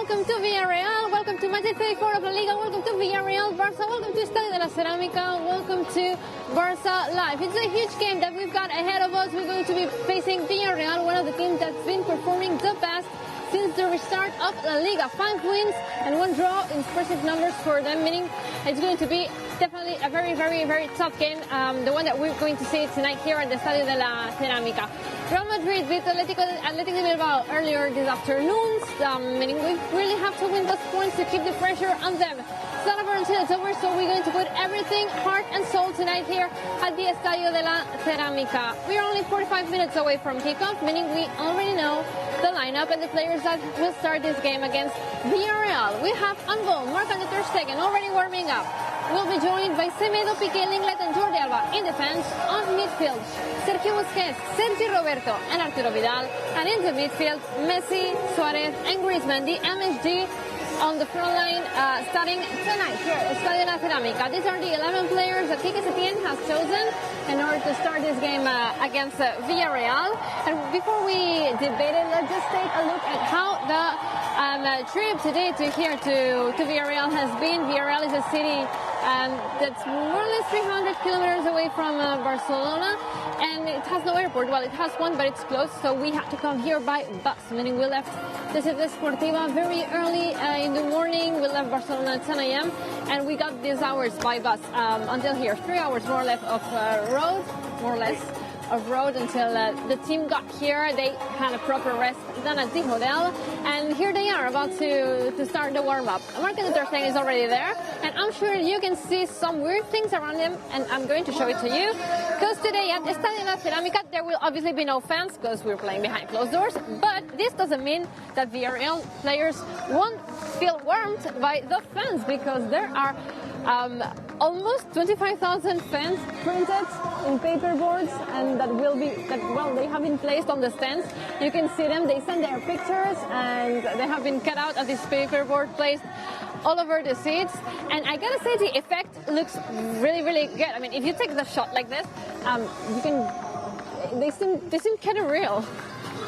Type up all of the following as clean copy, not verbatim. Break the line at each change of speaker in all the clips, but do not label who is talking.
welcome to Villarreal, welcome to Madrid 34 of La Liga, welcome to Villarreal, Barça, welcome to Estadio de la Cerámica, welcome to Barça Live. It's a huge game that we've got ahead of us. We're going to be facing Villarreal, one of the teams that's been performing the best since the restart of La Liga. 5 wins and 1 draw, impressive numbers for them, meaning it's going to be definitely a very, very, very tough game, the one that we're going to see tonight here at the Estadio de la Cerámica. Real Madrid beat Athletic Bilbao earlier this afternoon, meaning we really have to win those points to keep the pressure on them. It's not over until it's over, so we're going to put everything, heart and soul, tonight here at the Estadio de la Cerámica. We're only 45 minutes away from kickoff, meaning we already know the lineup and the players that will start this game against Villarreal. We have on goal Marc-André ter Stegen already warming up. We'll be joined by Semedo, Piqué, Lenglet and Jordi Alba in defense. On midfield, Sergio Busquets, Sergi Roberto and Arturo Vidal. And in the midfield, Messi, Suarez and Griezmann, the MSG on the front line, starting tonight here at Estadio de la Cerámica. These are the 11 players that Quique Setién has chosen in order to start this game against Villarreal. And before we debate it, let's just take a look at how the trip today to Villarreal has been. Villarreal is a city that's more or less 300 kilometers away from Barcelona, and it has no airport. Well, it has one, but it's closed, so we had to come here by bus, meaning we left the Ciudad Esportiva very early in the morning. We left Barcelona at 10 a.m. and we got these hours by bus until here. 3 hours more or less of road until the team got here. They had a proper rest done at the hotel, and here they are about to start the warm-up. Marc-André ter Stegen is already there, and I'm sure you can see some weird things around him, and I'm going to show it to you, because today at Estadio de la Cerámica there will obviously be no fans because we're playing behind closed doors, but this doesn't mean that Villarreal players won't feel warmed by the fans, because there are almost 25,000 fans printed in paper boards, and they have been placed on the stands. You can see them. They send their pictures, and they have been cut out of this paper board placed all over the seats. And I gotta say, the effect looks really, really good. I mean, if you take the shot like this, they seem kind of real.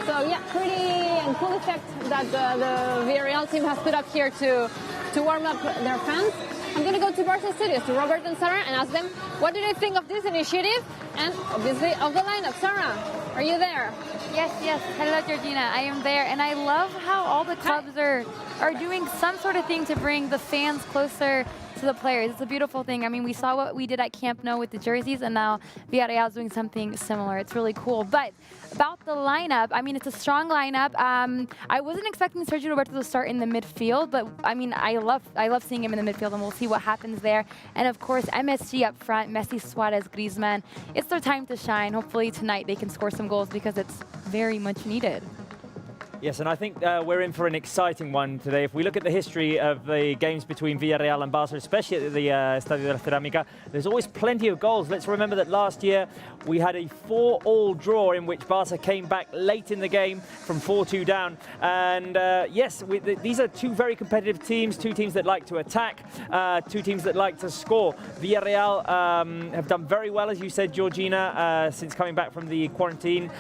So yeah, pretty and cool effect that the Villarreal team has put up here to warm up their fans. I'm going to go to Barça Studios, to Robert and Sarah, and ask them what do they think of this initiative and obviously of the lineup. Sarah, are you there?
Yes. Hello, Georgina. I am there, and I love how all the clubs are doing some sort of thing to bring the fans closer to the players. It's a beautiful thing. I mean, we saw what we did at Camp Nou with the jerseys, and now Villarreal is doing something similar. It's really cool. But about the lineup, I mean, it's a strong lineup. I wasn't expecting Sergio Roberto to start in the midfield, but I mean, I love seeing him in the midfield, and we'll see what happens there. And of course, MSG up front, Messi, Suarez, Griezmann. It's their time to shine. Hopefully tonight they can score some goals, because it's very much needed.
Yes, and I think we're in for an exciting one today. If we look at the history of the games between Villarreal and Barça, especially at the Estadio de la Cerámica, there's always plenty of goals. Let's remember that last year we had a 4-4 draw in which Barça came back late in the game from 4-2 down. And yes, these are two very competitive teams, two teams that like to attack, two teams that like to score. Villarreal have done very well, as you said, Georgina, since coming back from the quarantine.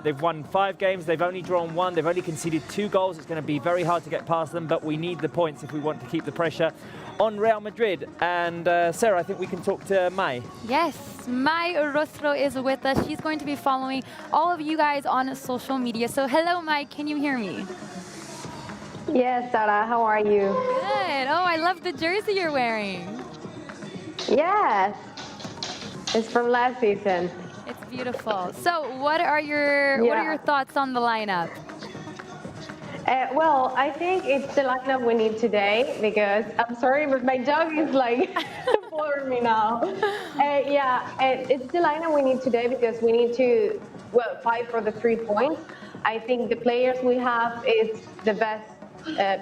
They've won 5 games. They've only drawn 1. They've only conceded 2 goals. It's going to be very hard to get past them, but we need the points if we want to keep the pressure on Real Madrid. And Sarah, I think we can talk to Mai.
Yes, Mai Rostro is with us. She's going to be following all of you guys on social media. So hello, Mai, can you hear me?
Yes, Sarah, how are you?
Good. Oh, I love the jersey you're wearing.
Yes, it's from last season.
It's beautiful. So what are your thoughts on the lineup?
Well, I think it's the lineup we need today, because I'm sorry, but my dog is like bothering me now. It's the lineup we need today, because we need to fight for the 3 points. I think the players we have is the best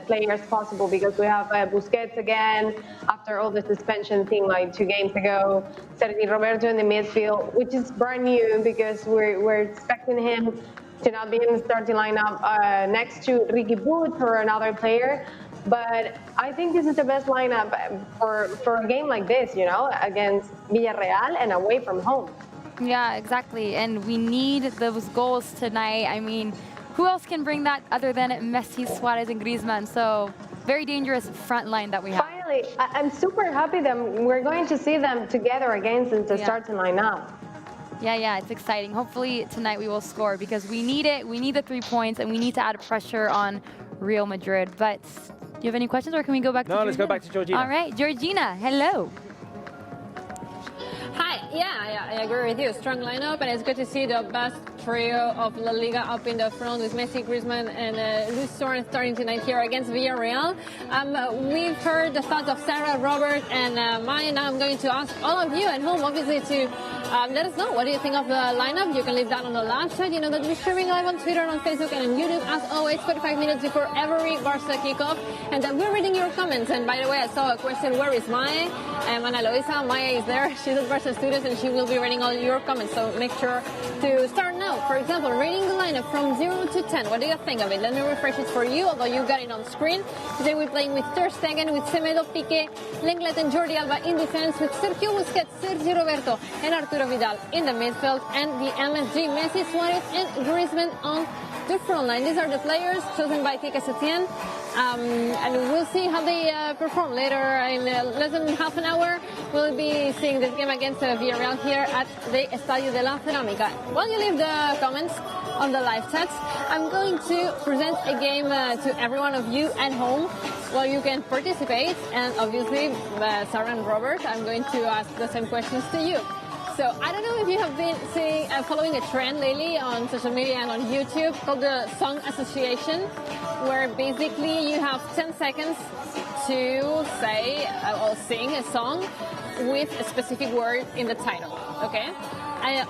players possible, because we have Busquets again after all the suspension thing like 2 games ago. Sergi Roberto in the midfield, which is brand new, because we're expecting him to not be in the starting lineup next to Ricky Booth or another player. But I think this is the best lineup for a game like this, you know, against Villarreal and away from home.
Yeah, exactly. And we need those goals tonight. I mean, who else can bring that other than Messi, Suarez, and Griezmann? So very dangerous front line that we have.
Finally, I'm super happy that we're going to see them together again since the start to line up.
Yeah, it's exciting. Hopefully tonight we will score because we need it. We need the 3 points, and we need to add pressure on Real Madrid. But do you have any questions, or can we go back to Georgina?
No, let's go back to Georgina.
All right, Georgina, hello.
Hi, yeah, I agree with you. Strong lineup, and it's good to see the best trio of La Liga up in the front with Messi, Griezmann, and Luis Suarez starting tonight here against Villarreal. We've heard the thoughts of Sarah, Robert, and Maya. Now I'm going to ask all of you at home, obviously, to let us know what do you think of the lineup. You can leave that on the live chat. You know that we're streaming live on Twitter, on Facebook, and on YouTube, as always, 45 minutes before every Barça kickoff, and we're reading your comments. And by the way, I saw a question, where is Maya? Ana Luisa, Maya is there. She's at Barça Studios, and she will be reading all your comments, so make sure to start now. For example, reading the lineup from 0 to 10. What do you think of it? Let me refresh it for you, although you got it on screen. Today we're playing with Ter Stegen, with Semedo, Piqué, Lenglet, and Jordi Alba in defense, with Sergio Busquets, Sergio Roberto, and Arturo Vidal in the midfield, and the MSG, Messi, Suarez, and Griezmann on the front line. These are the players chosen by Quique Setién. And we'll see how they perform later. In less than half an hour, we'll be seeing this game against Villarreal here at the Estadio de la Cerámica. While you leave the comments on the live chats, I'm going to present a game to every one of you at home. Well, you can participate, and obviously, Sarah and Robert, I'm going to ask the same questions to you. So I don't know if you have been following a trend lately on social media and on YouTube called the Song Association, where basically you have 10 seconds to say or sing a song with a specific word in the title, okay?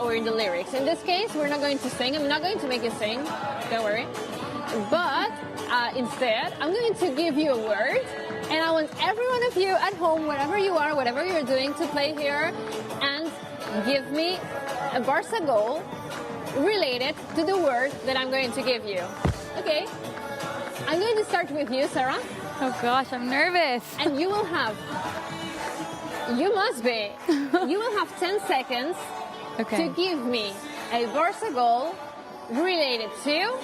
Or in the lyrics. In this case, we're not going to sing. I'm not going to make you sing, don't worry. But instead, I'm going to give you a word, and I want every one of you at home, wherever you are, whatever you're doing, to play here and give me a Barça goal related to the word that I'm going to give you. Okay? I'm going to start with you, Sarah.
Oh gosh, I'm nervous.
And you will have, you must be, you will have 10 seconds to give me a Barça goal related to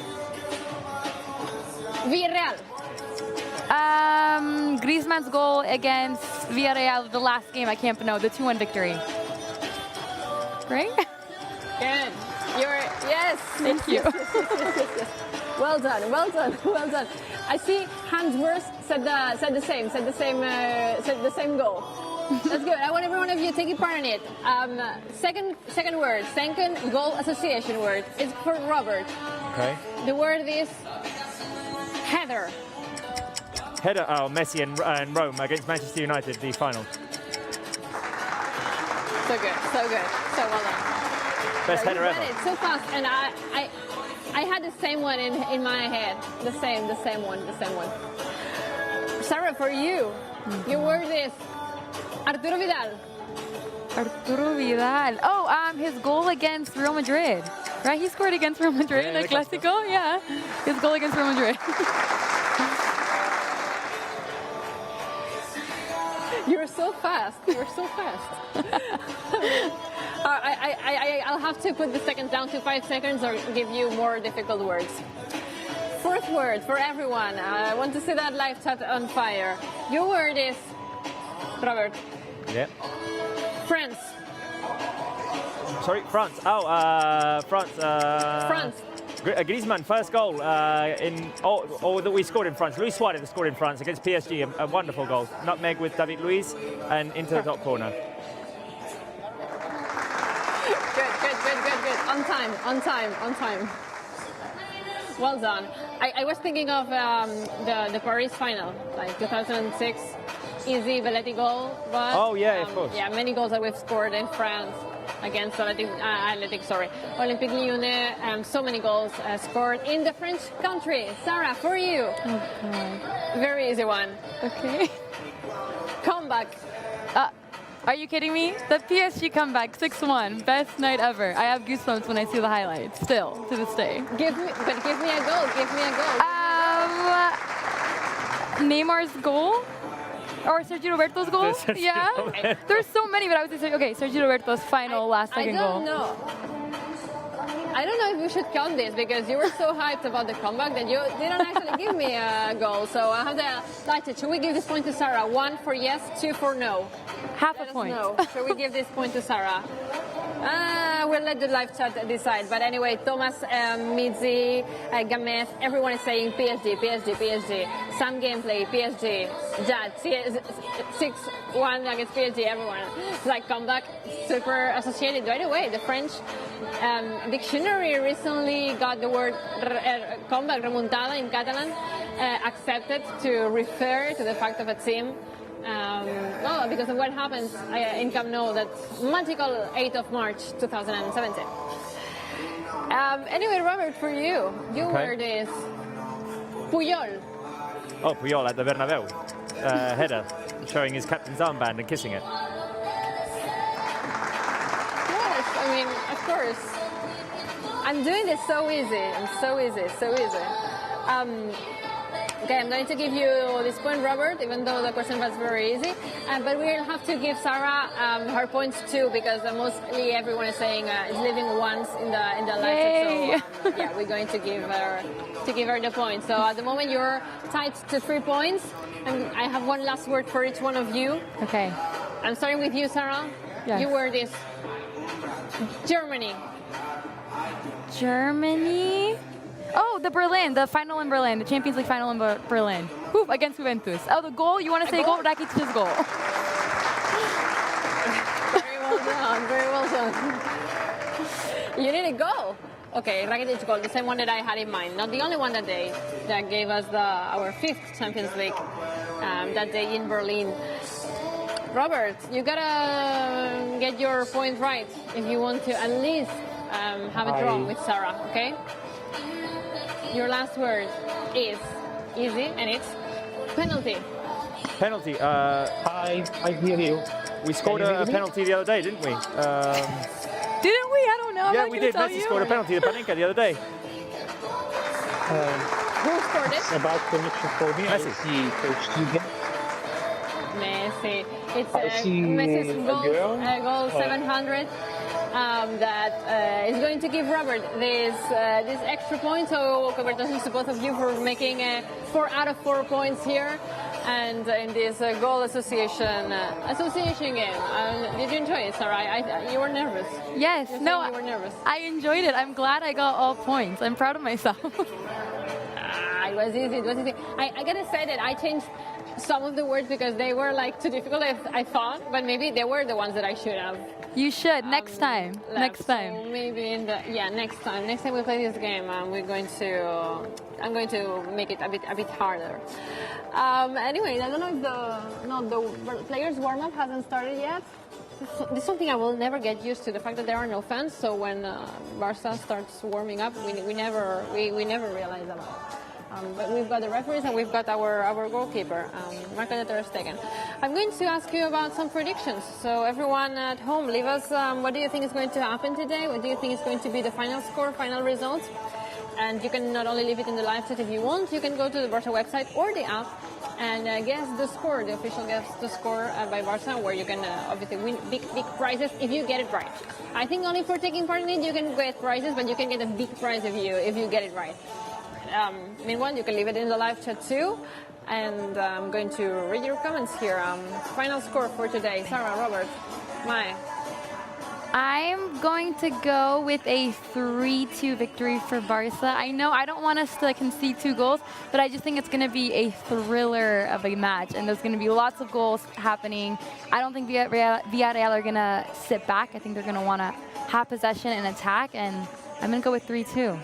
Villarreal.
Griezmann's goal against Villarreal, the last game at Camp Nou, the 2-1 victory. Right?
Good. Yes.
Thank you.
Yes. Well done. I see Hans Wurst said the same goal. That's good. I want every one of you to take part in it. Second word, second goal association word is for Robert.
Okay.
The word is header.
Header, Messi and Rome against Manchester United, the final.
So good, so well done.
Best header ever.
So fast, and I had the same one in my head. The same one. Sarah, for you, your word is Arturo Vidal.
Arturo Vidal. Oh, his goal against Real Madrid. Right, he scored against Real Madrid in the Clásico. Yeah, his goal against Real Madrid.
You're so fast. I'll have to put the seconds down to 5 seconds or give you more difficult words. Fourth word for everyone. I want to see that live chat on fire. Your word is, Robert.
Yeah.
France.
Sorry, France. France.
France.
Griezmann, first goal that we scored in France. Luis Suarez scored in France against PSG, a wonderful goal. Nutmeg with David Luiz and into the top corner.
Good. On time. Well done. I was thinking of the Paris final, like 2006, easy Belletti goal. But,
oh yeah, of course.
Yeah, many goals that we've scored in France against Olympique Lyonnais. So many goals scored in the French country. Sarah, for you.
Okay.
Very easy one.
Okay.
Comeback.
Are you kidding me? The PSG comeback, 6-1, best night ever. I have goosebumps when I see the highlights, still, to this day.
Give me a goal.
Neymar's goal? Or Sergio Roberto's goal? Yeah. There's so many, but I was just saying, okay, Sergio Roberto's final last second goal.
I don't know. I don't know if we should count this because you were so hyped about the comeback that you didn't actually give me a goal. So I have the light. Should we give this point to Sarah? 1 for yes, 2 for no.
Half a point.
No. Should we give this point to Sarah? We'll let the live chat decide. But anyway, Thomas, Midzi, Gameth, everyone is saying PSG, PSG, PSG. Some gameplay, PSG. Jad, 6-1 against PSG, everyone. It's like comeback, super associated. By the way, the French dictionary recently got the word comeback, remontada in Catalan, accepted to refer to the fact of a team because of what happened in Camp Nou, that magical 8th of March 2017. Anyway, Robert, for you, wear this Puyol.
Oh, Puyol at the Bernabeu. Header, showing his captain's armband and kissing it.
Yes, I mean, of course. I'm doing this so easy. I'm so easy, so easy. Okay, I'm going to give you this point, Robert, even though the question was very easy. But we'll have to give Sarah her points too, because mostly everyone is saying it's living once in the live. So yeah, we're going to give her the point. So at the moment you're tied to 3 points, and I have one last word for each one of you.
Okay.
I'm starting with you, Sarah.
Yes.
You were this Germany.
Germany. Oh, the Berlin, the final in Berlin, the Champions League final in Berlin. Whoop, against Juventus. Oh, the goal? You want to say goal? Rakic's goal.
Very well done, very well done. You need a goal. Okay, Rakitic's goal, the same one that I had in mind. Not the only one that gave us our 5th Champions League that day in Berlin. Robert, you gotta get your point right if you want to at least have a draw with Sarah, okay? Your last word is easy, and it's penalty.
Penalty.
I hear you.
We scored a penalty the other day, didn't we?
Didn't we? I don't know.
Yeah, we did. Messi scored a penalty, the Panenka, the other day.
Who scored it?
It's about connection for me.
Messi.
I see Coach Keegan.
Messi. It's
I see
Messi's
a
goal
girl.
Goal 700. That is going to give Robert this extra point. So congratulations to both of you for making 4 out of 4 points here, and in this goal association game. Did you enjoy it, Sarah? You were nervous.
Yes.
You were nervous.
I enjoyed it. I'm glad I got all points. I'm proud of myself.
It was easy. It was easy. I gotta say that I changed some of the words because they were like too difficult, I thought, but maybe they were the ones that I should have.
You should next time.
Left.
Next time.
So maybe next time. Next time we play this game, I'm going to make it a bit harder. Anyway, I don't know if the players' warm-up hasn't started yet. This is something I will never get used to, the fact that there are no fans. So when Barça starts warming up, we never realize that. But we've got the referees and we've got our goalkeeper, Marc-André ter Stegen. I'm going to ask you about some predictions. So everyone at home, leave us what do you think is going to happen today? What do you think is going to be the final score, final result? And you can not only leave it in the live chat if you want, you can go to the Barça website or the app and guess the score, the official guess the score by Barça, where you can obviously win big prizes if you get it right. I think only for taking part in it you can get prizes, but you can get a big prize if you get it right. Meanwhile, you can leave it in the live chat too. And I'm going to read your comments here. Final score for today. Sarah, Robert, Mai.
I'm going to go with a 3-2 victory for Barça. I know I don't want us to concede 2 goals, but I just think it's going to be a thriller of a match, and there's going to be lots of goals happening. I don't think Villarreal are going to sit back. I think they're going to want to have possession and attack, and I'm going to go with 3-2.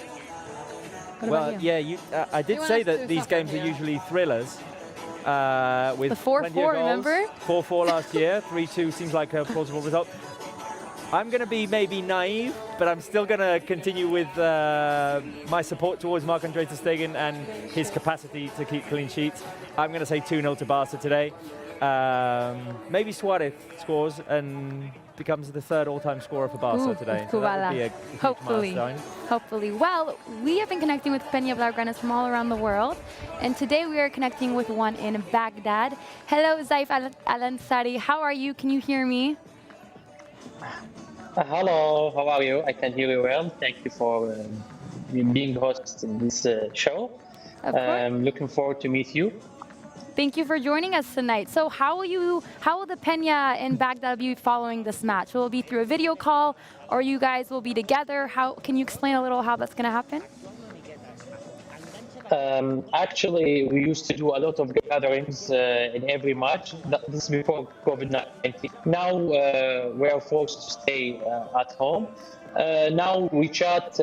Well, yeah, I did say that these games are usually thrillers. With
the 4-4, remember?
4-4 last year. 3-2 seems like a plausible result. I'm going to be maybe naive, but I'm still going to continue with my support towards Marc-André ter Stegen and his capacity to keep clean sheets. I'm going to say 2-0 to Barca today. Maybe Suarez scores and becomes the 3rd all-time scorer for Barca today. So that would be a
hopefully. Hopefully. Well, we have been connecting with Peña Blaugranas from all around the world, and today we are connecting with one in Baghdad. Hello, Zaif Al-Ansari. How are you? Can you hear me?
Hello, how are you? I can hear you well. Thank you for being host in this show.
Of course.
I'm looking forward to meet you.
Thank you for joining us tonight. So how will the Peña in Baghdad be following this match? Will it be through a video call, or you guys will be together? How can you explain a little how that's going to happen?
Actually, we used to do a lot of gatherings in every match. This is before COVID-19. Now we are forced to stay at home. Now we chat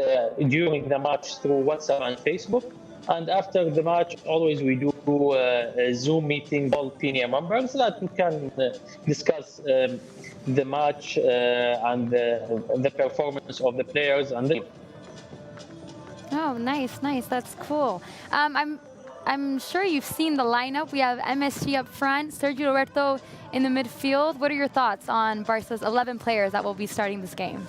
during the match through WhatsApp and Facebook. And after the match, always we do a Zoom meeting with all Peña members that we can discuss the match and the performance of the players and the.
Oh, nice, nice. That's cool. I'm sure you've seen the lineup. We have MSG up front, Sergio Roberto in the midfield. What are your thoughts on Barca's 11 players that will be starting this game?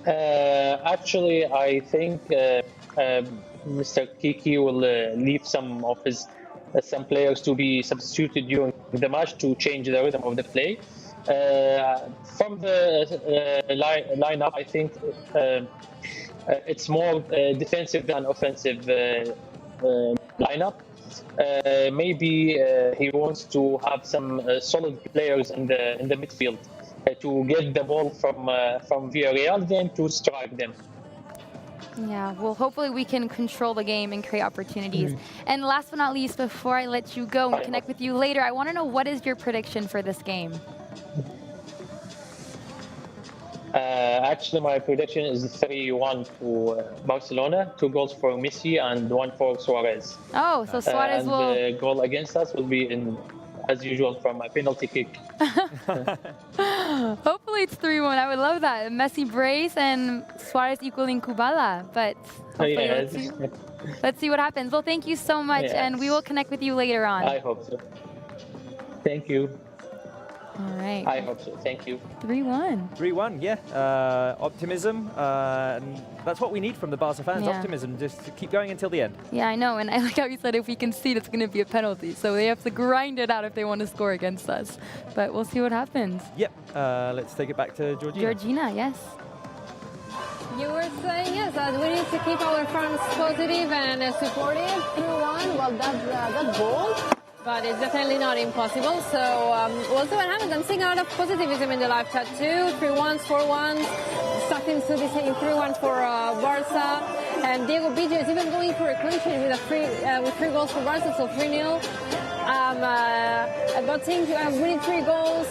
Actually, I think Mr. Quique will leave some of his some players to be substituted during the match to change the rhythm of the play. From the lineup, I think it's more defensive than offensive lineup. Maybe he wants to have some solid players in the midfield to get the ball from Villarreal, then to strike them.
Yeah, well, hopefully we can control the game and create opportunities. And last but not least, before I let you go and connect with you later, I want to know, what is your prediction for this game?
Actually, my prediction is 3-1 to Barcelona, 2 goals for Messi and 1 for Suarez.
Oh, so Suarez
and
will...
the goal against us will be, as usual, from a penalty kick.
Hopefully it's 3-1. I would love that. Messi brace and Suarez equaling Kubala. But hopefully
Yes.
let's see what happens. Well, thank you so much, and we will connect with you later on.
I hope so. Thank you.
All right.
I hope so. Thank you.
3-1.
3-1, yeah. Optimism. And that's what we need from the Barca fans,
Yeah.
optimism. Just to keep going until the end.
Yeah, I know. And I like how you said if we concede, it's going to be a penalty. So they have to grind it out if they want to score against us. But we'll see what happens.
Yep. Let's take it back to Georgina.
Georgina, yes.
You were saying, yes, that we need to keep our fans positive and supportive through one. Well, that's bold, but it's definitely not impossible. So we'll see what happens. I'm seeing a lot of positivism in the live chat too. 3-1s, 4-1s. Starting to be saying 3-1 for Barca. And Diego Biggio is even going for a clean sheet with 3 goals for Barca, so 3-0. About team winning 3 goals.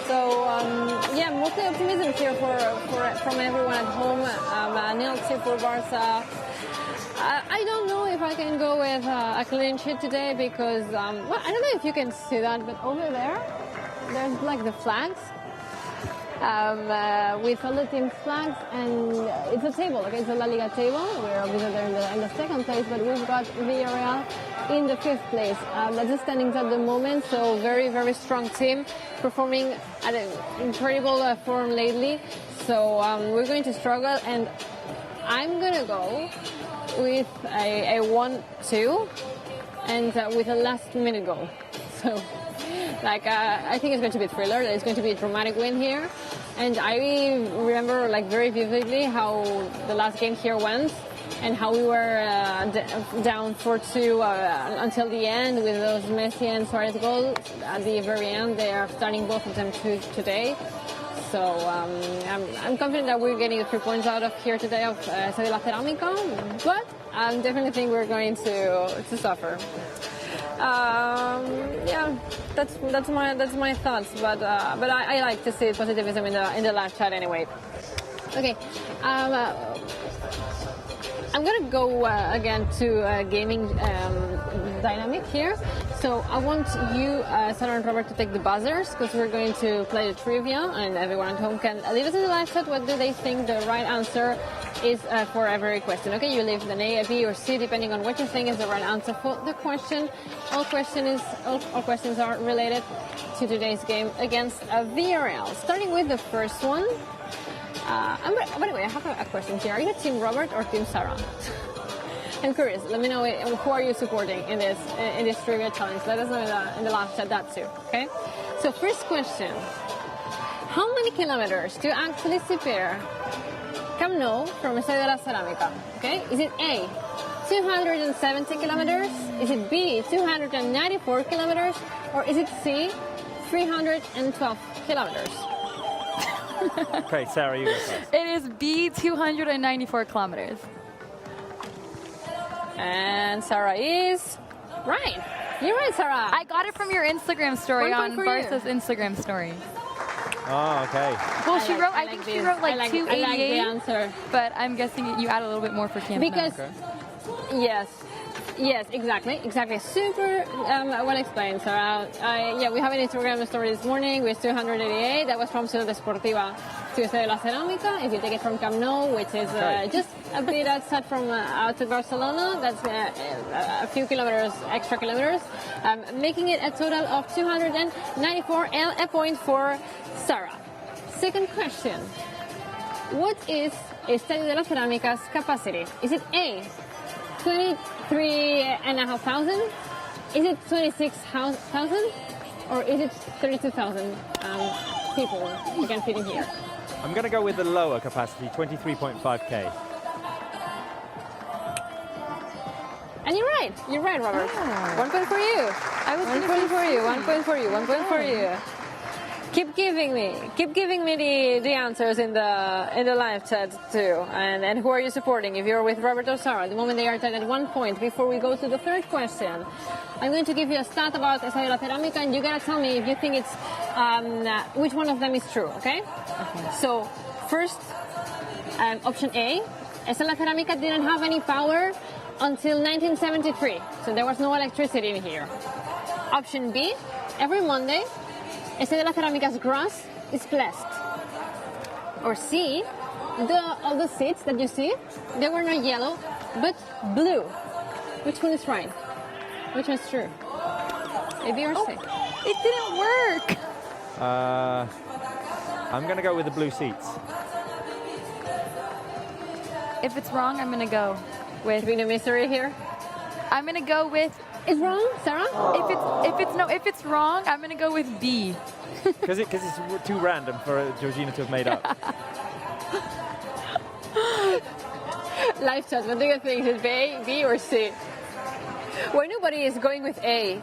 So yeah, mostly optimism here from everyone at home. 0-2 for Barca. I don't know if I can go with a clean sheet today because, well, I don't know if you can see that, but over there's like the flags with all the team's flags, and it's a table, okay? It's a La Liga table. We're obviously there in the second place, but we've got Villarreal in the 5th place. That's the standings at the moment, so very, very strong team, performing at an incredible form lately. So we're going to struggle, and I'm going to go with a 1-2 and with a last-minute goal. So, like, I think it's going to be a thriller. It's going to be a dramatic win here. And I remember, like, very vividly how the last game here went and how we were down 4-2 until the end with those Messi and Suarez goals. At the very end, they are starting both of them today. So I'm confident that we're getting 3 points out of here today of Estadio Cerámica, but I definitely think we're going to suffer. Yeah, that's my thoughts. But I like to see positivism in the live chat anyway. Okay, I'm gonna go again to gaming dynamic here. So I want you, Sarah and Robert, to take the buzzers because we're going to play the trivia, and everyone at home can leave us in the live chat what do they think the right answer is for every question. Okay, you leave an A, a B, or C depending on what you think is the right answer for the question. All questions are related to today's game against Villarreal. Starting with the first one. By the way, I have a question here. Are you Team Robert or Team Sarah? I'm curious. Let me know who are you supporting in this trivia challenge. Let us know in the live chat that too. Okay. So first question: how many kilometers do you actually separe Camp Nou from Estadio de la Cerámica? Okay. Is it A, 270 kilometers? Is it B, 294 kilometers? Or is it C, 312 kilometers?
Okay, Sarah, you go first.
It is B, 294 kilometers.
And Sarah is right. You're right, Sarah.
I got it from your Instagram story
1 point
on
for you.
Barsa's Instagram story.
Oh, okay.
Well, I think she wrote like 288.
I like the answer.
But I'm guessing you add a little bit more for Camp Nou.
Because, yes, exactly. Super well explained, Sarah. Yeah, we have an Instagram story this morning with 288. That was from Ciudad Deportiva to Estadio de la Cerámica. If you take it from Camp Nou, which is just a bit outside from out to Barcelona, that's a few kilometers, extra kilometers, making it a total of 294, and a point for Sarah. Second question. What is Estadio de la Cerámica's capacity? Is it A, 23,500? Is it 26,000? Or is it 32,000 people you can fit in here?
I'm going to go with the lower capacity, 23.5K.
And you're right. You're right, Robert.
Oh.
1 point for you.
I was
1 point for you. 1 point for you. 1 point for you. Keep giving me the answers in the live chat too. And who are you supporting? If you're with Robert or Sarah, at the moment they are tied at 1 point. Before we go to the third question, I'm going to give you a stat about Estadio de la Cerámica, and you gotta tell me if you think it's which one of them is true. Okay? So first, option A: Estadio de la Cerámica didn't have any power until 1973, so there was no electricity in here. Option B: every Monday, Estadio de la Cerámica's grass is blessed. Or C, all the seats that you see, they were not yellow, but blue. Which one is right? Which one is true? A, B, or C?
It didn't work.
I'm going to go with the blue seats.
If it's wrong, I'm going to go with...
Being a mystery here?
I'm going to go with...
It's wrong, Sarah?
If it's wrong, I'm going to go with B.
Because it's too random for Georgina to have made up.
Live chat, what do you think? Is it A, B, or C? Why nobody is going with A?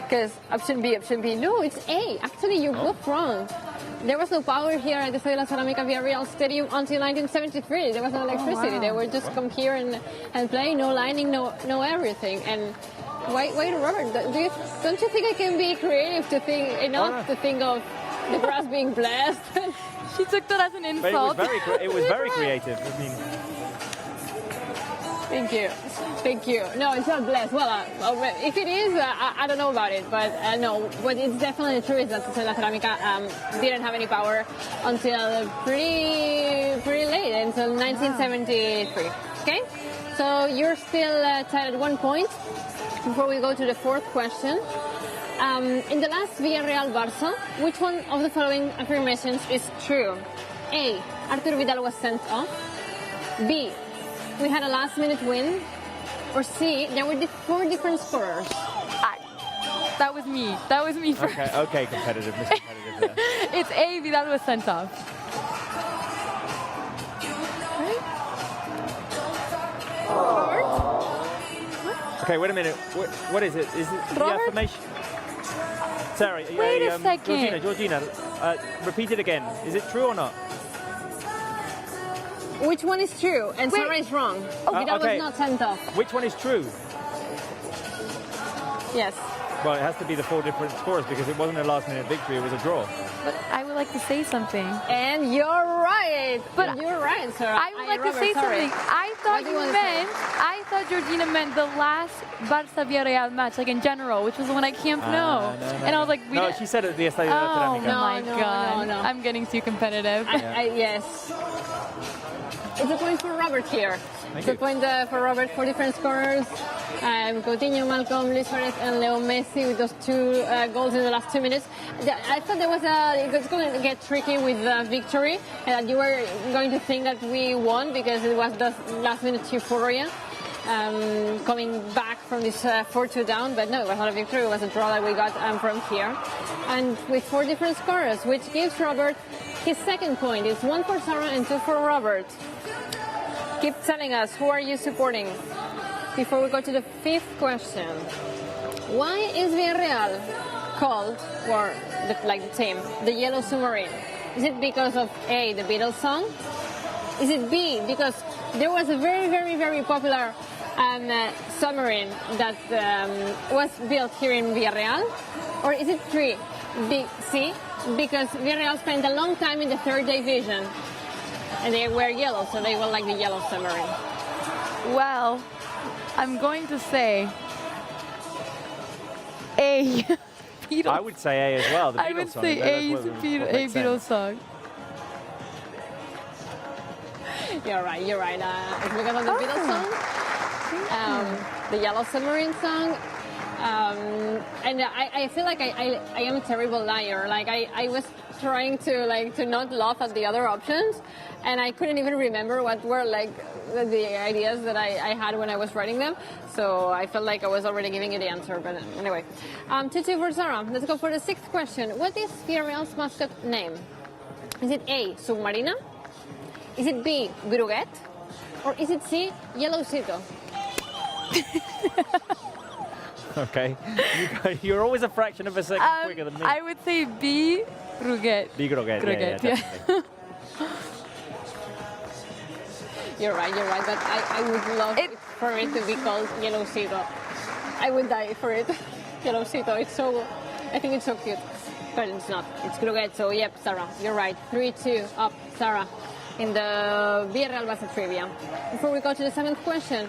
Because option B. No, it's A. Actually, you're both wrong. There was no power here at the Estadio de la Cerámica Villarreal Stadium until 1973. There was no electricity.
Oh, wow.
They were just come here and play, no lighting, no everything. And wait, Robert, don't you think I can be creative to think to think of the grass being blessed?
She took that as an insult.
But it was very creative. I mean,
Thank you. No, it's not blessed. Well, if it is, I don't know about it. But no, what it's definitely true is that Estadio de la Cerámica didn't have any power until pretty late, until 1973. Okay? So you're still tied at 1 point. Before we go to the fourth question, in the last Villarreal Barça, which one of the following affirmations is true? A, Arturo Vidal was sent off. B, we had a last-minute win. Or C, there were 4 different scorers.
That was me. That was me first.
Okay, competitive. Miss Competitive there.
It's A, Vidal was sent off.
Okay, wait a minute. What is it? Is it the
Robert?
affirmation? Sarah,
Wait a second.
Georgina, repeat it again. Is it true or not?
Which one is true? And Sarah is wrong. Vidal was not sent off.
Which one is true?
Yes.
Well, it has to be the 4 different scores because it wasn't a last-minute victory. It was a draw.
But I would like to say something.
And you're right.
But
you're right, Sarah.
I would like to say something. I thought Georgina meant the last Barça Villarreal match, like in general, which was the one at Camp Nou.
No.
And I was like,
she said it at the Estadio de la
oh
Cerámica.
my God.
No.
I'm getting too competitive.
Yes. It's a point for Robert here. It's a point for Robert for different scorers. Coutinho, Malcolm, Luis Suarez, and Leo Messi with those 2 goals in the last 2 minutes. I thought it was going to get tricky with the victory, and that you were going to think that we won because it was the last-minute euphoria. coming back from this 4-2 down, but no, it was not a victory, it was a draw that we got from here. And with 4 different scorers, which gives Robert his second point. It's 1 for Sarah and 2 for Robert. Keep telling us, who are you supporting? Before we go to the 5th question. Why is Villarreal called, or like the team, the Yellow Submarine? Is it because of A, the Beatles song? Is it B, because there was a very, very, very popular submarine that was built here in Villarreal? Or is it C, because Villarreal spent a long time in the 3rd division and they were yellow, so they were like the Yellow Submarine?
Well, I'm going to say A. Beatles.
I would say A as well. The Beatles
I would
song.
say A is a
makes
Beatles
sense.
song.
You're right. It's because of the Beatles song, the Yellow Submarine song. And I feel like I am a terrible liar. Like I was trying to not laugh at the other options, and I couldn't even remember what were like the ideas that I had when I was writing them. So I felt like I was already giving you the answer. But anyway, 2-2 for Zara. Let's go for the 6th question. What is Villarreal's mascot name? Is it A, Submarina? Is it B, Gruguet? Or is it C, Yellowcito?
Okay. You're always a fraction of a second quicker than me.
I would say B, Gruguet.
B. Gruguet. Yeah, definitely.
You're right, but I would love for it to be called Yellowcito. I would die for it. Yellowcito, I think it's so cute. But it's not, it's Gruguet, so yep, Sarah, you're right. 3-2 up, Sarah, in the Villarreal Barça trivia. Before we go to the 7th question,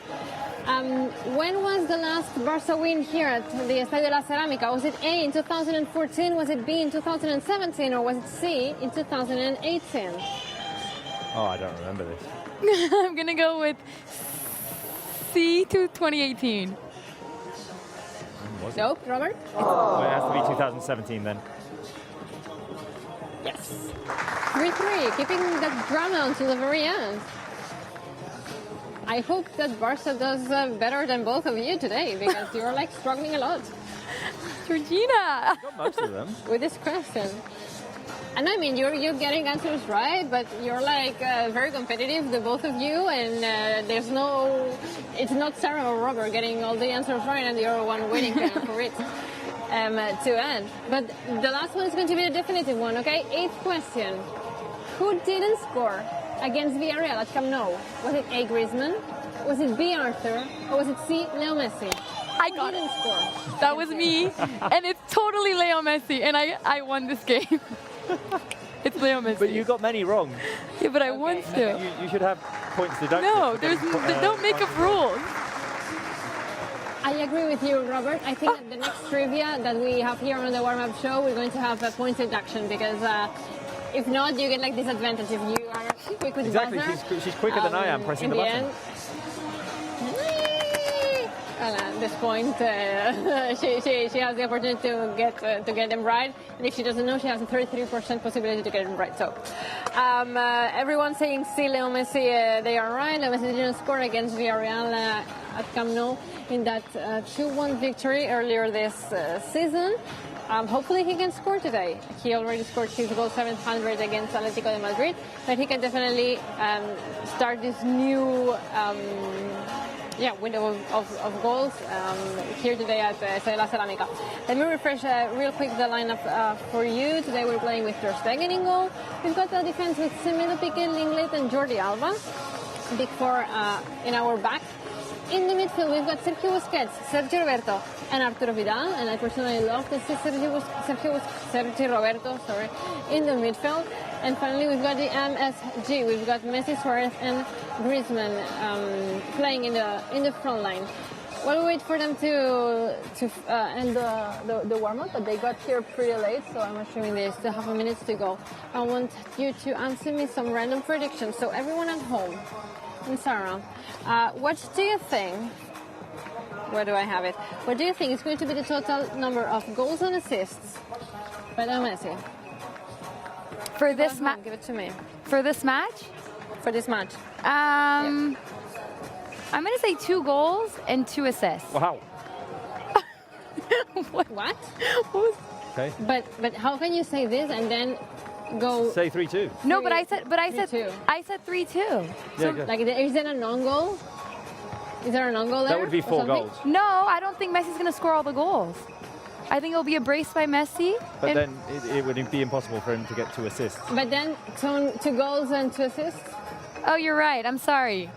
when was the last Barça win here at the Estadio de la Cerámica? Was it A in 2014, was it B in 2017, or was it C in 2018?
Oh, I don't remember this.
I'm going to go with C to 2018.
Nope, Robert?
Well, it has to be 2017 then.
Yes. 3-3, keeping that drama until the very end. I hope that Barça does better than both of you today, because you're like struggling a lot.
Georgina!
Got most of them.
With this question. And I mean, you're getting answers right, but you're like very competitive, the both of you, and it's not Sarah or Robert getting all the answers right and you're one winning for it to end. But the last one is going to be the definitive one, okay? 8th question. Who didn't score against Villarreal at Camp Nou? Was it A, Griezmann? Was it B, Arthur? Or was it C, Leo Messi?
I got it.
Score?
That was me, and it's totally Leo Messi, and I won this game. It's Leo Messi.
But you got many wrong.
Yeah, but I won still.
You should have points deducted.
No, they don't make up rules.
I agree with you, Robert. I think that the next trivia that we have here on the warm-up show, we're going to have a point deduction, because if not, you get like disadvantage if you are quick with
Exactly,
buzzer.
she's quicker than I am pressing the button.
And at this point, she has the opportunity to get them right, and if she doesn't know, she has a 33% possibility to get them right. So, everyone saying C, Leo Messi, they are right. Leo Messi didn't score against Villarreal at Camp Nou in that 2-1 victory earlier this season. Hopefully he can score today. He already scored his goal 700 against Atletico de Madrid, but he can definitely start this new window of goals here today at Estadio de la Cerámica. Let me refresh real quick the lineup for you. Today we're playing with Ter Stegen in goal. We've got the defense with Semeno Piqué, Lenglet and Jordi Alba. Big four in our back. In the midfield, we've got Sergio Busquets, Sergio Roberto, and Arturo Vidal. And I personally love to see Sergio Roberto, in the midfield. And finally, we've got the MSG. We've got Messi, Suarez, and Griezmann playing in the front line. While we wait for them to end the warm-up, but they got here pretty late, so I'm assuming they still have a minute to go. I want you to answer me some random predictions. So everyone at home, and Sarah, what do you think? Where do I have it? What do you think is going to be the total number of goals and assists by Leo Messi?
For this match?
Give it to me.
For this match?
For this match.
I'm going to say 2 goals and 2 assists.
Wow.
What?
Okay.
But how can you say this and then go?
Say 3-2.
No, but I said
3-2.
3-2.
Yeah, good.
Like, is there a non-goal? Is there a non-goal there?
That would be
or
4
something?
goals.
No, I don't think Messi's going to score all the goals. I think it'll be a brace by Messi.
But then it would be impossible for him to get 2 assists.
But then 2 goals and 2 assists?
Oh, you're right. I'm sorry.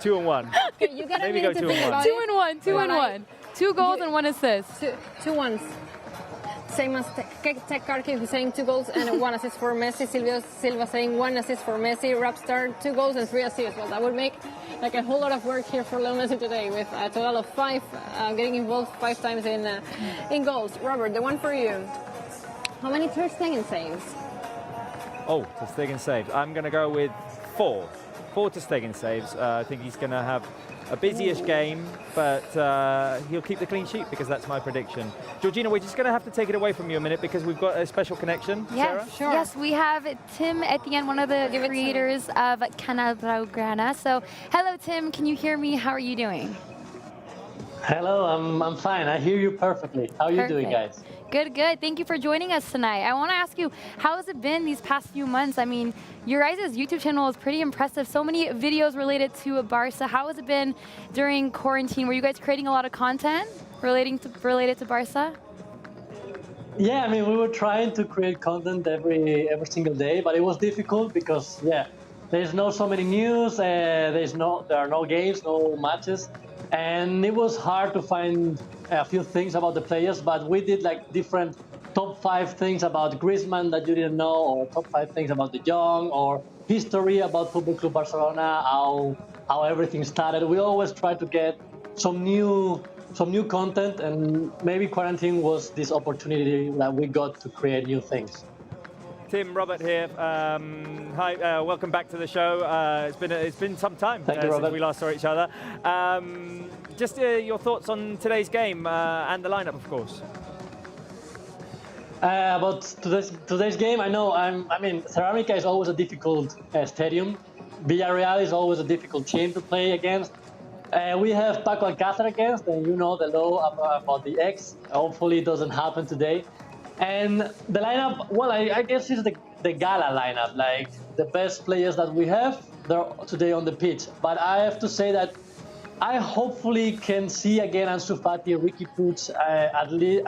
2 and 1.
Okay, you gotta
Maybe
really
go 2
think
and 1.
about
2
it.
and 1. 2 and 1. 2 goals and 1 assist.
Two ones. Same as Tech Kharkiv saying 2 goals and 1 assist for Messi. Silva saying 1 assist for Messi. Rapstar 2 goals and 3 assists. Well, that would make like a whole lot of work here for Leo Messi today, with a total of 5, getting involved 5 times in goals. Robert, the one for you. How many Ter Stegen saves?
Oh, Ter Stegen saves. I'm going to go with 4. 4 Ter Stegen saves. I think he's going to have a busy-ish game, but he'll keep the clean sheet because that's my prediction. Georgina, we're just going to have to take it away from you a minute because we've got a special connection. Sarah?
Yes, sure. Yes, we have Tim Etienne, one of the creators of Canal Blaugrana. So, hello, Tim. Can you hear me? How are you doing?
Hello, I'm fine. I hear you perfectly. How are you doing, guys?
Good, good. Thank you for joining us tonight. I want to ask you, how has it been these past few months? I mean, your guys' YouTube channel is pretty impressive. So many videos related to Barça. How has it been during quarantine? Were you guys creating a lot of content related to Barça?
Yeah, I mean, we were trying to create content every single day, but it was difficult because, there's no so many news. There are no games, no matches. And it was hard to find a few things about the players, but we did like different top 5 things about Griezmann that you didn't know, or top 5 things about the young, or history about Football Club Barcelona, how everything started. We always try to get some new content, and maybe quarantine was this opportunity that we got to create new things.
Tim, Robert here. Hi, welcome back to the show. It's been some time
Thank you,
since we last saw each other. Just your thoughts on today's game and the lineup, of course.
About today's game, I mean, Cerámica is always a difficult stadium. Villarreal is always a difficult team to play against. We have Paco Alcácer against, and you know the law about the X. Hopefully it doesn't happen today. And the lineup, well, I guess it's the gala lineup, like the best players that we have, they're today on the pitch. But I have to say that I hopefully can see again Ansu Fati, Ricky Puig at least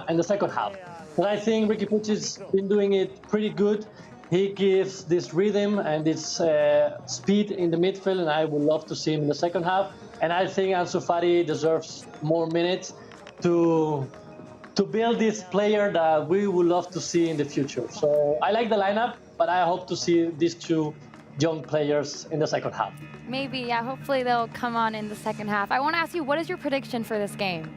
in the second half. But I think Ricky Puig has been doing it pretty good. He gives this rhythm and this speed in the midfield, and I would love to see him in the second half. And I think Ansu Fati deserves more minutes to build this player that we would love to see in the future. So I like the lineup, but I hope to see these 2 young players in the second half.
Maybe, yeah. Hopefully they'll come on in the second half. I want to ask you, what is your prediction for this game?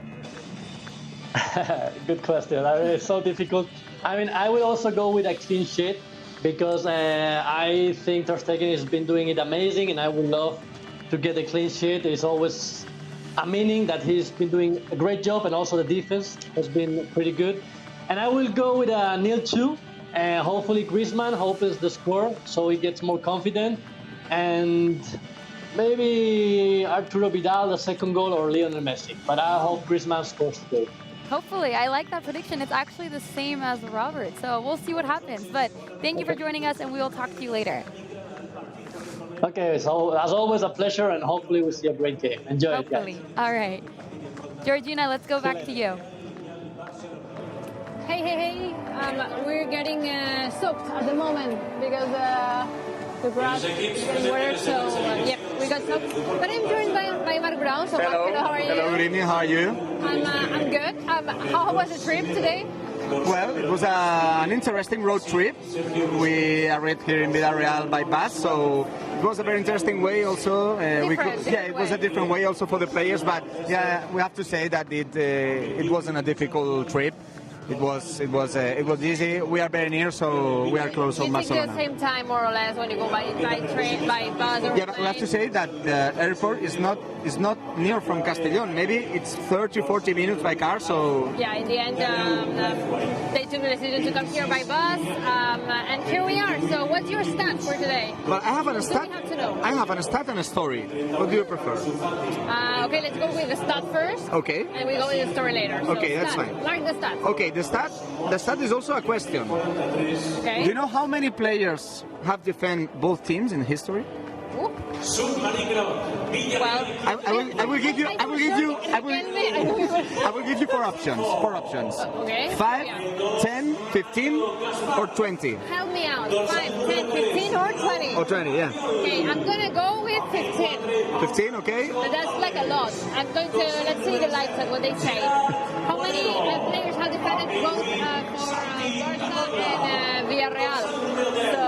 Good question. I mean, it's so difficult. I mean, I will also go with a clean sheet because I think Ter Stegen has been doing it amazing, and I would love to get a clean sheet. It's always a meaning that he's been doing a great job, and also the defense has been pretty good. And I will go with a 0-2. Hopefully Griezmann opens the score so he gets more confident. And maybe Arturo Vidal, the second goal, or Lionel Messi. But I hope Griezmann scores today.
Hopefully. I like that prediction. It's actually the same as Robert, so we'll see what happens. But thank you for joining us, and we will talk to you later.
Okay, so as always, a pleasure, and hopefully we'll see a great game. Enjoy it, guys.
All right. Georgina, let's go back to you.
Hey. We're getting soaked at the moment because the grass is getting wetter, so we got soaked. But I'm joined by Mark Brown. So
hello.
Mark, how are you?
Hello, good evening. How are you?
I'm good. How was the trip today?
Well, it was an interesting road trip. We arrived here in Villarreal by bus, so it was a very interesting way. Also, it was a different way also for the players. But we have to say that it wasn't a difficult trip. It was easy. We are very near, so we are close on Barcelona.
It's the same time, more or less, when you go by train, by bus. Or
but we have to say that the airport is not it's not near from Castellón. Maybe it's 30, 40 minutes by car. So
yeah, in the end, they took the decision to come here by bus, and here we are. So, what's your stat for today?
Well, I have a stat.
We have to know.
I have a stat and a story. What do you prefer?
Okay, let's go with the stat first.
Okay.
And we go with the story later.
Okay,
so
that's
stat.
fine.
Mark the stat.
Okay, the stat is also a question.
Okay.
Do you know how many players have defended both teams in history?
Well,
I will give you four options.
Okay.
5, 10, 15, or 20.
Help me out. 5, 10, 15, or 20?
Or 20, yeah.
Okay, I'm gonna go with 15.
15, okay.
But that's like a lot. I'm going to, let's see the lights and what they say. How many players have defended both for Barça and Villarreal? So,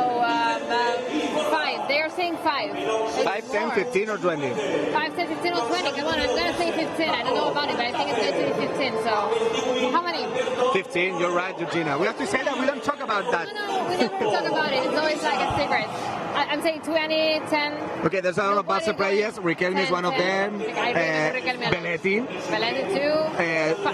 5. They are saying 5.
5, 10, 15, or 20.
5, 10, 15, or 20. Come on, I'm going to say 15. I don't know about it, but I think it's going to be 15. So, how many?
15, you're right, Georgina. We have to say that we don't talk about that.
No, we never talk about it. It's always like a secret. I'm saying 20, 10.
Okay, there's a lot of Barça players. Riquelme is one of them. Belletti.
Belletti too.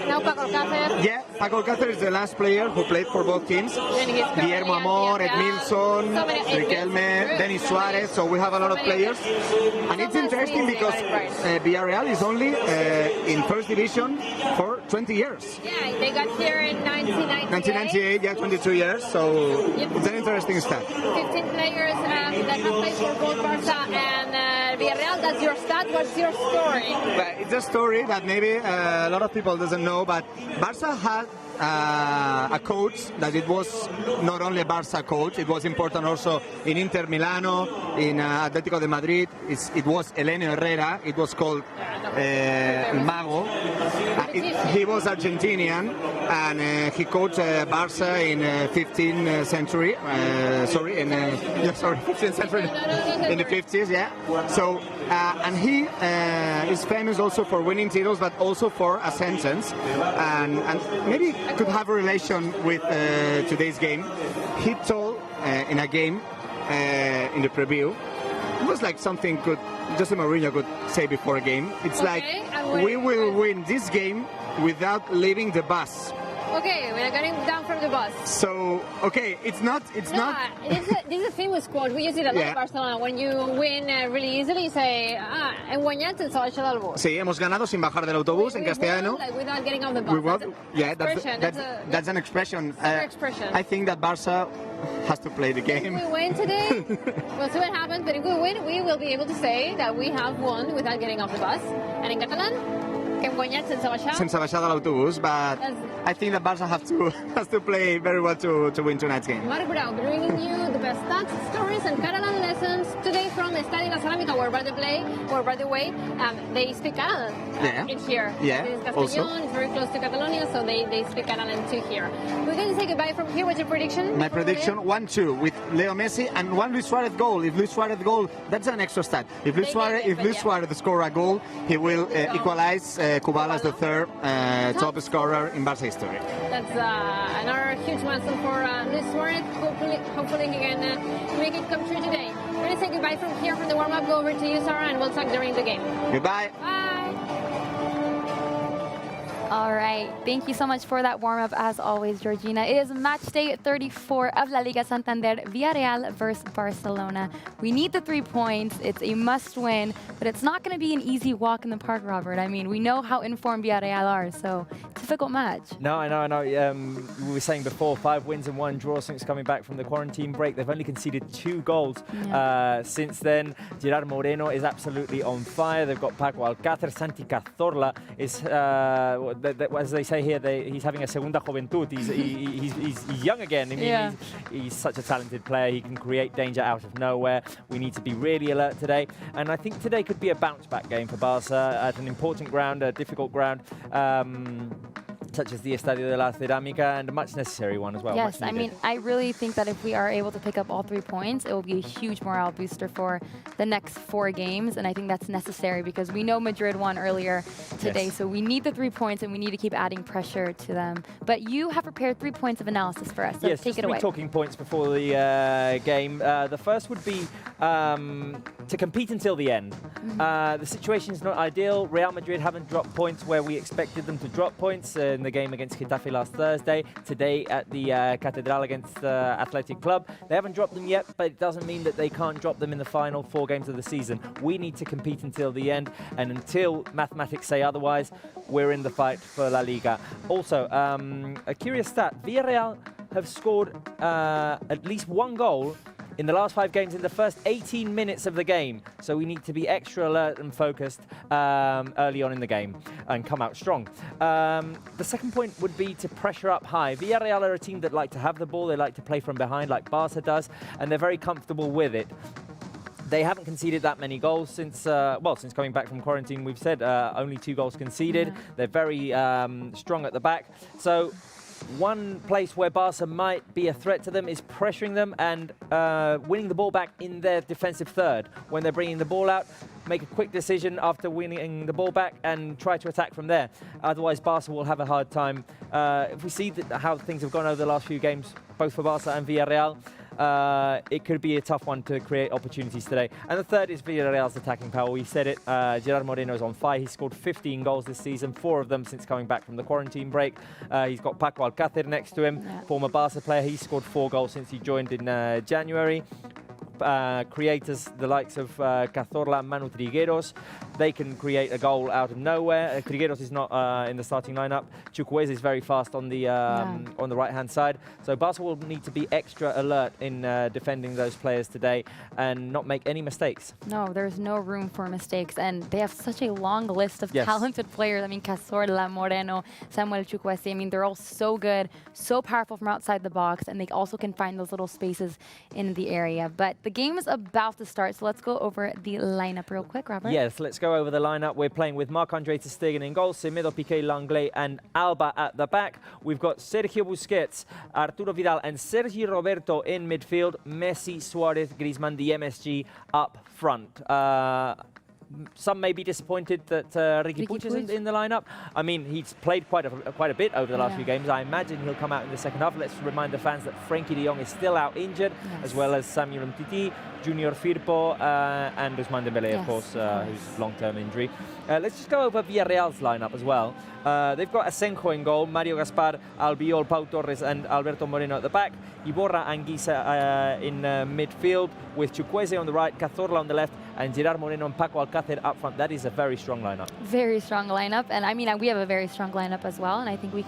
Now Paco Alcácer.
Yeah, Paco Alcácer is the last player who played for both teams. Guillermo Amor, Edmilson, Riquelme, Denis Suarez. So we have a lot of players. And it's interesting because Villarreal is only in first division for 20 years.
Yeah, they got here in 1998.
1998, yeah, 22 years. So it's an interesting stat.
15 players that have played for both Barça and Villarreal. That's your stat. What's your story?
But it's a story that maybe a lot of people doesn't know, but Barça had a coach that it was not only a Barça coach, it was important also in Inter Milano, in Atlético de Madrid. It was Elenio Herrera. It was called El Mago. He was Argentinian and he coached Barça in 15th century. 15th century in the 50s, yeah. So and he is famous also for winning titles, but also for a sentence, and maybe could have a relation with today's game. He told in a game in the preview, it was like something Jose Mourinho could say before a game. It's like, we will win this game without leaving the bus.
Okay, we are getting down from the bus.
So, okay, it's not.
This is a famous quote. We use it a lot in Barcelona. When you win really easily, you say, hem guanyat sense baixar del bus.
Sí, hemos ganado sin bajar del autobús en castellano.
Like without getting off the bus.
That's an expression. I think that Barça has to play the game.
If we win today, we'll see what happens. But if we win, we will be able to say that we have won without getting off the bus. And in Catalan, que hem guanyat sense baixar.
Sense baixar de l'autobús, but I think that Barça has to play very well to win tonight's game.
Marc Brau bringing you the best stats, stories, and Catalan lessons today from Estadio Cerámica, where by the way, they speak Catalan in here.
Yeah,
This is Castellón,
also.
it's very close to Catalonia, so they speak Catalan too here. We're going to say goodbye from here. What's your prediction?
My prediction, 1-2 with Leo Messi and one Luis Suarez goal. If Luis Suarez goal, that's an extra stat. If Luis Suarez score a goal, he will equalize Kubala as the third top scorer in Barça history.
That's another huge milestone for Luis Suarez. Hopefully he can make it come true today. We're going to say goodbye from here from the warm-up. Go over to you, Sarah, and we'll talk during the game.
Goodbye.
Bye.
All right. Thank you so much for that warm-up, as always, Georgina. It is match day 34 of La Liga Santander, Villarreal versus Barcelona. We need the 3 points. It's a must-win, but it's not going to be an easy walk in the park, Robert. I mean, we know how informed Villarreal are, so difficult match.
No, I know. We were saying before, 5 wins and 1 draw since coming back from the quarantine break. They've only conceded 2 goals since then. Gerard Moreno is absolutely on fire. They've got Paco Alcácer. Santi Cazorla is... as they say here, he's having a segunda juventud. He's young again. I mean, he's such a talented player. He can create danger out of nowhere. We need to be really alert today. And I think today could be a bounce-back game for Barça at an important ground, a difficult ground. Such as the Estadio de la Cerámica, and a much necessary one as well.
Yes, I mean, I really think that if we are able to pick up all 3 points, it will be a huge morale booster for the next 4 games, and I think that's necessary because we know Madrid won earlier today, so we need the 3 points and we need to keep adding pressure to them. But you have prepared 3 points of analysis for us, so take it away.
Yes, 3 talking points before the game. The first would be to compete until the end. The situation is not ideal. Real Madrid haven't dropped points where we expected them to drop points in the game against Getafe last Thursday. Today at the Catedral against Athletic Club. They haven't dropped them yet, but it doesn't mean that they can't drop them in the final 4 games of the season. We need to compete until the end, and until mathematics say otherwise, we're in the fight for La Liga. Also, a curious stat, Villarreal have scored at least 1 goal in the last 5 games in the first 18 minutes of the game. So we need to be extra alert and focused early on in the game and come out strong. The second point would be to pressure up high. Villarreal are a team that like to have the ball, they like to play from behind like Barça does, and they're very comfortable with it. They haven't conceded that many goals since coming back from quarantine. We've said only 2 goals conceded. They're very strong at the back. So one place where Barca might be a threat to them is pressuring them and winning the ball back in their defensive third. When they're bringing the ball out, make a quick decision after winning the ball back and try to attack from there. Otherwise, Barca will have a hard time. If we see how things have gone over the last few games, both for Barca and Villarreal, it could be a tough one to create opportunities today. And the third is Villarreal's attacking power. We said it, Gerard Moreno is on fire. He's scored 15 goals this season, 4 of them since coming back from the quarantine break. He's got Paco Alcácer next to him, former Barca player. He's scored 4 goals since he joined in January. Creators, the likes of Cazorla and Manu Trigueros, they can create a goal out of nowhere. Trigueros is not in the starting lineup. Chukwueze is very fast on the right-hand side. So Barca will need to be extra alert in defending those players today and not make any mistakes.
No, there's no room for mistakes, and they have such a long list of talented players. I mean, Cazorla, Moreno, Samuel Chukwueze. I mean, they're all so good, so powerful from outside the box, and they also can find those little spaces in the area. But the game is about to start, so let's go over the lineup real quick, Robert.
Yes, let's go over the lineup. We're playing with Marc-Andre ter Stegen in goal, Semedo, Piqué, Langley and Alba at the back. We've got Sergio Busquets, Arturo Vidal and Sergi Roberto in midfield, Messi, Suarez, Griezmann, the MSG up front. Some may be disappointed that Riqui Puig isn't in the lineup. I mean, he's played quite a bit over the last few games. I imagine he'll come out in the second half. Let's remind the fans that Frenkie de Jong is still out injured, as well as Samuel Umtiti, Junior Firpo, and Ousmane Dembélé, of course, who's long-term injury. Let's just go over Villarreal's lineup as well. They've got Asenjo in goal, Mario Gaspar, Albiol, Pau Torres and Alberto Moreno at the back, Iborra and Guisa in midfield, with Chukwueze on the right, Cazorla on the left, and Gerard Moreno and Paco Alcácer up front. That is a very strong lineup. Very
strong lineup, and I mean, we have a very strong lineup as well, and I think we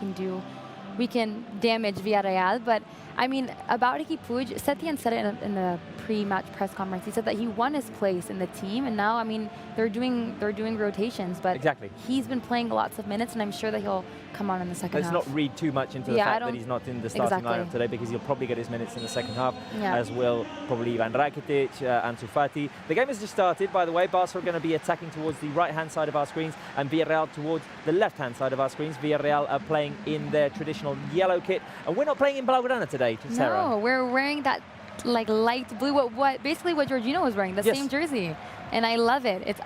can damage Villarreal. But I mean, about Riqui Puig, Setién said it in the pre-match press conference. He said that he won his place in the team, and now, I mean, they're doing rotations, but he's been playing lots of minutes, and I'm sure that he'll come on in the second half.
Let's not read too much into the fact that he's not in the starting lineup today, because he'll probably get his minutes in the second half, as will probably Ivan Rakitic, Ansu Fati. The game has just started, by the way. Barca are going to be attacking towards the right-hand side of our screens, and Villarreal towards the left-hand side of our screens. Villarreal are playing in their traditional yellow kit, and we're not playing in Blaugrana today, Sarah.
No, we're wearing that like light blue, basically what Georgina was wearing, the same jersey, and I love it. It's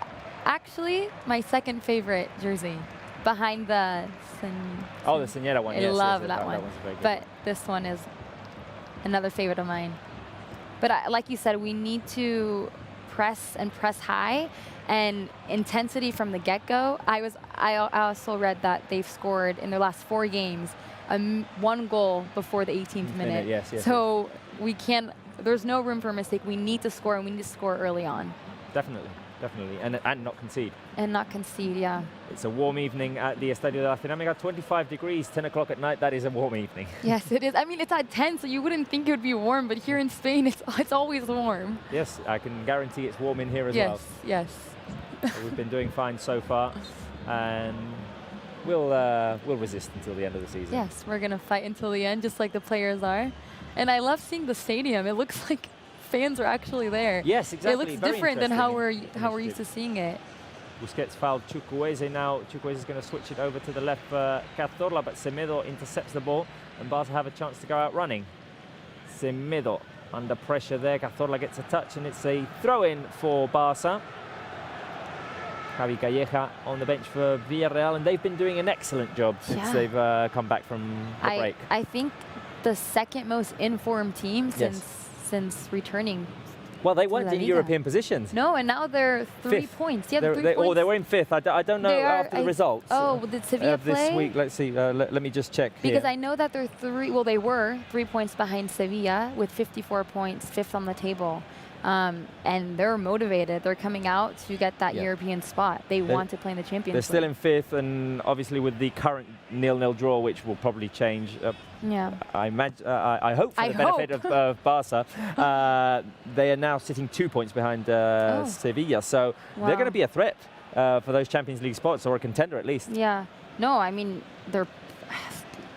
actually my second favorite jersey, behind the the
Señera one.
I love that one. But this one is another favorite of mine. But like you said, we need to press high and intensity from the get-go. I also read that they've scored in their last 4 games 1 goal before the 18th minute. So we can't. There's no room for a mistake. We need to score, and we need to score early on.
Definitely, and not concede.
And not concede, yeah.
It's a warm evening at the Estadio de la Cerámica. 25 degrees, 10 o'clock at night. That is a warm evening.
Yes, it is. I mean, it's at 10, so you wouldn't think it would be warm, but here in Spain, it's always warm.
Yes, I can guarantee it's warm in here as well.
Yes.
So we've been doing fine so far, and we'll resist until the end of the season.
Yes, we're gonna fight until the end, just like the players are. And I love seeing the stadium. It looks like fans are actually there.
Yes, exactly.
It looks different than how we're used to seeing it.
Busquets fouled Chukwueze now. Chukwueze is going to switch it over to the left for Cazorla, but Semedo intercepts the ball, and Barca have a chance to go out running. Semedo under pressure there. Cazorla gets a touch, and it's a throw-in for Barca. Javi Calleja on the bench for Villarreal, and they've been doing an excellent job since they've come back from the break.
I think the second most informed team since returning
Well, they weren't
La
in
Liga.
European positions.
No, and now they're 3
Fifth.
points. Yeah,
They-
3
they-
points.
Or they were in fifth. I don't know
They are,
after the results.
Oh, did Sevilla
of this
play?
week. Let's see. Let me just check
Because
here.
I know that they're they were 3 points behind Sevilla with 54 points, 5th on the table. And they're motivated. They're coming out to get that
Yeah.
European spot. They want to play in the Champions
They're still
League.
in fifth, and obviously with the current 0-0 draw, which will probably change.
Yeah.
I imagine. I hope for
I
the benefit of Barca, they are now sitting 2 points behind Sevilla. So they're going to be a threat for those Champions League spots, or a contender at least.
Yeah. No, I mean,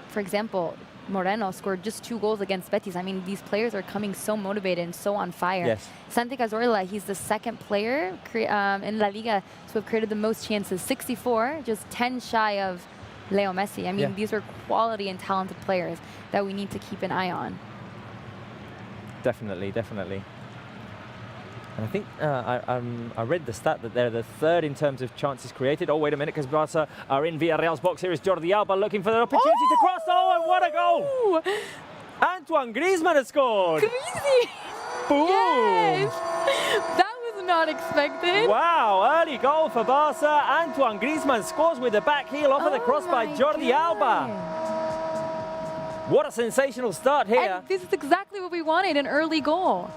for example, Moreno scored just 2 goals against Betis. I mean, these players are coming so motivated and so on fire.
Yes.
Santi Cazorla, he's the 2nd player in La Liga to have created the most chances, 64, just 10 shy of Leo Messi. I mean, these are quality and talented players that we need to keep an eye on.
Definitely, definitely. And I think I read the stat that they're the 3rd in terms of chances created. Oh, wait a minute, because Barca are in Villarreal's box. Here is Jordi Alba looking for the opportunity to cross. Oh, and what a goal! Antoine Griezmann has scored.
Crazy!
Boom!
Yes! That was not expected.
Wow, early goal for Barca. Antoine Griezmann scores with the back heel off of the cross by Jordi Alba. What a sensational start here.
And this is exactly what we wanted, an early goal.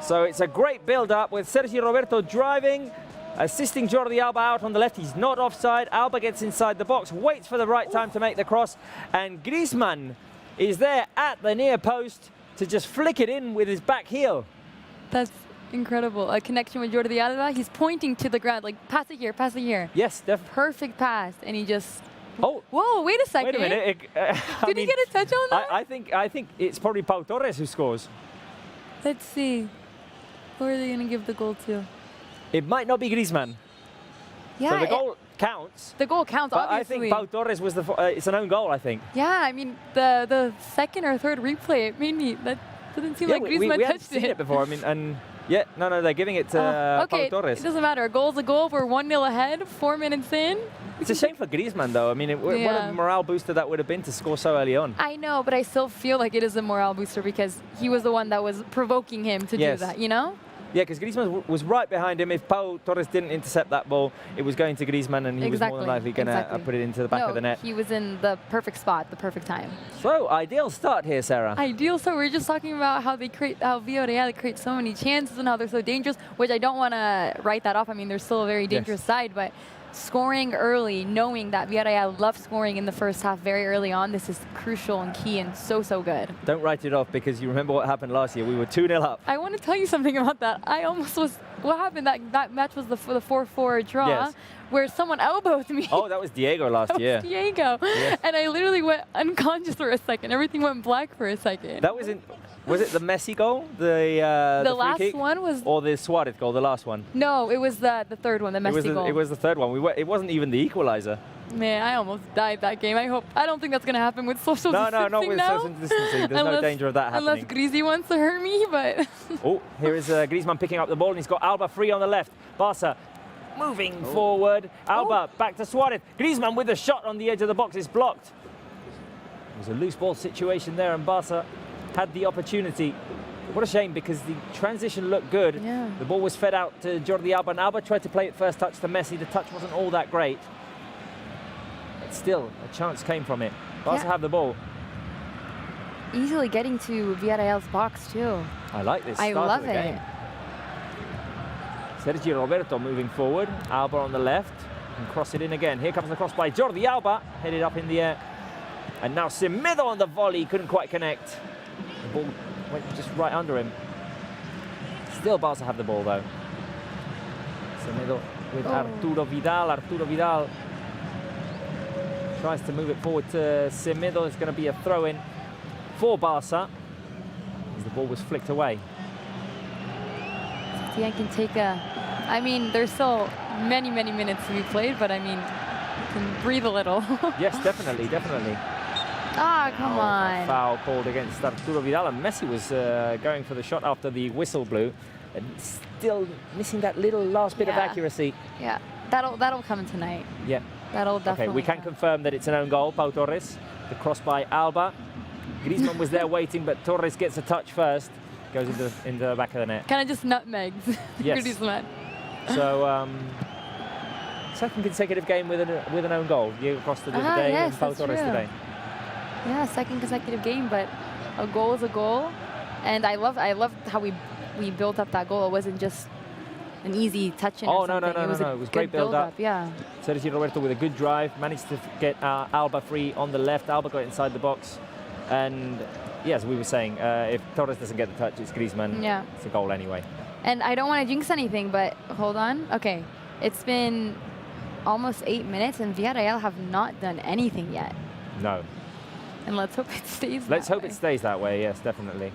So it's a great build-up with Sergio Roberto driving, assisting Jordi Alba out on the left. He's not offside. Alba gets inside the box, waits for the right time to make the cross, and Griezmann is there at the near post to just flick it in with his back heel.
That's incredible. A connection with Jordi Alba. He's pointing to the ground, like, pass it here, pass it here.
Yes, definitely.
Perfect pass, and he just...
Oh,
whoa! Wait a second.
wait a minute.
Did he get a touch on that?
I think it's probably Pau Torres who scores.
Let's see. Who are they going to give the goal to?
It might not be Griezmann.
Yeah,
So the goal counts.
the goal counts,
But
obviously.
I think Pau Torres was it's an own goal, I think.
Yeah, I mean, the 2nd or 3rd replay, it made me... That didn't seem like Griezmann
we hadn't
touched
seen it before. I mean, and yeah, no, they're giving it to
okay,
Pau Torres.
it doesn't matter. A goal's a goal. We're 1-0 ahead, 4 minutes in.
It's a shame for Griezmann, though. I mean, what a morale booster that would have been to score so early on.
I know, but I still feel like it is a morale booster because he was the one that was provoking him to do that, you know?
Yeah, because Griezmann was right behind him. If Pau Torres didn't intercept that ball, it was going to Griezmann, and he was more than likely going to put it into the back of the net.
He was in the perfect spot, the perfect time.
So, ideal start here, Sarah.
Ideal. So we're just talking about how Villarreal creates so many chances and how they're so dangerous, which I don't want to write that off. I mean, they're still a very dangerous side, but scoring early, knowing that Villarreal loves scoring in the first half very early on, this is crucial and key and so good.
Don't write it off, because you remember what happened last year. We were 2-0 up.
I want to tell you something about that. I almost was... What happened? That match was the 4-4 draw, where someone elbowed me.
Oh, that was Diego last year.
Diego.
Yes.
And I literally went unconscious for a second. Everything went black for a second.
That was in... Was it the Messi goal? The free
last
kick?
one was...
Or the Suarez goal, the last one?
No, it was the 3rd one, the Messi goal.
It was the 3rd one. It wasn't even the equalizer.
Man, I almost died that game. I don't think that's going to happen with social distancing
No, not with
now.
social distancing. There's no danger of that happening.
Unless Griezmann wants to hurt me, but...
Oh, here is Griezmann picking up the ball, and he's got Alba free on the left. Barca moving forward. Alba back to Suarez. Griezmann with a shot on the edge of the box is blocked. It was a loose ball situation there, and Barca had the opportunity. What a shame, because the transition looked good.
Yeah.
The ball was fed out to Jordi Alba, and Alba tried to play it first touch to Messi. The touch wasn't all that great. But still, a chance came from it. Barca have the ball.
Easily getting to Villarreal's box, too.
I like this
I
start
love
of the game.
it.
Sergio Roberto moving forward. Alba on the left. And cross it in again. Here comes the cross by Jordi Alba. Headed up in the air. And now Semedo on the volley. Couldn't quite connect. The ball went just right under him. Still Barca have the ball, though. Semedo with Arturo Vidal. Arturo Vidal tries to move it forward to Semedo. It's going to be a throw-in for Barca, as the ball was flicked away.
Setién can take I mean, there's still many minutes to be played, but I mean, you can breathe a little.
Yes, definitely.
Ah, come on.
Foul called against Arturo Vidal, and Messi was going for the shot after the whistle blew, and still missing that little last bit of accuracy.
Yeah, that'll come tonight.
Yeah.
That'll definitely
Okay, we can confirm that it's an own goal. Pau Torres, the cross by Alba. Griezmann was there waiting, but Torres gets a touch first. goes into the back of the net.
Kind of just nutmegs.
Yes.
Griezmann.
So, second consecutive game with an own goal. Diego Costa did today and Pau Torres today.
Yeah, second consecutive game, but a goal is a goal. And I loved how we built up that goal. It wasn't just an easy touch in or something.
No. It was great build-up.
Yeah.
Sergio Roberto with a good drive, managed to get Alba free on the left. Alba got inside the box. And, yeah, as we were saying, if Torres doesn't get the touch, it's Griezmann.
Yeah.
It's a goal anyway.
And I don't want to jinx anything, but hold on. Okay, it's been almost 8 minutes, and Villarreal have not done anything yet.
No.
And let's hope it stays
Let's
that
hope
way.
it stays that way, yes, definitely.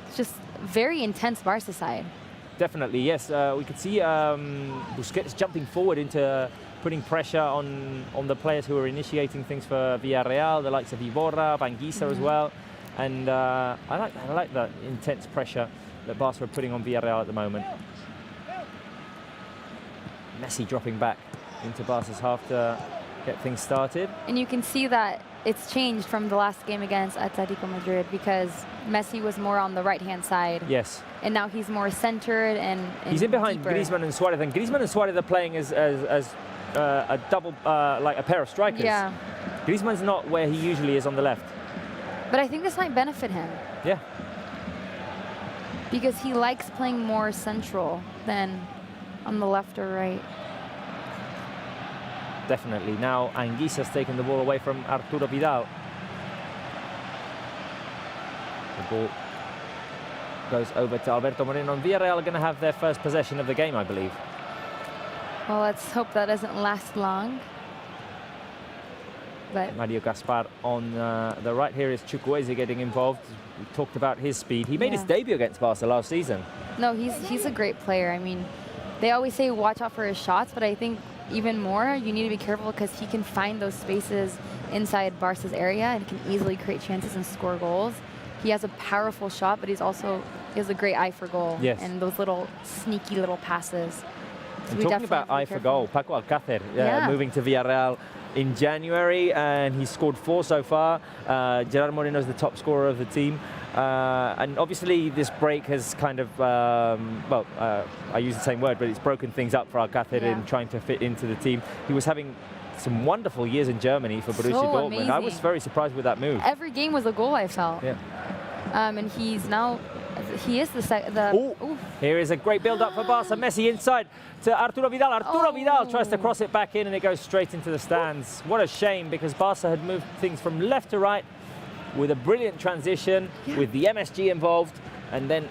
It's just very intense Barca side.
Definitely, yes. We could see Busquets jumping forward into putting pressure on the players who are initiating things for Villarreal, the likes of Iborra, Banguisa as well. And I like that intense pressure that Barca are putting on Villarreal at the moment. Messi dropping back into Barca's half to get things started.
And you can see that it's changed from the last game against Atletico Madrid because Messi was more on the right-hand side.
Yes.
And now he's more centered and
he's in behind
deeper.
Griezmann and Suarez. And Griezmann and Suarez are playing as a double, like a pair of strikers.
Yeah.
Griezmann's not where he usually is on the left.
But I think this might benefit him.
Yeah.
Because he likes playing more central than on the left or right.
Definitely. Now Anguissa's taken the ball away from Arturo Vidal. The ball goes over to Alberto Moreno. And Villarreal are going to have their first possession of the game, I believe.
Well, let's hope that doesn't last long. But
Mario Gaspar on the right here is Chukwueze getting involved. We talked about his speed. He made his debut against Barca last season.
no, he's a great player. I mean, they always say watch out for his shots, but I think even more you need to be careful because he can find those spaces inside Barca's area and can easily create chances and score goals. He has a powerful shot, but he has a great eye for goal.
Yes.
And those little sneaky little passes. So
And
we
talking
definitely
about
have to be
eye for
careful.
goal, Paco Alcácer
Yeah.
moving to Villarreal in January, and he's scored 4 so far. Gerard Moreno is the top scorer of the team. And obviously this break has kind of, I use the same word, but it's broken things up for Alcácer in trying to fit into the team. He was having some wonderful years in Germany for Borussia Dortmund.
Amazing.
I was very surprised with that move.
Every game was a goal, I felt.
Yeah.
And he is the
Ooh. Here is a great build-up for Barca. Messi inside to Arturo Vidal. Arturo Vidal tries to cross it back in and it goes straight into the stands. What a shame, because Barca had moved things from left to right with a brilliant transition with the MSG involved, and then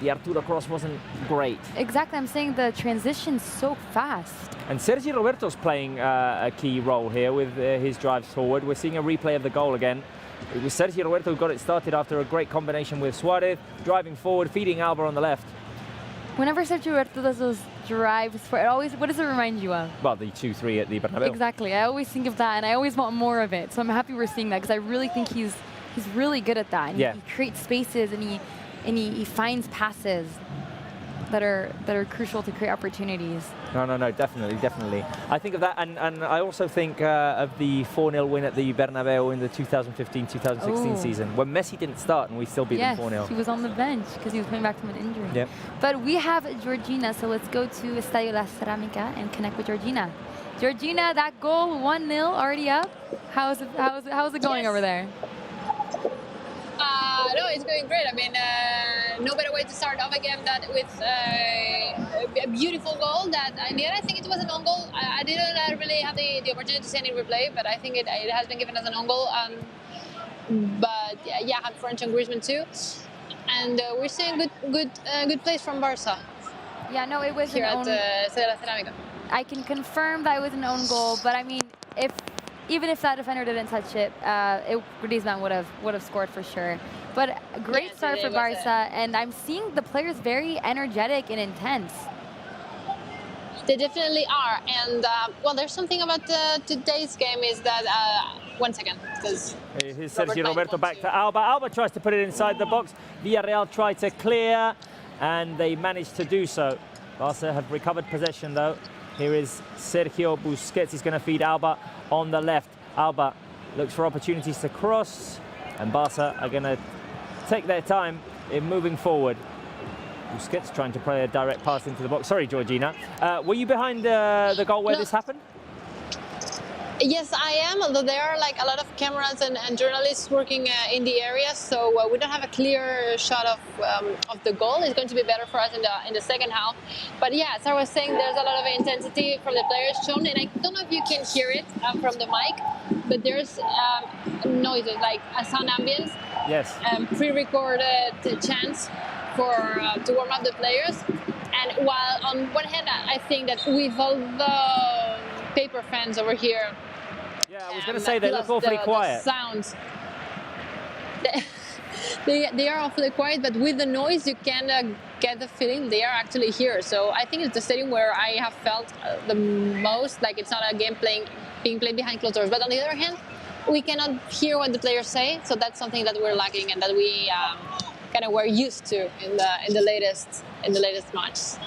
the Arturo cross wasn't great.
Exactly, I'm saying the transition's so fast.
And Sergio Roberto's playing a key role here with his drives forward. We're seeing a replay of the goal again. It was Sergio Roberto who got it started after a great combination with Suarez, driving forward, feeding Alba on the left.
Whenever Sergio Roberto does those drives, what does it remind you of?
Well, the 2-3 at the Bernabeu.
Exactly, I always think of that, and I always want more of it. So I'm happy we're seeing that because I really think he's really good at that. And
Yeah.
he creates spaces and he finds passes that are crucial to create opportunities.
No, definitely. I think of that, and I also think of the 4-0 win at the Bernabeu in the 2015-2016 season, when Messi didn't start and we still beat them 4-0.
He was on the bench because he was coming back from an injury.
Yep.
But we have Georgina, so let's go to Estadio La Cerámica and connect with Georgina. Georgina, that goal, 1-0, already up. How's it going over there?
No, it's going great. I mean, no better way to start off a game that with a beautiful goal that in the end I think it was an own goal. I didn't really have the opportunity to see any replay, but I think it has been given as an own goal. But yeah, I have French and Griezmann too, and we're seeing good plays from Barca.
Yeah, no, it was
here
an
at
own.
Estadio La Cerámica.
I can confirm that it was an own goal, but I mean, even if that defender didn't touch it, Griezmann would have scored for sure. But a great start for Barca, and I'm seeing the players very energetic and intense.
They definitely are, and well, there's something about today's game is that 1 second, because
here's Sergio Roberto back to Alba. Alba tries to put it inside the box. Villarreal try to clear, and they managed to do so. Barca have recovered possession though. Here is Sergio Busquets. He's going to feed Alba on the left. Alba looks for opportunities to cross, and Barca are going to take their time in moving forward. Busquets trying to play a direct pass into the box. Sorry, Georgina. Were you behind the goal where this happened?
Yes, I am, although there are like a lot of cameras and journalists working in the area, so we don't have a clear shot of the goal. It's going to be better for us in the second half. But yeah, as I was saying, there's a lot of intensity from the players shown, and I don't know if you can hear it from the mic, but there's noises like a sound ambience.
Yes.
Pre-recorded chants for to warm up the players. And while on one hand, I think that with all the paper fans over here,
yeah, I was going to say they look awfully quiet.
The sounds, they are awfully quiet, but with the noise, you can get the feeling they are actually here. So I think it's the stadium where I have felt the most like it's not a game being played behind closed doors. But on the other hand, we cannot hear what the players say, so that's something that we're lacking and that we kind of were used to in the latest match.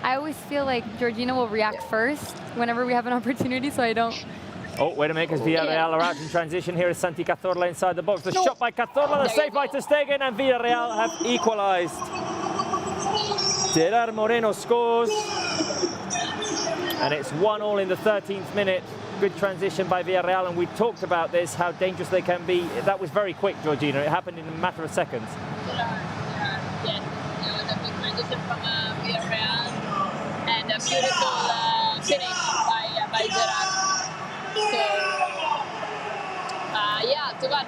I always feel like Georgina will react first whenever we have an opportunity, so I don't.
Oh, wait a minute, because Villarreal are out in transition. Here is Santi Cazorla inside the box. The shot by Cazorla, the save by Ter Stegen, and Villarreal have equalized. Gerard Moreno scores. And it's 1-1 in the 13th minute. Good transition by Villarreal, and we talked about this, how dangerous they can be. That was very quick, Georgina. It happened in a matter of seconds.
Yes, it was a big transition from Villarreal. And a beautiful finish by Gerard. So, yeah, too bad.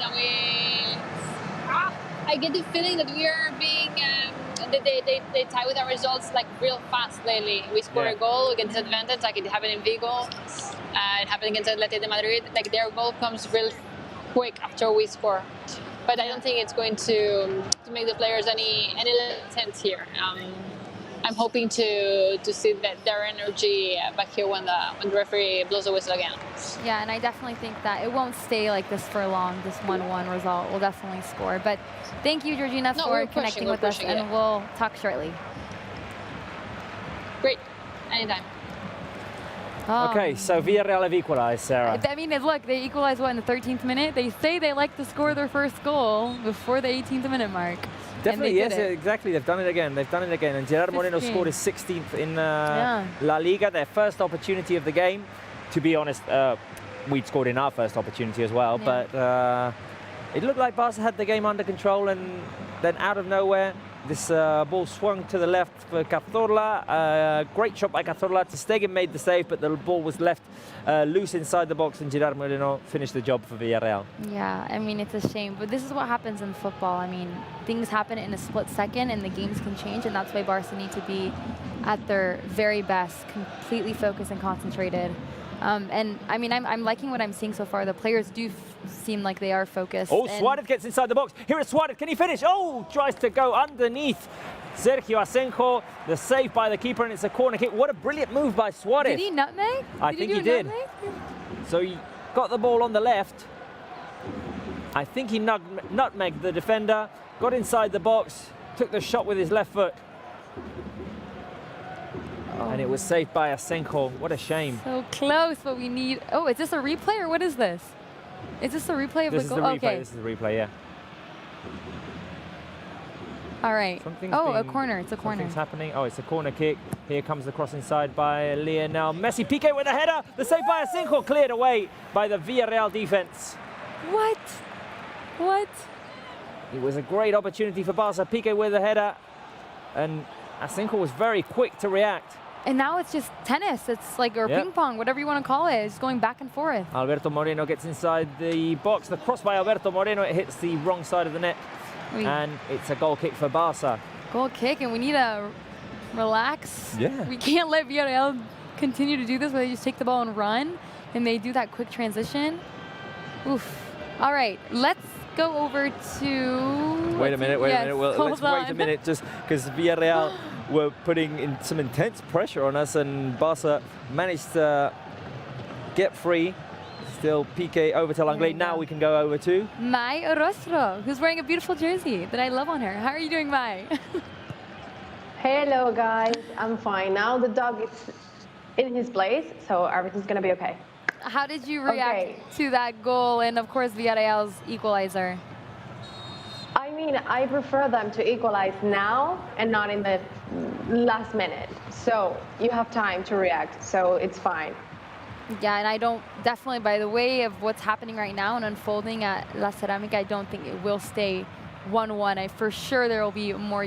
I get the feeling that we are being, they tie with our results like real fast lately. We score a goal, we get disadvantage, like it happened in Vigo, it happened against Estadio de Madrid. Like their goal comes real quick after we score. But I don't think it's going to make the players any sense here. I'm hoping to see that their energy back here when the referee blows the whistle again.
Yeah, and I definitely think that it won't stay like this for long. This 1-1 result will definitely score. But thank you, Georgina, for connecting with us, and we'll talk shortly.
Great, anytime.
Oh.
Okay, so Villarreal have equalized, Sarah.
I mean, look, they equalized, what, in the 13th minute? They say they like to score their first goal before the 18th minute mark.
Definitely, yes, exactly. They've done it again. They've done it again. And Gerard Moreno scored his 16th in La Liga, their first opportunity of the game. To be honest, we'd scored in our first opportunity as well. Yeah. But it looked like Barca had the game under control, and then out of nowhere, this ball swung to the left for Cazorla. Great shot by Cazorla. Ter Stegen made the save, but the ball was left loose inside the box, and Gerard Moreno finished the job for Villarreal.
Yeah, I mean, it's a shame, but this is what happens in football. I mean, things happen in a split second, and the games can change, and that's why Barca need to be at their very best, completely focused and concentrated. And I mean, I'm liking what I'm seeing so far. The players do seem like they are focused.
Oh, Suarez gets inside the box. Here is Suarez. Can he finish? Oh, tries to go underneath Sergio Asenjo. The save by the keeper, and it's a corner kick. What a brilliant move by Suarez.
Did he nutmeg?
I think he did. So he got the ball on the left. I think he nutmegged the defender, got inside the box, took the shot with his left foot. Oh. And it was saved by Asenjo. What a shame.
So close, but we need... Oh, is this a replay, or what is this? Is this a replay of the goal? Okay.
This is the replay, yeah.
All right. A corner. It's a corner.
Something's happening. Oh, it's a corner kick. Here comes the cross inside by Lionel Messi. Piqué with a header. The save by Asenjo, cleared away by the Villarreal defense.
What? What?
It was a great opportunity for Barca. Piqué with a header. And Asenjo was very quick to react.
And now it's just tennis. It's like, or ping pong, whatever you want to call it. It's going back and forth.
Alberto Moreno gets inside the box. The cross by Alberto Moreno, it hits the wrong side of the net. And it's a goal kick for Barca.
Goal kick, and we need to relax.
Yeah.
We can't let Villarreal continue to do this where they just take the ball and run, and they do that quick transition. Oof. All right, let's go over to...
Wait a minute. Well, let's wait a minute, just because Villarreal were putting in some intense pressure on us, and Barca managed to get free. Still Piqué over to Langley. Now we can go over to
Mai Orozco, who's wearing a beautiful jersey that I love on her. How are you doing, Mai?
Hello, guys. I'm fine. Now the dog is in his place, so everything's going to be okay.
How did you react to that goal and, of course, Villarreal's equalizer?
mean, I prefer them to equalize now and not in the last minute. So you have time to react, so it's fine.
Yeah, and I don't, definitely by the way of what's happening right now and unfolding at La Cerámica, I don't think it will stay 1-1. For sure there will be more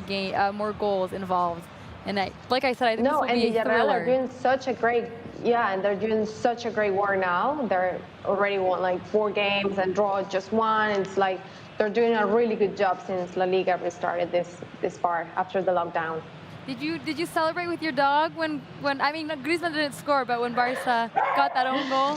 goals involved. And like I said, I think this will be a thriller.
Are doing such a great, and they're doing such a great work now. They're already won like 4 games and draw just 1. It's like they're doing a really good job since La Liga restarted this part after the lockdown.
Did you celebrate with your dog when I mean Griezmann didn't score, but when Barça got that own goal?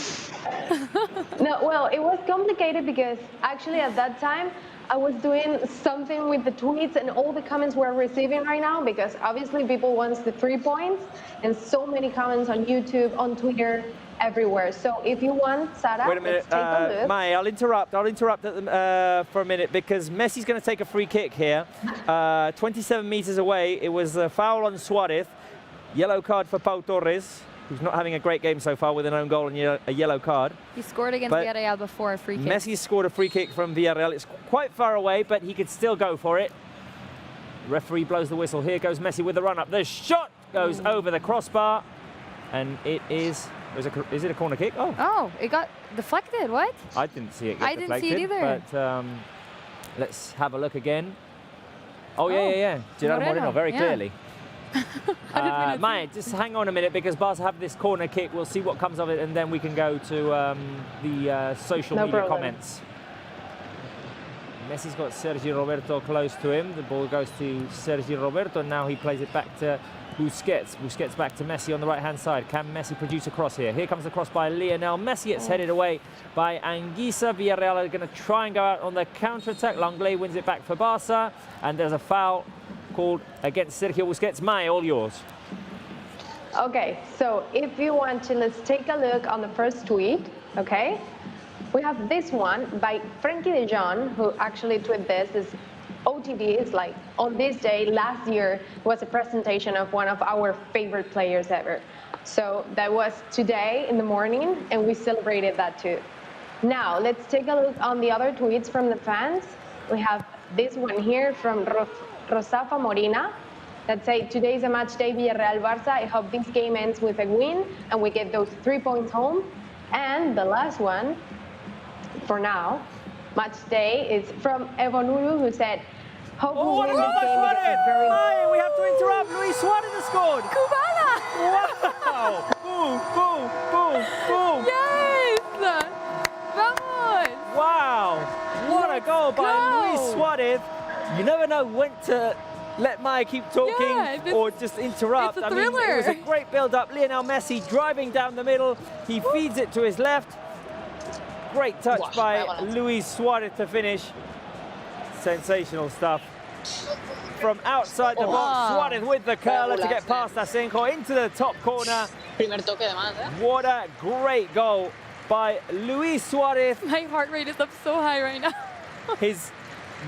No, well, it was complicated because actually at that time I was doing something with the tweets and all the comments we're receiving right now, because obviously people want the 3 points and so many comments on YouTube, on Twitter, everywhere. So if you want, Sarah,
wait a minute,
let's take a look.
May, I'll interrupt for a minute because Messi's going to take a free kick here. 27 meters away, it was a foul on Suarez. Yellow card for Pau Torres, who's not having a great game so far with an own goal and a yellow card.
He scored against Villarreal before a free kick.
Messi scored a free kick from Villarreal. It's quite far away, but he could still go for it. The referee blows the whistle. Here goes Messi with the run-up. The shot goes over the crossbar, and it is... Is it a corner kick?
Oh, it got deflected. What?
I didn't see it get deflected.
I didn't see it either.
But let's have a look again. Oh, yeah. Gerard Moreno, very clearly. Maya, just hang on a minute because Barca have this corner kick. We'll see what comes of it, and then we can go to the social media comments. Messi's got Sergio Roberto close to him. The ball goes to Sergio Roberto, and now he plays it back to Busquets. Busquets back to Messi on the right-hand side. Can Messi produce a cross here? Here comes the cross by Lionel Messi. It's headed away by Anguissa. Villarreal are going to try and go out on the counter-attack. Langley wins it back for Barca, and there's a foul called against Sergio Busquets. May, all yours.
Okay, so if you want to, let's take a look on the first tweet, okay? We have this one by Frankie de Jong, who actually tweeted this. OTD is like, on this day last year was a presentation of one of our favorite players ever. So that was today in the morning, and we celebrated that too. Now, let's take a look on the other tweets from the fans. We have this one here from Rosafa Morina that say, today's a match day, Villarreal Barça. I hope this game ends with a win and we get those 3 points home. And the last one, for now, match day, is from Evonuru, who said, hope we win this game.
We have to interrupt. Luis Suarez has scored.
Kubala!
Wow! Boom, boom, boom, boom.
Yes! Vamos!
Wow! What a goal by Luis Suarez. You never know when to let Maya keep talking or just interrupt.
It's a thriller.
I mean, it was a great build-up. Lionel Messi driving down the middle. He feeds it to his left. Great touch by Luis Suarez to finish. Sensational stuff. From outside the box, Suarez with the curler to get past Asenjo into the top corner. What a great goal by Luis Suarez.
My heart rate is up so high right now.
His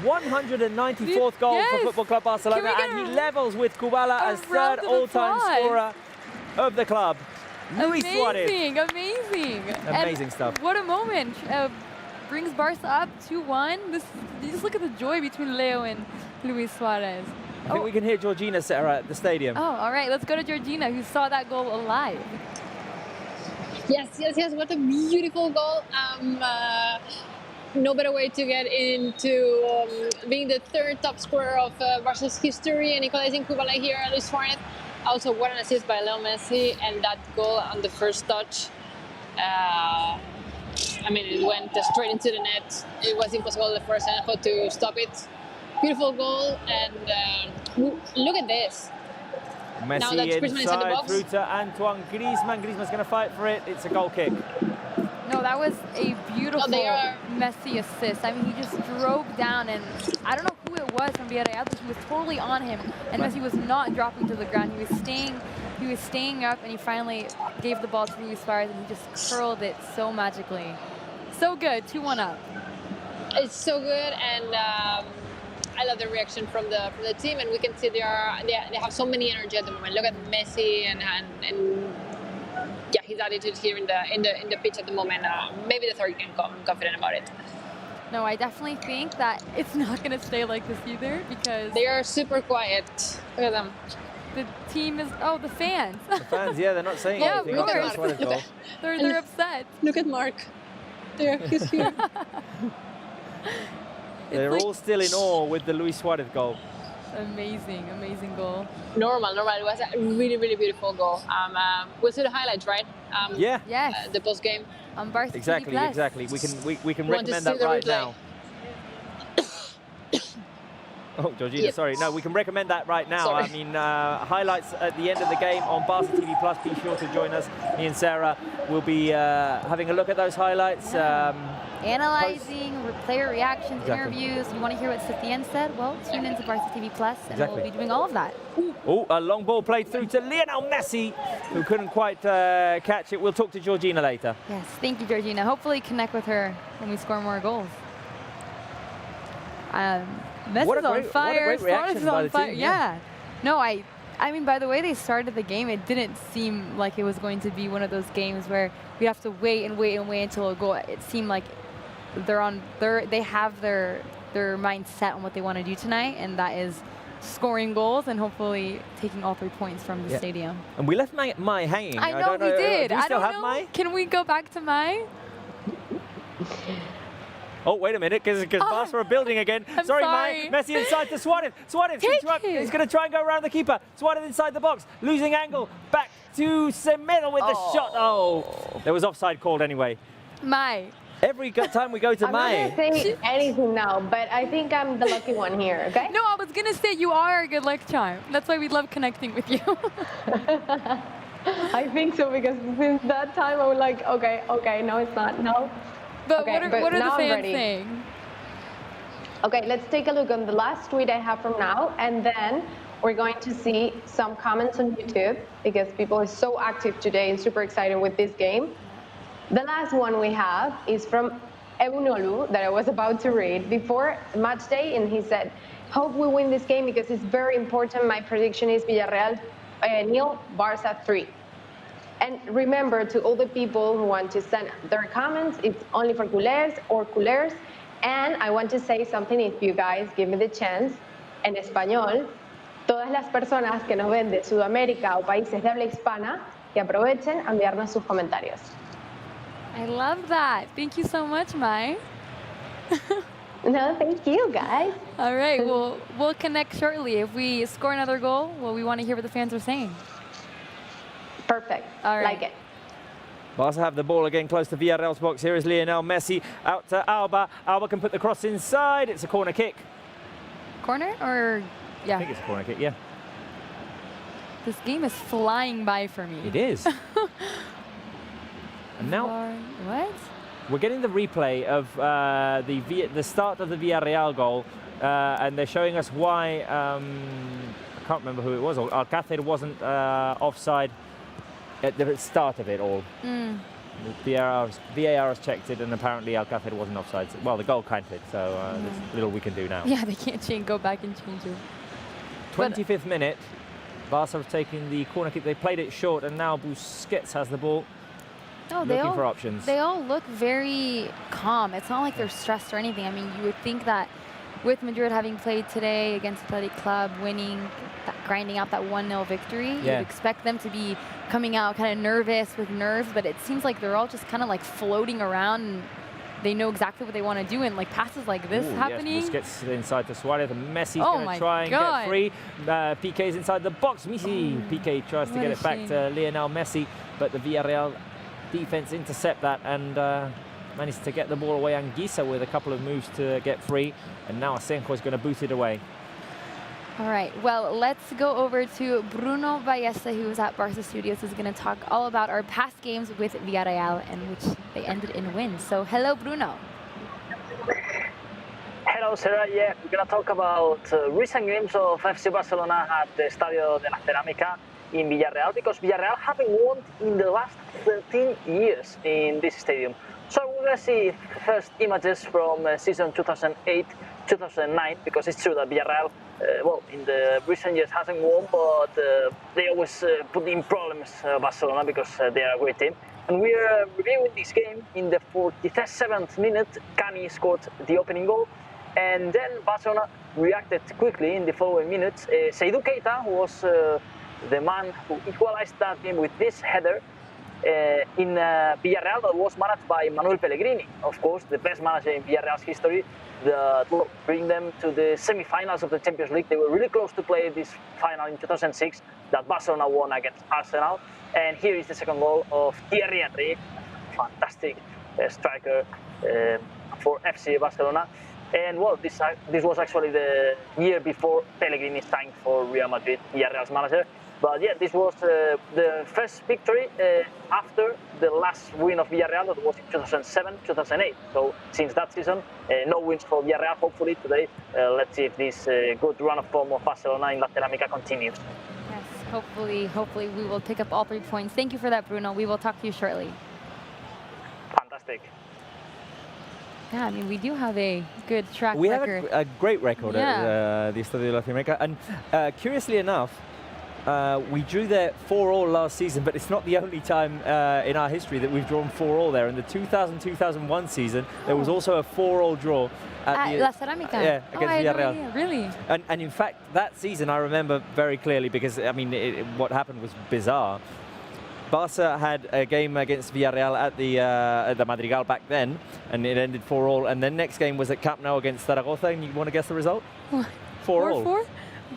194th goal for Football Club Barcelona, and he levels with Kubala as third all-time scorer of the club. Luis Suarez.
Amazing
stuff.
What a moment. Brings Barca up 2-1. You just look at the joy between Leo and Luis Suarez.
I think we can hear Georgina Serra at the stadium.
Oh, all right. Let's go to Georgina, who saw that goal alive.
Yes. What a beautiful goal. No better way to get into being the third top scorer of Barca's history and equalizing Kubala here, Luis Suarez. Also, what an assist by Leo Messi, and that goal on the first touch. I mean, it went straight into the net. It was impossible for Asenjo to stop it. Beautiful goal, and look at this.
Messi
now that Griezmann is in the box.
Through to Antoine Griezmann. Griezmann's going to fight for it. It's a goal kick.
No, that was a beautiful Messi assist. I mean, he just drove down, and I don't know who it was from Villarreal, but he was totally on him, and Messi was not dropping to the ground. He was staying up, and he finally gave the ball to Luis Suarez, and he just curled it so magically. So good, 2-1 up.
It's so good, and I love the reaction from the team, and we can see they have so many energy at the moment. Look at Messi and yeah, his attitude here in the pitch at the moment. Maybe the third can come. I'm confident about it.
No, I definitely think that it's not going to stay like this either because
They are super quiet. Look at them.
the team is, oh, the fans.
The fans, yeah, they're not saying
Yeah,
anything.
of
after
course.
the Suarez goal.
They're upset.
Look at Mark. There, he's here.
They're all still in awe with the Luis Suarez goal.
Amazing, amazing goal.
Normal. It was a really, really beautiful goal. We'll see the highlights, right?
Yeah.
Yes.
The post game.
On Barça
Exactly,
TV+.
exactly. We can
Want to
recommend
see
that
the
right
replay?
now. Oh, Georgina,
Yep.
sorry. No, we can recommend that right now.
Sorry.
I mean, highlights at the end of the game on Barça TV+. Be sure to join us. Me and Sarah will be having a look at those highlights.
Analyzing player reactions,
Exactly.
interviews. You want to hear what Setién said? Well, tune into Barça TV+, and
Exactly.
we'll be doing all of that.
Oh, a long ball played through to Lionel Messi, who couldn't quite catch it. We'll talk to Georgina later.
Yes, thank you, Georgina. Hopefully connect with her when we score more goals. Messi's
What a
on
great- what a
fire.
great reaction
Suarez is
by
on
the
fire.
team,
Yeah. No, I mean, by the way they started the game, it didn't seem like it was going to be one of those games where we have to wait and wait and wait until a goal. It seemed like they have their mind set on what they want to do tonight, and that is scoring goals and hopefully taking all 3 points from the
Yeah.
stadium.
And we left Mai hanging.
I know
don't
we
know,
did.
Do we
I
still
don't
have
know.
Mai?
Can we go back to Mai?
Oh, wait a minute, because Barca are building again.
I'm
Mai.
sorry.
Messi inside to Suarez. Suarez
Take
he's
it.
going to try and go around the keeper. Suarez inside the box, losing angle. Back to Semedo with the shot. Oh, there was offside called anyway.
Mai.
Every time we go to
I'm not
Mai.
gonna say anything now, but I think I'm the lucky one here, okay?
No, I was going to say you are a good luck charm. That's why we love connecting with you.
I think so, because since that time I was like, okay, no, it's not, no.
But
Okay,
what are
now
the
I'm
fans
ready.
saying?
Okay, let's take a look on the last tweet I have from now, and then we're going to see some comments on YouTube, because people are so active today and super excited with this game. The last one we have is from Ebunolu, that I was about to read before match day, and he said, hope we win this game because it's very important. My prediction is Villarreal 0, Barça 3. And remember, to all the people who want to send their comments, it's only for culés or culers. And I want to say something, if you guys give me the chance, en español, todas las personas que nos ven de Sudamérica o países de habla hispana, que aprovechen a enviarnos sus comentarios.
I love that. Thank you so much, Mai.
No, thank you, guys.
All right, we'll connect shortly. If we score another goal, well, we want to hear what the fans are saying.
Perfect.
All right.
Like it.
Barca have the ball again close to Villarreal's box. Here is Lionel Messi out to Alba. Alba can put the cross inside. It's a corner kick.
Corner or, yeah.
I think it's a corner kick, yeah.
This game is flying by for me.
It is. And now
What?
we're getting the replay of the start of the Villarreal goal, and they're showing us why, I can't remember who it was, Alcácer wasn't offside at the start of it all. VAR has checked it, and apparently Alcácer wasn't offside. Well, the goal counted, so there's little we can do now.
Yeah, they can't go back and change it.
25th minute, Barca have taken the corner kick. They played it short, and now Busquets has the ball.
No,
Looking for options.
They all look very calm. It's not like they're stressed or anything. I mean, you would think that with Madrid having played today against Athletic Club, winning, grinding out that 1-0 victory,
Yeah.
you'd expect them to be coming out kind of nervous with nerves, but it seems like they're all just kind of like floating around and they know exactly what they want to do, and like passes like this
Ooh,
happening.
Yes, Busquets inside to Suarez, and Messi's
Oh
going
my
to try and
God.
get free. Piqué's inside the box. Piqué tries to
what
get
a
it back
shame.
to Lionel Messi, but the Villarreal defense intercept that and managed to get the ball away. Anguissa with a couple of moves to get free, and now Asenjo is going to boot it away.
All right, well, let's go over to Bruno Ballesta, who was at Barça Studios, who's going to talk all about our past games with Villarreal, and which they ended in wins. So, hello, Bruno.
Hello, Sarah. Yeah, we're going to talk about recent games of FC Barcelona at the Estadio de la Cerámica in Villarreal, because Villarreal haven't won in the last 13 years in this stadium. So we're going to see first images from season 2008-2009, because it's true that Villarreal, well, in the recent years hasn't won, but they always put in problems Barcelona, because they are a great team. And we are reviewing this game. In the 47th minute, Cani scored the opening goal, and then Barcelona reacted quickly in the following minutes. Seydou Keita was the man who equalized that game with this header in Villarreal that was managed by Manuel Pellegrini, of course, the best manager in Villarreal's history. To bring them to the semi-finals of the Champions League. They were really close to play this final in 2006 that Barcelona won against Arsenal. And here is the second goal of Thierry Henry, fantastic striker for FC Barcelona. And well, this was actually the year before Pellegrini signed for Real Madrid, Villarreal's manager. But yeah, this was the first victory after the last win of Villarreal, that was in 2007-2008. So since that season, no wins for Villarreal. Hopefully today, let's see if this good run of form of Barcelona in La Cerámica continues.
Yes, hopefully we will pick up all 3 points. Thank you for that, Bruno. We will talk to you shortly.
Fantastic.
Yeah, I mean, we do have a good track
We
record.
have a great record at the Estadio de la Cerámica. And curiously enough, we drew there 4-4 last season, but it's not the only time in our history that we've drawn 4-4 there. In the 2000-2001 season, there was also a 4-4 draw
at La Cerámica.
Yeah, against Villarreal.
No, really?
And in fact, that season I remember very clearly because, I mean, what happened was bizarre. Barça had a game against Villarreal at the Madrigal back then, and it ended 4-4. And then next game was at Camp Nou against Zaragoza, and you want to guess the result? 4-4.
4-4?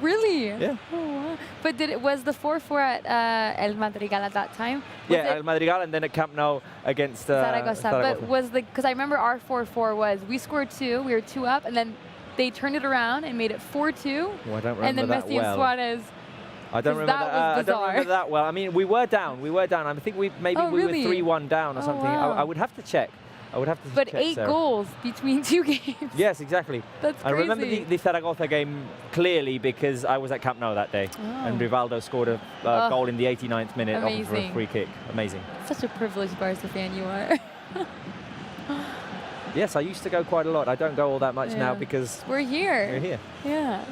Really?
Yeah.
Oh, wow. But was the 4-4 at El Madrigal at that time? Was
El Madrigal, and then at Camp Nou against
Zaragoza. But because I remember our 4-4 was we scored 2, we were 2 up, and then they turned it around and made it 4-2.
Oh, I don't remember
and then
that
Messi and Suarez.
I don't remember that. I don't remember that well. I mean, we were down. I think we were 3-1 down or something.
Wow.
I would have to check.
But
check,
8
Sarah.
goals between 2 games.
Yes, exactly.
That's crazy.
I remember the Zaragoza game clearly because I was at Camp Nou that day, and Rivaldo scored a goal in the 89th minute off of a free kick. Amazing.
Such a privileged Barca fan you are.
Yes, I used to go quite a lot. I don't go all that much now because
we're here.
We're here.
Yeah.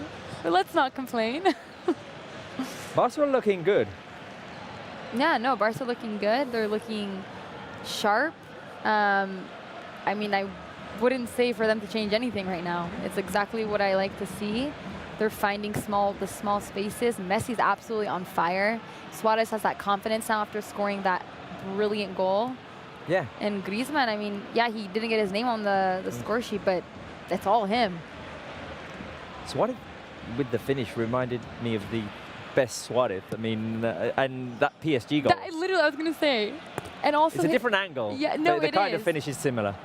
But let's not complain.
Barca are looking good.
Yeah, no, Barca looking good. They're looking sharp. I mean, I wouldn't say for them to change anything right now. It's exactly what I like to see. They're finding the small spaces. Messi's absolutely on fire. Suarez has that confidence now after scoring that brilliant goal.
Yeah.
And Griezmann, I mean, yeah, he didn't get his name on the score sheet, but that's all him.
Suarez with the finish reminded me of the best Suarez. I mean, and that PSG goal.
I was going to say. And also
it's a different angle.
Yeah, no,
the kind of finish is similar.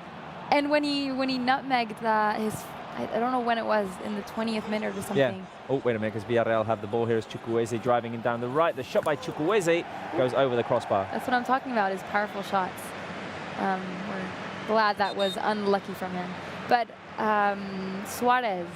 And when he nutmegged I don't know when it was, in the 20th minute or something.
Yeah. Oh, wait a minute, because Villarreal have the ball here as Chukwueze driving in down the right. The shot by Chukwueze goes over the crossbar.
That's what I'm talking about, is powerful shots. We're glad that was unlucky from him. But Suarez,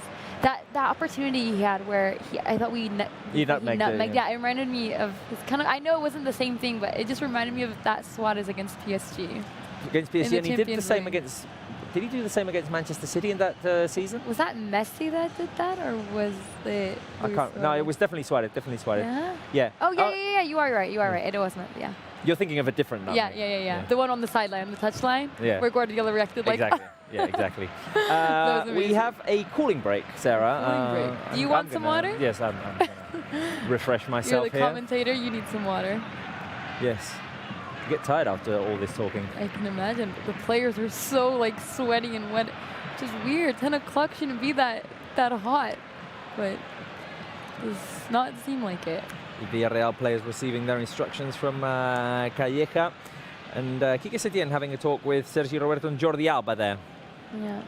that opportunity he had where I thought he nutmegged. Yeah, it reminded me of his I know it wasn't the same thing, but it just reminded me of that Suarez against PSG.
Against PSG, and he did the same against. Did he do the same against Manchester City in that season?
Was that Messi that did that, or was it?
I can't. No, it was definitely Suarez. Definitely Suarez.
Yeah.
Yeah.
Oh yeah. You are right. It wasn't. Yeah.
You're thinking of a different number.
Yeah. The one on the sideline, on the touchline.
Yeah.
Where Guardiola reacted like.
Exactly. Yeah, exactly. We have a cooling break, Sarah.
Do you want some water?
Yes, I'm gonna refresh myself.
You're the commentator. You need some water.
Yes. You get tired after all this talking.
I can imagine. The players are so sweaty and wet. Which is weird. 10 o'clock shouldn't be that hot, but it does not seem like it.
The Villarreal players receiving their instructions from Calleja, and Quique Setién having a talk with Sergi Roberto and Jordi Alba there.
Yeah.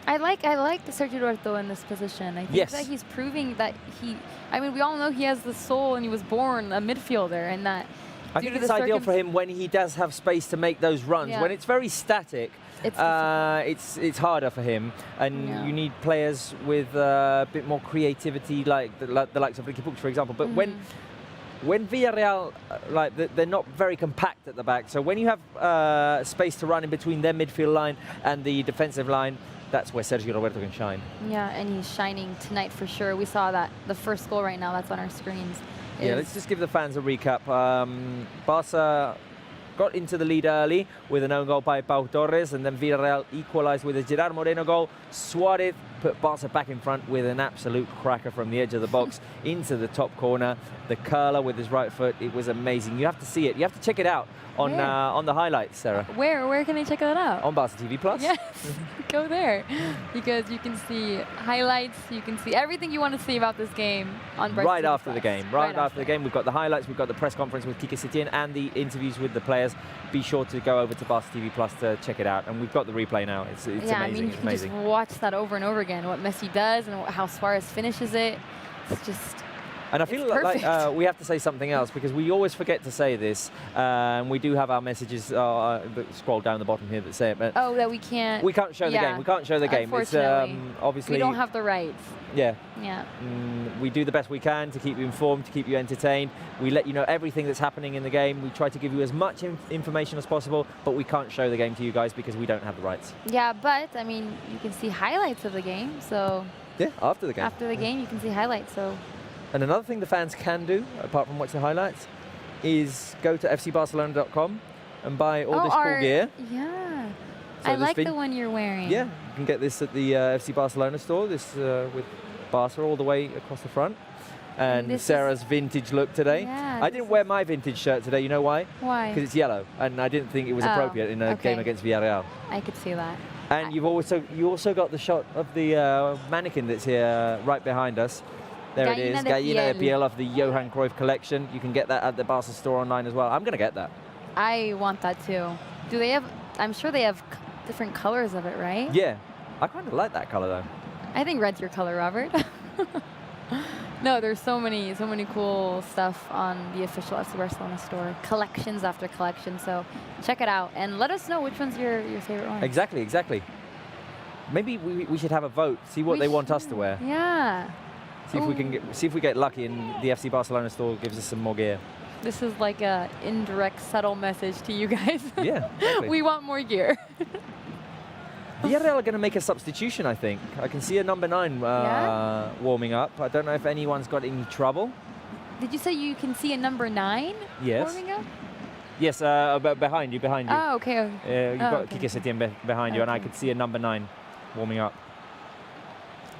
I like Sergi Roberto in this position. I think that he's proving that I mean, we all know he has the soul and he was born a midfielder, and that
I think it's ideal for him when he does have space to make those runs.
Yeah.
When it's very static, it's harder for him, and you need players with a bit more creativity, like the likes of Ricky Puig, for example. But when Villarreal, they're not very compact at the back, so when you have space to run in between their midfield line and the defensive line, that's where Sergio Roberto can shine. Yeah,
and he's shining tonight for sure. We saw that the first goal right now, that's on our screens.
Yeah, let's just give the fans a recap. Barca got into the lead early with an own goal by Pau Torres, and then Villarreal equalised with a Gerard Moreno goal. Suarez put Barça back in front with an absolute cracker from the edge of the box into the top corner. The curler with his right foot, it was amazing. You have to see it. You have to check it out on the highlights, Sarah.
Where can they check that out?
On Barça TV Plus.
Yes, go there because you can see highlights. You can see everything you want to see about this game on Barça
Right
TV
after
Plus.
the game. Right after the game, we've got the highlights. We've got the press conference with Quique Setién and the interviews with the players. Be sure to go over to Barça TV Plus to check it out. And we've got the replay now. It's
yeah,
amazing.
I mean, you can just watch that over and over again. What Messi does and how Suarez finishes it. It's just.
And I feel like we have to say something else because we always forget to say this. And we do have our messages that scroll down the bottom here that say it. But
that we can't.
We can't show the game. We can't show the game. It's obviously.
We don't have the rights.
Yeah.
Yeah.
We do the best we can to keep you informed, to keep you entertained. We let you know everything that's happening in the game. We try to give you as much information as possible, but we can't show the game to you guys because we don't have the rights.
Yeah, but I mean, you can see highlights of the game. So.
Yeah, after the game.
After the game, you can see highlights. So.
And another thing the fans can do, apart from watching the highlights, is go to fcbarcelona.com and buy all this cool gear.
Yeah.
So
I like the one you're wearing.
Yeah, you can get this at the FC Barcelona store, this with Barca all the way across the front. And Sarah's vintage look today.
Yeah,
I didn't wear my vintage shirt today, you know why?
Why?
Because it's yellow, and I didn't think it was appropriate in a game against Villarreal.
I could see that.
And you also got the shot of the mannequin that's here right behind us. There it is, Gallina de Piel of the Johan Cruyff collection. You can get that at the Barca store online as well. I'm going to get that.
I want that too. Do they have, I'm sure they have different colors of it, right?
Yeah. I kind of like that color though.
I think red's your color, Robert. No, there's so many cool stuff on the official FC Barcelona store. Collections after collection. So check it out and let us know which one's your favorite one.
Exactly. Maybe we should have a vote, see what they want us to wear.
Yeah.
See if we get lucky and the FC Barcelona store gives us some more gear.
This is like a indirect, subtle message to you guys.
Yeah, exactly.
We want more gear.
Villarreal are going to make a substitution, I think. I can see a number 9 warming up. I don't know if anyone's got any trouble.
Did you say you can see a number 9 warming up?
Yes, behind you.
Oh, okay.
You've got Quique Setién behind you, and I could see a number 9 warming up.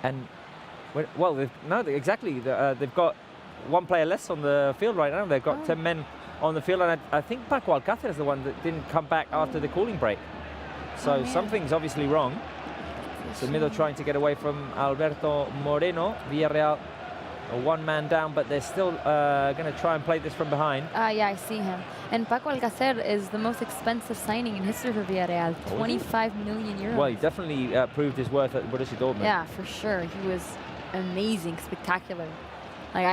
And well, exactly. They've got one player less on the field right now. They've got 10 men on the field, and I think Paco Alcácer is the one that didn't come back after the cooling break. So something's obviously wrong. So middle trying to get away from Alberto Moreno. Villarreal a one-man down, but they're still going to try and play this from behind.
Yeah, I see him. And Paco Alcácer is the most expensive signing in history for Villarreal. 25 million euros.
Well, he definitely proved his worth at Borussia Dortmund.
Yeah, for sure. He was amazing, spectacular. Like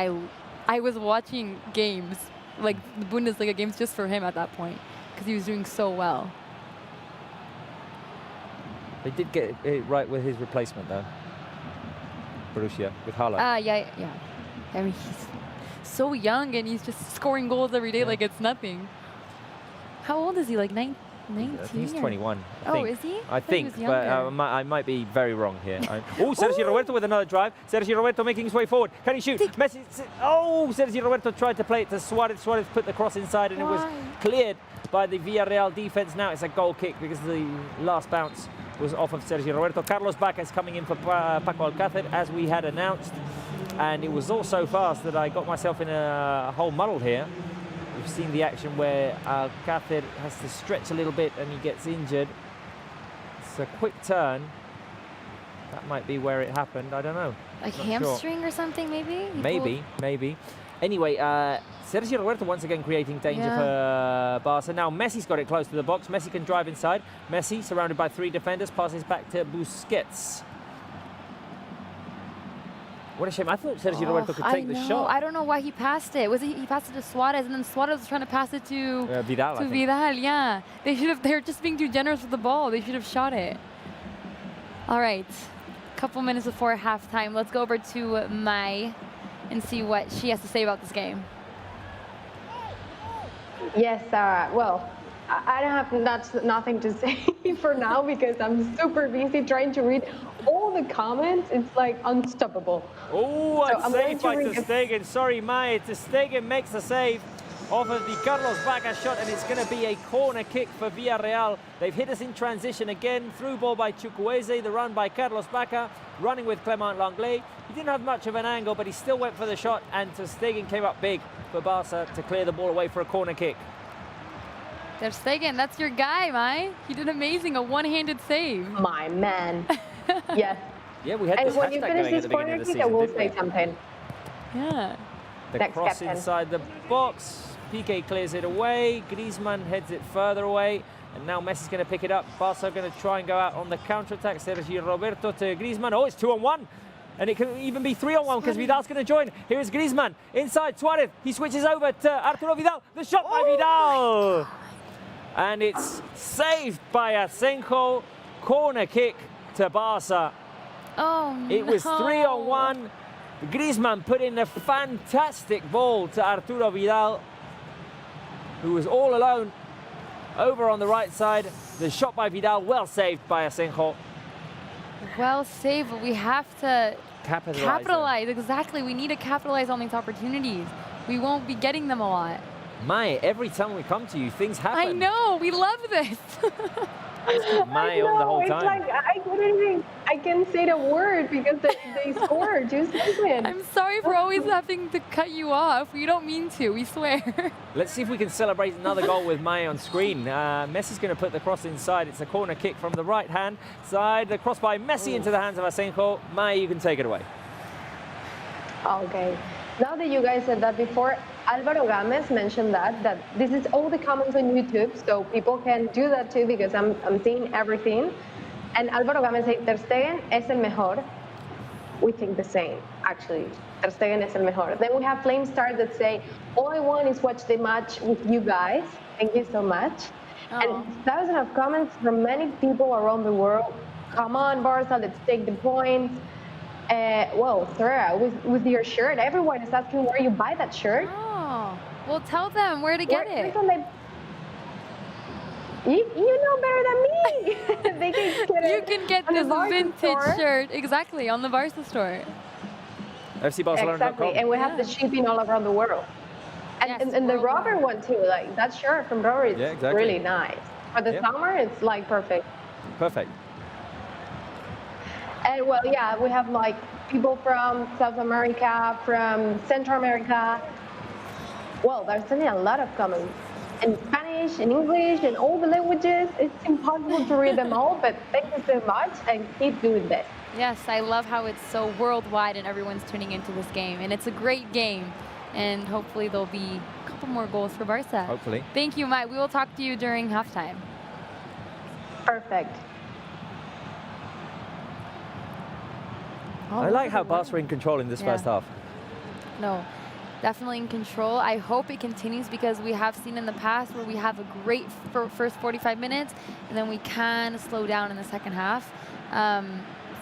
I was watching games, like the Bundesliga games, just for him at that point, because he was doing so well.
They did get it right with his replacement, though. Borussia, with Haaland.
Yeah. I mean, he's so young, and he's just scoring goals every day like it's nothing. How old is he? Like 19?
I think he's 21.
Is he?
I think, but I might be very wrong here. Sergio Roberto with another drive. Sergio Roberto making his way forward. Can he shoot? Messi. Sergio Roberto tried to play it to Suarez. Suarez put the cross inside, and it was cleared by the Villarreal defense. Now it's a goal kick because the last bounce was off of Sergio Roberto. Carlos Bacca is coming in for Paco Alcácer, as we had announced. And it was all so fast that I got myself in a whole muddle here. We've seen the action where Alcácer has to stretch a little bit and he gets injured. It's a quick turn. That might be where it happened. I don't know.
Like hamstring or something, maybe?
Maybe. Anyway, Sergio Roberto once again creating danger for Barca. Now Messi's got it close to the box. Messi can drive inside. Messi, surrounded by 3 defenders, passes back to Busquets. What a shame. I thought Sergio Roberto could take the shot.
I don't know why he passed it. He passed it to Suarez, and then Suarez was trying to pass it to
Vidal.
Vidal, yeah. They're just being too generous with the ball. They should have shot it. All right. Couple minutes before halftime. Let's go over to Mai and see what she has to say about this game.
Yes, Sarah. Well, I don't have nothing to say for now because I'm super busy trying to read all the comments. It's like unstoppable.
Oh, so saved by Ter Stegen. Sorry, Mai. Ter Stegen makes the save. off of the Carlos Vaca shot, and it's going to be a corner kick for Villarreal. They've hit us in transition again. Through ball by Chukwueze, the run by Carlos Vaca, running with Clement Langlais. He didn't have much of an angle, but he still went for the shot, and Ter Stegen came up big for Barca to clear the ball away for a corner kick.
Ter Stegen, that's your guy, Mai. He did amazing, a one-handed save.
My man. Yes.
Yeah, we had
And
this
when you
hashtag
finish
going at
this
the beginning
corner
of the
kick,
season,
I will
didn't we?
say something.
Yeah.
The
Next
cross
captain.
inside the box. Piqué clears it away. Griezmann heads it further away. And now Messi's going to pick it up. Barca are going to try and go out on the counter-attack. Sergio Roberto to Griezmann. Oh, it's 2-on-1. And it can even be 3-on-1 because Vidal's going to join. Here is Griezmann. Inside, Suarez. He switches over to Arturo Vidal. The shot by Vidal. And it's saved by Asenjo. Corner kick to Barca.
Oh,
It was
no.
3-on-1. Griezmann put in a fantastic ball to Arturo Vidal, who was all alone over on the right side. The shot by Vidal, well saved by Asenjo.
Well saved, but we have to
Capitalize.
Exactly, we need to capitalize on these opportunities. We won't be getting them a lot.
Mai, every time we come to you, things happen.
I know, we love this.
Mai on the whole
it's
time.
like I can't say the word because they scored 2 seconds.
I'm sorry for always having to cut you off. We don't mean to, we swear.
Let's see if we can celebrate another goal with Mai on screen. Messi's going to put the cross inside. It's a corner kick from the right-hand side. The cross by Messi into the hands of Asenjo. Mai, you can take it away.
Okay. Now that you guys said that before, Álvaro Gámez mentioned that this is all the comments on YouTube, so people can do that too because I'm seeing everything. And Álvaro Gámez said, Ter Stegen es el mejor. We think the same, actually. Ter Stegen es el mejor. Then we have Flamestar that say, all I want is watch the match with you guys. Thank you so much. And thousands of comments from many people around the world. Come on, Barca, let's take the points. Well, Sarah, with your shirt, everyone is asking where you buy that shirt.
Oh, well, tell them where to get it.
You know better than me. They can get
You
it
can get
on the
this
Barca
vintage
store.
shirt, exactly, on the Barca store.
FCBarcelona.com.
Exactly, and we have the shipping all around the world. And,
Yes,
and the
worldwide.
rubber one too, like that shirt from Rubber is
Yeah, exactly.
really nice. For the
Yep.
summer, it's like perfect.
Perfect.
And well, yeah, we have like people from South America, from Central America. Well, there's sending a lot of comments in Spanish, in English, in all the languages. It's impossible to read them all, but thank you so much and keep doing this.
Yes, I love how it's so worldwide and everyone's tuning into this game. And it's a great game. And hopefully there'll be a couple more goals for Barca.
Hopefully.
Thank you, Mike. We will talk to you during halftime.
Perfect.
I like how Barca are in control in this first half.
No, definitely in control. I hope it continues because we have seen in the past where we have a great first 45 minutes and then we can slow down in the second half.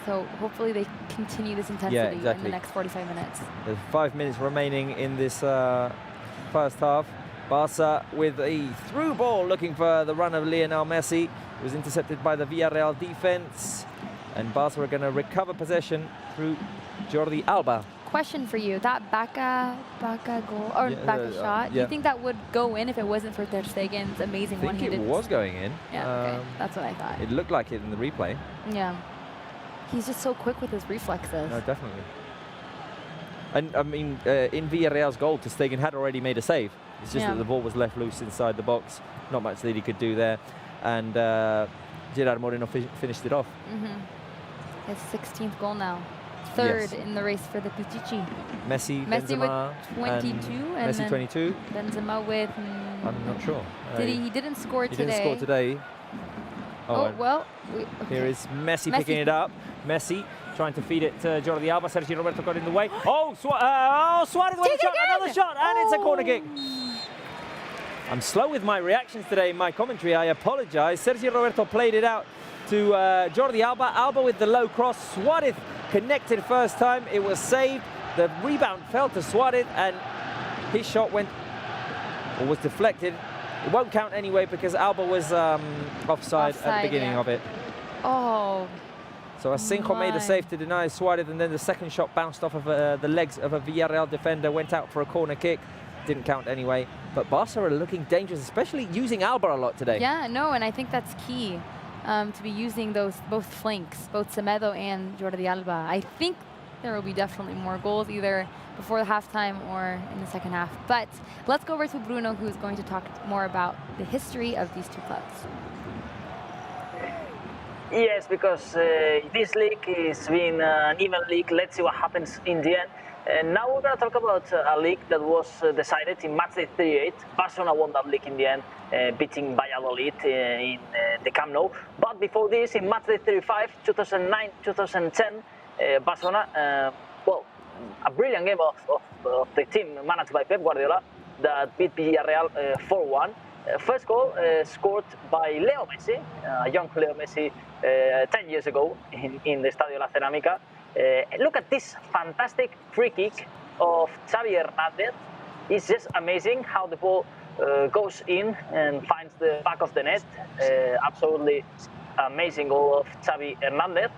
So hopefully they continue this intensity in the next 45 minutes.
There's 5 minutes remaining in this first half. Barca with a through ball looking for the run of Lionel Messi. It was intercepted by the Villarreal defense. And Barca are going to recover possession through Jordi Alba.
Question for you, that Baca goal, or Baca shot, do you think that would go in if it wasn't for Ter Stegen's amazing
I think
one-handed?
it was going in.
Yeah, okay. That's what I thought.
It looked like it in the replay.
Yeah. He's just so quick with his reflexes.
No, definitely. And I mean, in Villarreal's goal, Ter Stegen had already made a save. It's just that the ball was left loose inside the box. Not much that he could do there. And Gerard Moreno finished it off.
His 16th goal now. Third in the race for the Pichichi.
Messi
Benzema with 22. And
Messi 22.
Benzema with...
I'm not sure.
He didn't score today.
He didn't score today.
Oh, well.
Here is Messi picking it up. Messi trying to feed it to Jordi Alba. Sergio Roberto got in the way. Oh, Suarez with a shot. Another shot. And it's a corner kick. I'm slow with my reactions today in my commentary. I apologize. Sergio Roberto played it out to Jordi Alba. Alba with the low cross. Suarez connected first time. It was saved. The rebound fell to Suarez and his shot was deflected. It won't count anyway because Alba was offside at the beginning of it.
Oh.
So Asenjo made a save to deny Suarez, and then the second shot bounced off of the legs of a Villarreal defender, went out for a corner kick. didn't count anyway. But Barca are looking dangerous, especially using Alba a lot today.
Yeah, no, and I think that's key to be using those both flanks, both Semedo and Jordi Alba. I think there will be definitely more goals either before the halftime or in the second half. But let's go over to Bruno, who's going to talk more about the history of these two clubs.
Yes, because this league is being an even league. Let's see what happens in the end. And now we're going to talk about a league that was decided in matchday 38. Barcelona won that league in the end, beating Valladolid in the Camp Nou. But before this, in matchday 35, 2009-2010, Barcelona, well, a brilliant game of the team managed by Pep Guardiola that beat Villarreal 4-1. First goal scored by Leo Messi, young Leo Messi, 10 years ago in the Estadio de la Cerámica. Look at this fantastic free kick of Xavi Hernandez. It's just amazing how the ball goes in and finds the back of the net. Absolutely amazing goal of Xavi Hernandez.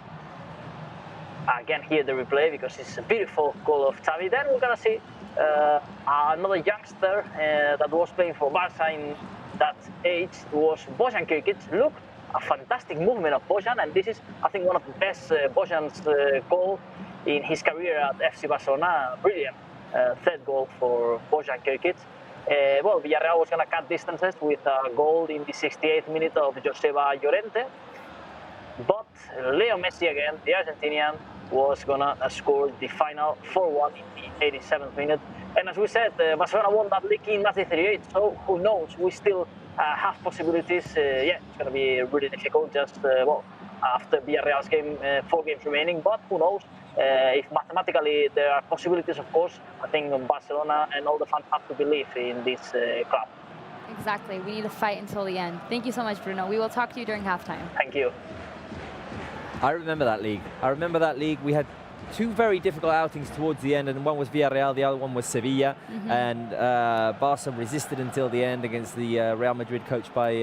Again, here the replay because it's a beautiful goal of Xavi. Then we're gonna see another youngster that was playing for Barça in that age was Bojan Kirkic. Look, a fantastic movement of Bojan, and this is, I think, one of the best Bojan's goal in his career at FC Barcelona. Brilliant third goal for Bojan Kirkic. Well, Villarreal was going to cut distances with a goal in the 68th minute of Joseba Llorente, but Leo Messi again, the Argentinian, was going to score the final 4-1 in the 87th minute. And as we said, Barcelona won that league in match 38, so who knows, we still have possibilities. Yeah, it's going to be really difficult just, well, after Villarreal's game, 4 games remaining, but who knows, if mathematically there are possibilities, of course, I think Barcelona and all the fans have to believe in this club.
Exactly, we need to fight until the end. Thank you so much, Bruno. We will talk to you during halftime.
Thank you.
I remember that league. We had 2 very difficult outings towards the end, and one was Villarreal, the other one was Sevilla. And Barca resisted until the end against the Real Madrid coached by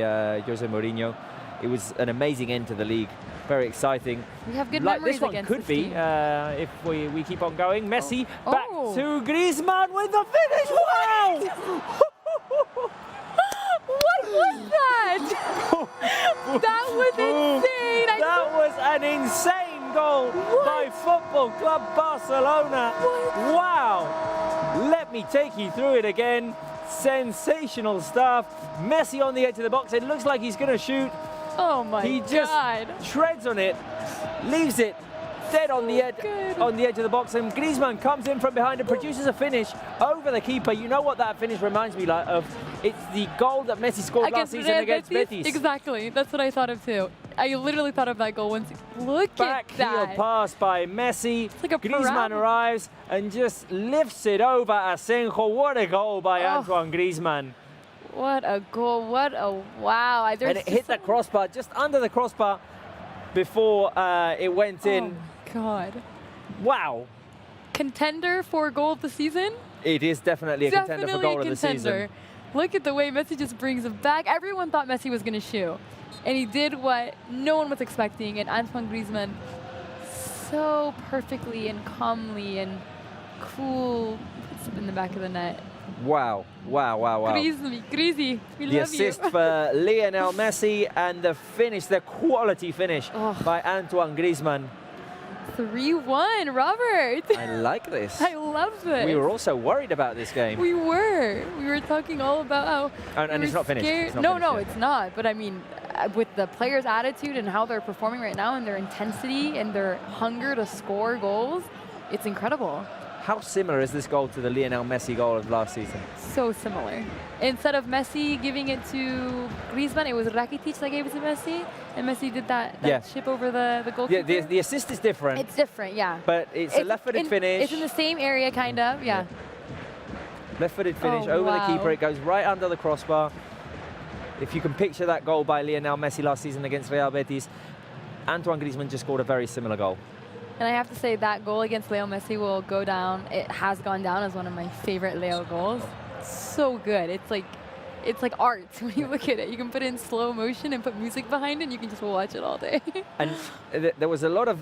Jose Mourinho. It was an amazing end to the league, very exciting.
We have good
like
memories
this one
against
could
this
be
team.
if we keep on going. Messi back to Griezmann with the finish. Wow!
What was that? That was insane.
That was an insane goal by Football Club Barcelona. Wow! Let me take you through it again. Sensational stuff. Messi on the edge of the box. It looks like he's going to shoot.
Oh my God.
He just treads on it, leaves it dead on the edge of the box, and Griezmann comes in from behind and produces a finish over the keeper. You know what that finish reminds me of? It's the goal that Messi scored last season against Betis.
Exactly, that's what I thought of too. I literally thought of that goal once. Look
Back
at that.
heel pass by Messi.
It's like a
Griezmann arrives and just lifts it over Asenjo. What a goal by Antoine Griezmann.
What a goal, what a wow.
And it hit the crossbar, just under the crossbar before it went in.
Oh God.
Wow.
Contender for goal of the season?
It is definitely a contender for goal of the season.
Look at the way Messi just brings it back. Everyone thought Messi was going to shoot. And he did what no one was expecting. And Antoine Griezmann so perfectly and calmly and cool puts it in the back of the net.
Wow, wow, wow, wow.
Greasy, we love you.
The assist for Lionel Messi and the finish, the quality finish by Antoine Griezmann.
3-1, Robert.
I like this.
I love this.
We were also worried about this game.
We were talking all about how.
And it's not finished. It's not
no,
finished
it's not. But I mean, with the players' attitude and how they're performing right now and their intensity and their hunger to score goals, it's incredible.
How similar is this goal to the Lionel Messi goal of last season?
So similar. Instead of Messi giving it to Griezmann, it was Rakitic that gave it to Messi, and Messi did that chip over the goalkeeper.
Yeah, the assist is different.
It's different, yeah.
But it's a left-footed finish.
It's in the same area, kind of, yeah.
Left-footed finish over the keeper. It goes right under the crossbar. If you can picture that goal by Lionel Messi last season against Real Betis, Antoine Griezmann just scored a very similar goal.
And I have to say that goal against Leo Messi will go down. It has gone down as one of my favorite Leo goals. So good. It's like art when you look at it. You can put it in slow motion and put music behind it, and you can just watch it all day.
And there was a lot of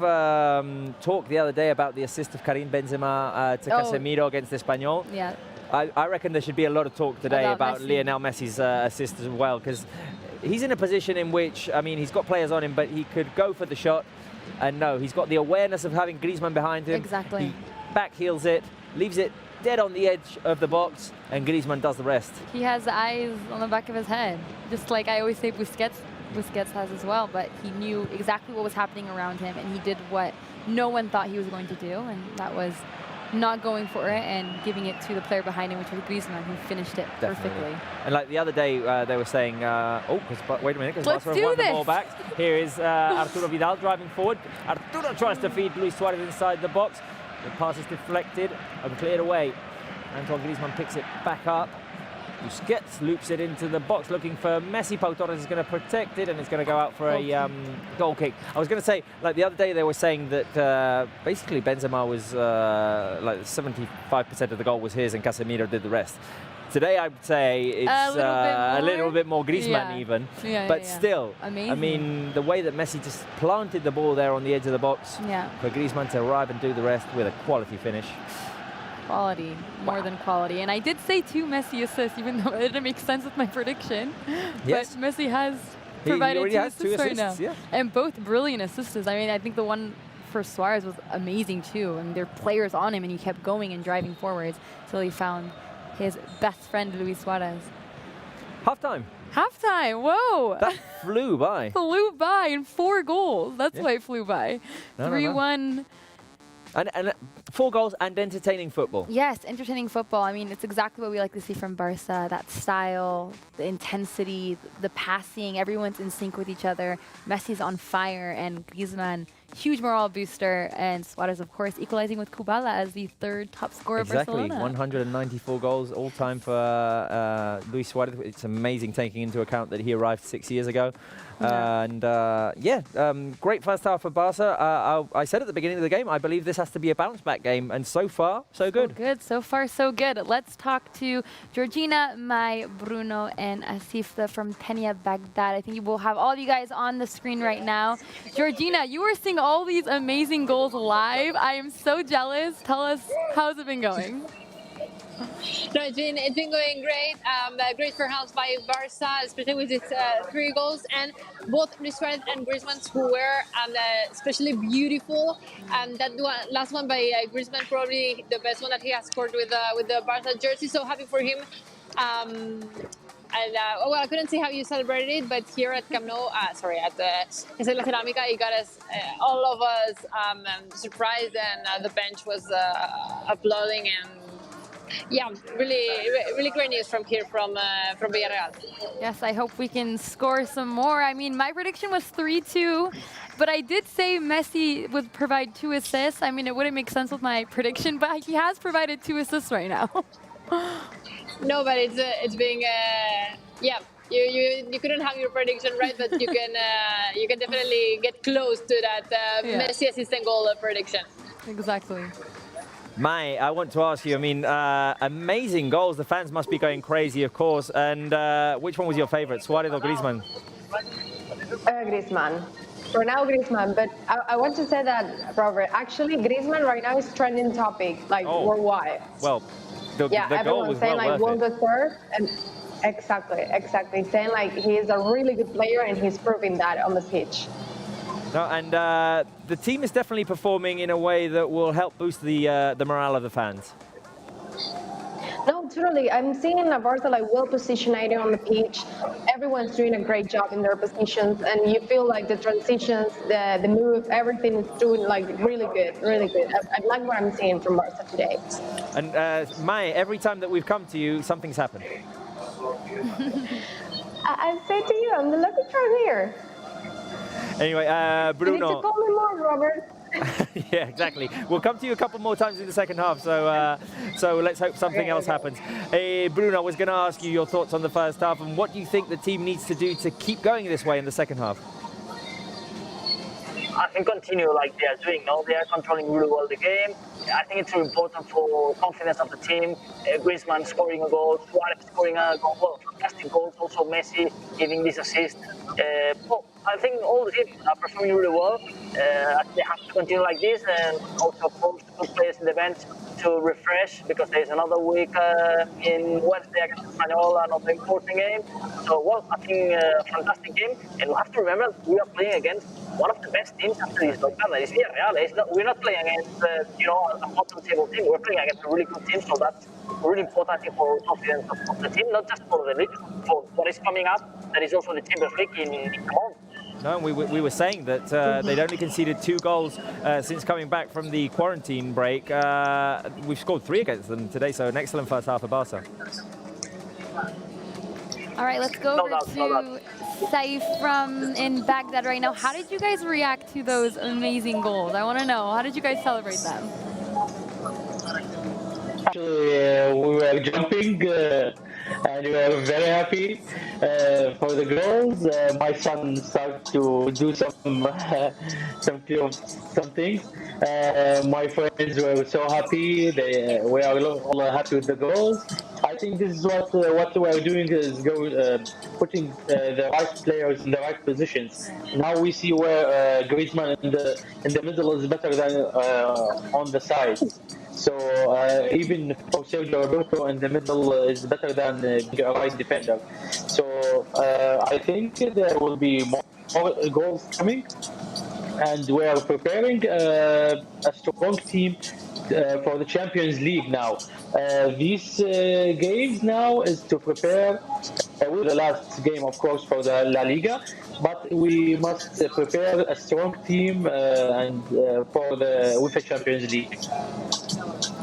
talk the other day about the assist of Karim Benzema to Casemiro against Espanyol.
Yeah.
I reckon there should be a lot of talk today about
Messi.
Lionel Messi's assist as well, because he's in a position in which, I mean, he's got players on him, but he could go for the shot. And no, he's got the awareness of having Griezmann behind him.
Exactly.
He back heels it, leaves it dead on the edge of the box, and Griezmann does the rest.
He has eyes on the back of his head, just like I always say Busquets has as well, but he knew exactly what was happening around him, and he did what no one thought he was going to do, and that was not going for it and giving it to the player behind him, which was Griezmann, who finished it perfectly.
And like the other day, they were saying, wait a minute, because
Let's
Barcelona
do
won the ball
this.
back. Here is Arturo Vidal driving forward. Arturo tries to feed Luis Suarez inside the box. The pass is deflected and cleared away. Antoine Griezmann picks it back up. Busquets loops it into the box looking for Messi. Pau Torres is going to protect it, and it's going to go out for a goal kick. I was going to say, like the other day they were saying that basically Benzema was like 75% of the goal was his and Casemiro did the rest. Today I would say it's a little bit more Griezmann even, but still,
amazing.
I mean, the way that Messi just planted the ball there on the edge of the box for Griezmann to arrive and do the rest with a quality finish.
Quality, more than quality. And I did say 2 Messi assists, even though it didn't make sense with my prediction.
Yes.
But Messi has provided 2 assists right now.
Yeah.
And both brilliant assists. I mean, I think the one for Suarez was amazing too. And there are players on him, and he kept going and driving forwards until he found his best friend, Luis Suarez.
Half-time.
Halftime, whoa!
That flew by.
Flew by in 4 goals. That's why it flew by.
No,
3-1.
And 4 goals and entertaining football.
Yes, entertaining football. I mean, it's exactly what we like to see from Barca. That style, the intensity, the passing, everyone's in sync with each other. Messi's on fire, and Griezmann, huge morale booster, and Suarez, of course, equalizing with Kubala as the 3rd top scorer of Barcelona.
Exactly, 194 goals all time for Luis Suarez. It's amazing taking into account that he arrived 6 years ago. Great first half for Barca. I said at the beginning of the game, I believe this has to be a bounce back game, and so far, so good.
So far, so good. Let's talk to Georgina, Mai, Bruno, and Asif from Tenia Baghdad. I think we'll have all of you guys on the screen right now. Georgina, you were seeing all these amazing goals live. I am so jealous. Tell us, how's it been going?
No, it's been going great. Great performance by Barca, especially with its 3 goals, and both Luis Suarez and Griezmann who were especially beautiful. That last one by Griezmann, probably the best one that he has scored with the Barca jersey. So happy for him. I couldn't see how you celebrated it, but here at Camp Nou, at Estadio Cerámica, it got us, all of us, surprised, and the bench was applauding, and yeah, really great news from here, from Villarreal.
Yes, I hope we can score some more. I mean, my prediction was 3-2, but I did say Messi would provide 2 assists. I mean, it wouldn't make sense with my prediction, but he has provided 2 assists right now.
No, but it's being you couldn't have your prediction right, but you can definitely get close to that Messi assistant goal prediction.
Exactly.
Mai, I want to ask you, I mean, amazing goals. The fans must be going crazy, of course. And which one was your favorite, Suarez or Griezmann?
Griezmann. For now, Griezmann. But I want to say that, Robert, actually, Griezmann right now is trending topic, worldwide.
Well, the goal was
saying
well
won
worth
the 3rd, and exactly, saying he is a really good player, and he's proving that on the pitch.
No, and the team is definitely performing in a way that will help boost the morale of the fans.
No, totally. I'm seeing a Barca well positioned on the pitch. Everyone's doing a great job in their positions, and you feel like the transitions, the move, everything is doing really good. I like what I'm seeing from Barca today.
And Mai, every time that we've come to you, something's happened.
I say to you, I'm the lucky charm here.
Anyway, Bruno.
You need to call me more, Robert.
Yeah, exactly. We'll come to you a couple more times in the second half, so let's hope something else happens. Bruno, I was going to ask you your thoughts on the first half, and what do you think the team needs to do to keep going this way in the second half?
I think continue like they are doing. No, they are controlling really well the game. I think it's really important for confidence of the team. Griezmann scoring a goal, Suarez scoring a goal, well, fantastic goals. Also Messi giving this assist. I think all the teams are performing really well. They have to continue like this, and also of course good players in the bench to refresh because there's another week in Wednesday against Espanyol, another important game. So, well, I think fantastic game. And we have to remember we are playing against one of the best teams after this lockdown. That is Villarreal. We're not playing against, a bottom table team. We're playing against a really good team. So that's really important for confidence of the team, not just for the league, for what is coming up. That is also the Champions League in a month.
No, we were saying that they'd only conceded 2 goals since coming back from the quarantine break. We've scored 3 against them today, so an excellent first half of Barça.
All right, let's go over to Saif from in Baghdad right now. How did you guys react to those amazing goals? I want to know. How did you guys celebrate them?
Actually, we were jumping and we were very happy for the goals. My son started to do some things. My friends were so happy. We are all happy with the goals. I think this is what we are doing is putting the right players in the right positions. Now we see where Griezmann in the middle is better than on the sides. So even for Sergio Roberto in the middle is better than being a right defender. So I think there will be more goals coming, and we are preparing a strong team for the Champions League now. These games now is to prepare with the last game, of course, for the La Liga, but we must prepare a strong team and for the UEFA Champions League.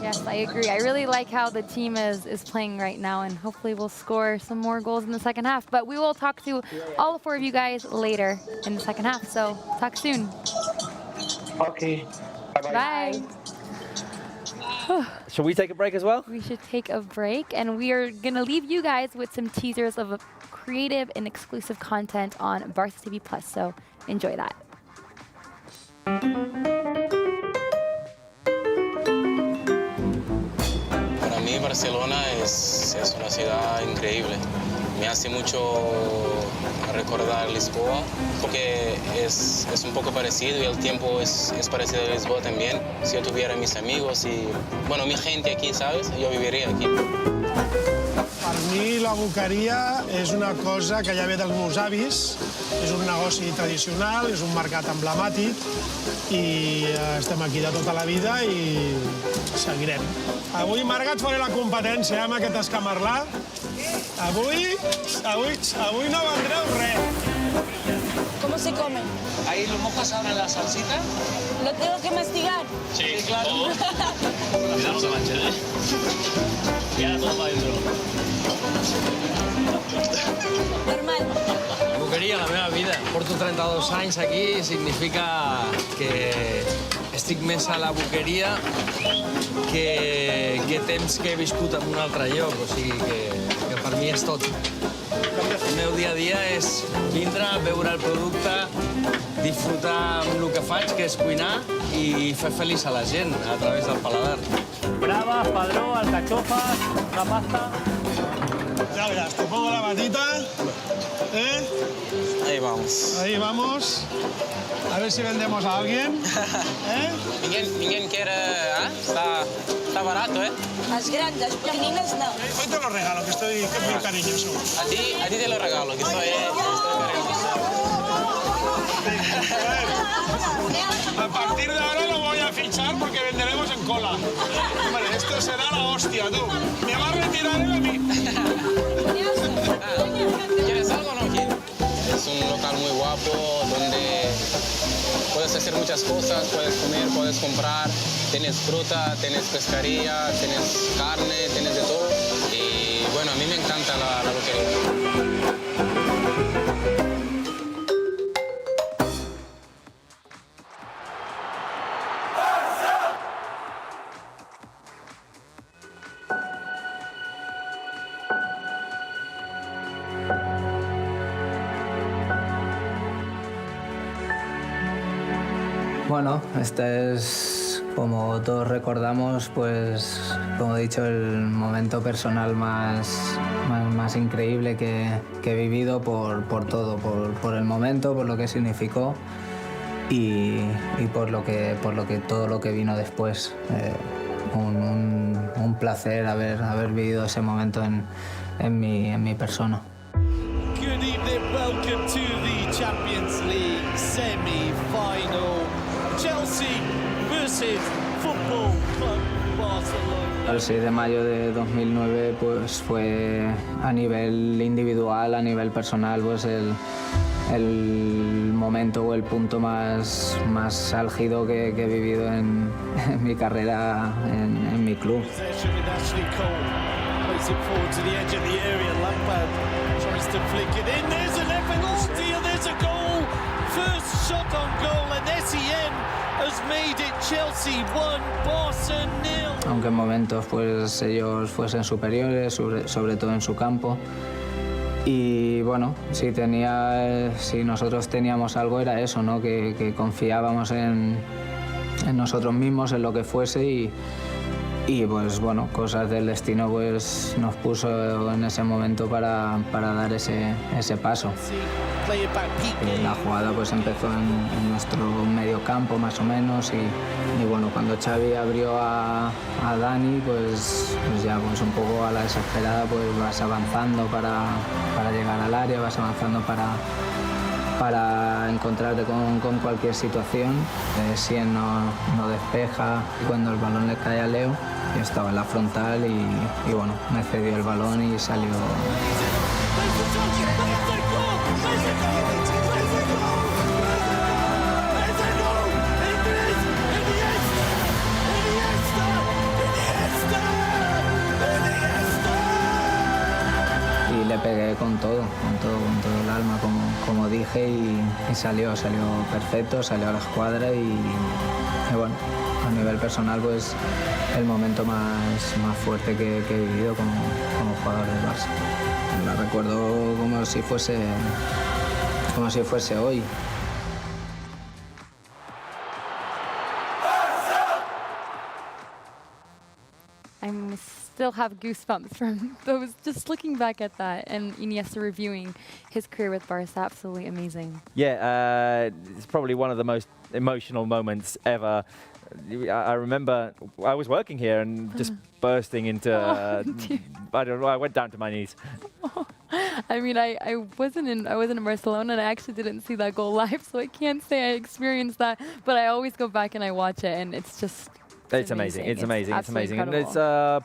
Yes, I agree. I really like how the team is playing right now, and hopefully we'll score some more goals in the second half. But we will talk to all 4 of you guys later in the second half, so talk soon.
Okay. Bye-bye.
Bye.
Shall we take a break as well?
We should take a break, and we are going to leave you guys with some teasers of creative and exclusive content on Barça TV+, so enjoy that.
Para mí Barcelona es una ciudad increíble. Me hace mucho recordar Lisboa porque es un poco parecido y el tiempo es parecido a Lisboa también. Si yo tuviera mis amigos y, bueno, mi gente aquí, ¿sabes? Yo viviría aquí.
Per mi la boqueria és una cosa que ja ve dels meus avis, és un negoci tradicional, és un mercat emblemàtic i estem aquí de tota la vida i seguirem. Avui, Marga, et faré la competència amb aquest escamarlà. Avui no vendreu res.
¿Cómo se come?
Ahí lo mojas ahora en la salsita.
¿Lo tengo que mastigar?
Sí, claro. Cuidado, no se manche, ¿eh? Mira todo para adentro.
Normal.
Boqueria, la meva vida. Porto 32 anys aquí, significa que estic més a la boqueria que temps que he viscut en un altre lloc, o sigui que per mi és tot. El meu dia a dia és vindre, veure el producte, disfrutar amb el que faig, que és cuinar, i fer feliç a la gent a través del paladar.
Bravas, padró, alcachofas, una pasta.
Ya verás, te pongo la batita.
Ahí vamos.
Ahí vamos. A ver si vendemos a alguien.
Ninguén quiere, ¿eh? Está barato, ¿eh?
Las grandes, pequeñinas no.
Hoy te lo regalo, que estoy muy cariñoso.
A ti te lo regalo, que estoy cariñoso.
A partir de ahora lo voy a fichar porque venderemos en cola. Hombre, esto será la hostia, tú. Me va a retirar él a mí.
¿Quieres algo o no, Gil? Es un local muy guapo donde puedes hacer muchas cosas, puedes comer, puedes comprar. Tienes fruta, tienes pescaría, tienes carne, tienes de todo. Y bueno, a mí me encanta la boquería.
Bueno, este es, como todos recordamos, pues, como he dicho, el momento personal más increíble que he vivido por todo, por el momento, por lo que significó y por todo lo que vino después. un placer haber vivido ese momento en mi persona.
Good evening, welcome to the Champions League semi-final. Chelsea versus Football Club Barcelona.
El 6 de mayo de 2009 pues fue a nivel individual, a nivel personal, pues el momento o el punto más álgido que he vivido en mi carrera en mi club.
First shot on goal and Setién has made it Chelsea 1, Barça 0.
Aunque en momentos pues ellos fuesen superiores, sobre todo en su campo. Y bueno, si nosotros teníamos algo era eso, ¿no? Que confiábamos en nosotros mismos, en lo que fuese y pues bueno, cosas del destino pues nos puso en ese momento para dar ese paso. La jugada pues empezó en nuestro medio campo más o menos y bueno, cuando Xavi abrió a Dani pues ya pues un poco a la desesperada pues vas avanzando para llegar al área, vas avanzando para encontrarte con cualquier situación. Setién no despeja y cuando el balón le cae a Leo, yo estaba en la frontal y bueno, me cedió el balón y salió. Y le pegué con todo el alma, como dije, y salió perfecto, salió a la escuadra y bueno, a nivel personal pues el momento más fuerte que he vivido como jugador del Barça. La recuerdo como si fuese hoy.
I still have goosebumps from those, just looking back at that, and Iniesta reviewing his career with Barça. Absolutely amazing.
Yeah, it's probably one of the most emotional moments ever. I remember I was working here and just bursting into, I don't know, I went down to my knees.
I mean, I wasn't in Barcelona and I actually didn't see that goal live, so I can't say I experienced that, but I always go back and I watch it and it's just...
It's amazing. It's amazing.
Incredible.
And it's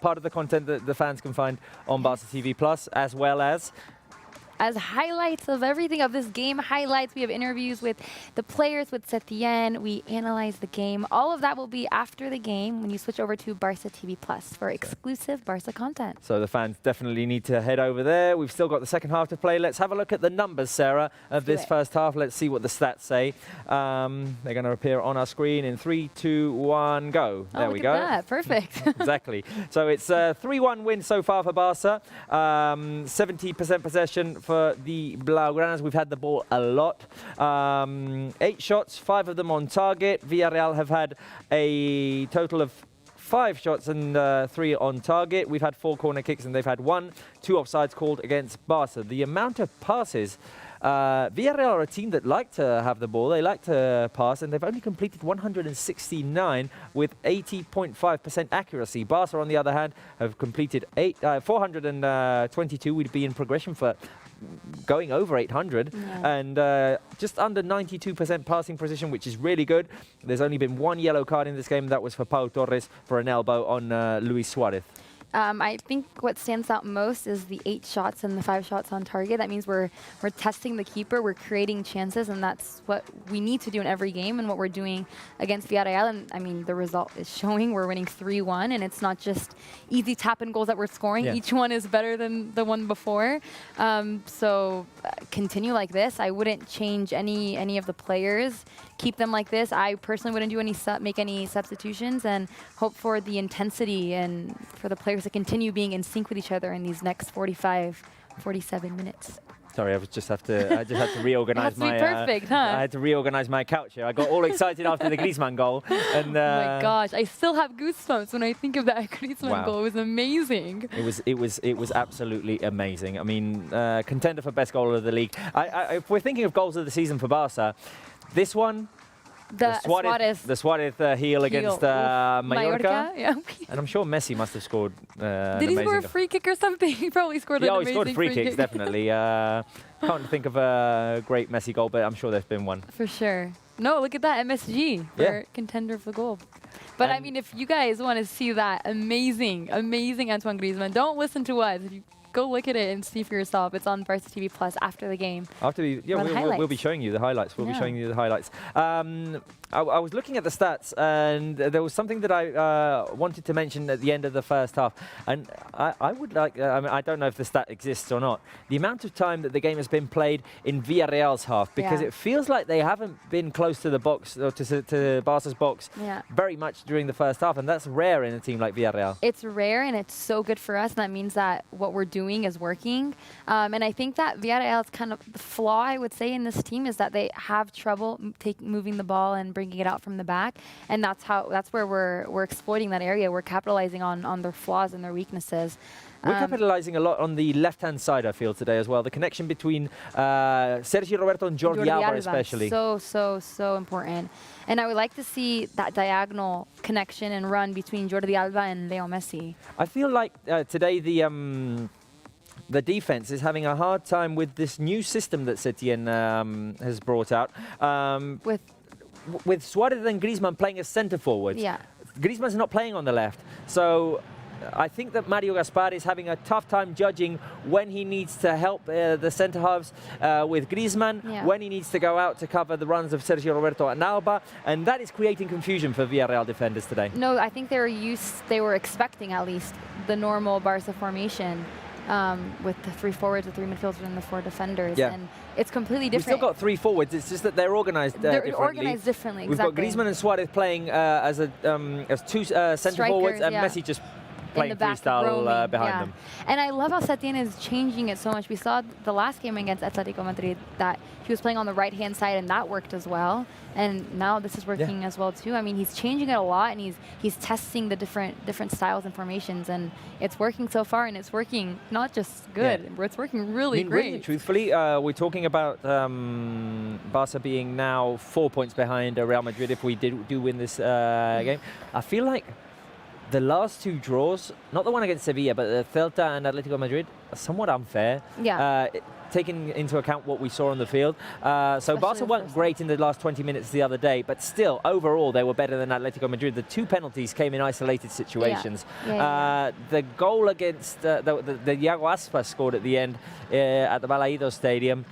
part of the content that the fans can find on Barça TV Plus, as well as
highlights of everything of this game. Highlights. We have interviews with the players, with Setién. We analyze the game. All of that will be after the game when you switch over to Barça TV Plus for exclusive Barça content.
So the fans definitely need to head over there. We've still got the second half to play. Let's have a look at the numbers, Sarah, of this first half. Let's see what the stats say. They're going to appear on our screen in 3, 2, 1, go. There we go.
Look at that. Perfect.
Exactly. So it's a 3-1 win so far for Barça. 70% possession for the Blaugranas. We've had the ball a lot. 8 shots, 5 of them on target. Villarreal have had a total of 5 shots and 3 on target. We've had 4 corner kicks and they've had 1. 2 offsides called against Barça. The amount of passes, Villarreal are a team that like to have the ball. They like to pass, and they've only completed 169 with 80.5% accuracy. Barça, on the other hand, have completed 422. We'd be in progression for going over 800 and just under 92% passing precision, which is really good. There's only been 1 yellow card in this game. That was for Pau Torres for an elbow on Luis Suarez.
I think what stands out most is the 8 shots and the 5 shots on target. That means we're testing the keeper, we're creating chances, and that's what we need to do in every game and what we're doing against Villarreal. And I mean, the result is showing. We're winning 3-1, and it's not just easy tap-in goals that we're scoring. Yeah. Each one is better than the one before. So continue like this. I wouldn't change any of the players. Keep them like this. I personally wouldn't do make any substitutions, and hope for the intensity and for the players to continue being in sync with each other in these next 45, 47 minutes.
Sorry, I just had to reorganize my.
Perfect, huh?
I had to reorganize my couch here. I got all excited after the Griezmann goal, and
oh my gosh, I still have goosebumps when I think of that Griezmann goal. It was amazing.
It was absolutely amazing. I mean, contender for best goal of the league. If we're thinking of goals of the season for Barça, this one
The
Suarez heel against Mallorca.
Yeah.
And I'm sure Messi must have scored.
Did he score a free kick or something? He probably scored an amazing
he scored free kicks, definitely. Can't think of a great Messi goal, but I'm sure there's been one.
For sure. No, look at that, MSG, for contender of the gold. But I mean, if you guys want to see that amazing Antoine Griezmann, don't listen to us. If you go look at it and see for yourself. It's on Barsa TV Plus after the game.
We'll be showing you the highlights. We'll be showing you the highlights. I was looking at the stats, and there was something that I wanted to mention at the end of the first half. And I would like, I don't know if the stat exists or not, the amount of time that the game has been played in Villarreal's half, because it feels like they haven't been close to the box, or to Barca's box very much during the first half, and that's rare in a team like Villarreal.
It's rare, and it's so good for us, and that means that what we're doing is working. And I think that Villarreal's kind of the flaw, I would say, in this team is that they have trouble moving the ball and bringing it out from the back, and that's where we're exploiting that area. We're capitalizing on their flaws and their weaknesses.
We're capitalizing a lot on the left-hand side, I feel, today as well. The connection between Sergi Roberto and Jordi Alba especially.
So important. And I would like to see that diagonal connection and run between Jordi Alba and Leo Messi.
I feel like today the defense is having a hard time with this new system that Setién has brought out. With Suarez and Griezmann playing as centre forwards.
Yeah.
Griezmann's not playing on the left. So I think that Mario Gaspar is having a tough time judging when he needs to help the centre halves with Griezmann, when he needs to go out to cover the runs of Sergio Roberto and Alba, and that is creating confusion for Villarreal defenders today.
No, I think they were expecting at least the normal Barca formation with the 3 forwards, the 3 midfielders, and the 4 defenders. Yeah. And it's completely different.
We've still got 3 forwards. It's just that they're organised differently.
They're organised differently,
We've got Griezmann and Suarez playing as 2 centre forwards, and Messi just playing freestyle behind them.
And I love how Setién is changing it so much. We saw the last game against Atletico Madrid that he was playing on the right-hand side, and that worked as well. And now this is working as well too. I mean, he's changing it a lot, and he's testing the different styles and formations, and it's working so far, and it's working not just good, it's working really great.
Really, truthfully, we're talking about Barca being now 4 points behind Real Madrid if we do win this game. I feel like the last 2 draws, not the one against Sevilla, but the Celta and Atletico Madrid, are somewhat unfair.
Yeah.
Taking into account what we saw on the field. So Barca weren't great in the last 20 minutes the other day, but still, overall, they were better than Atletico Madrid. The 2 penalties came in isolated situations. The goal against the Iago Aspas scored at the end at the Balaidos Stadium.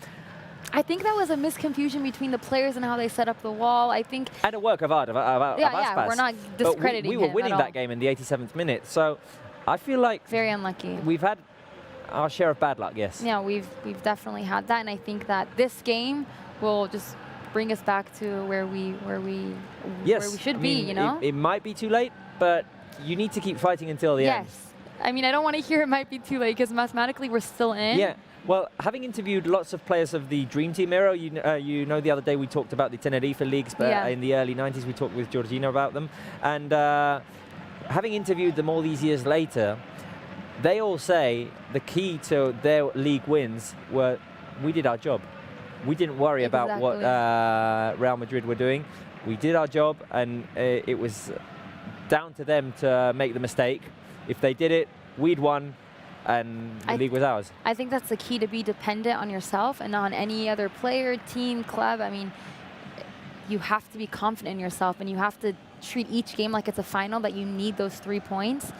I think that was a misconfusion between the players and how they set up the wall. I think.
And a work of art of Aspas.
We're not discrediting
we were winning that game in the 87th minute, so I feel like
very unlucky.
We've had our share of bad luck, yes.
Yeah, we've definitely had that, and I think that this game will just bring us back to where we should be. You know,
it might be too late, but you need to keep fighting until the end.
Yes, I mean, I don't want to hear it might be too late because mathematically we're still in.
Yeah. Well, having interviewed lots of players of the Dream Team era, you know the other day we talked about the Tenerife leagues, but in the early 90s we talked with Georgina about them. And having interviewed them all these years later, they all say the key to their league wins were we did our job. We didn't worry about what Real Madrid were doing. We did our job, and it was down to them to make the mistake. If they did it, we'd won. And the league was ours.
I think that's the key, to be dependent on yourself and on any other player, team, club. I mean, you have to be confident in yourself, and you have to treat each game like it's a final, that you need those 3 points.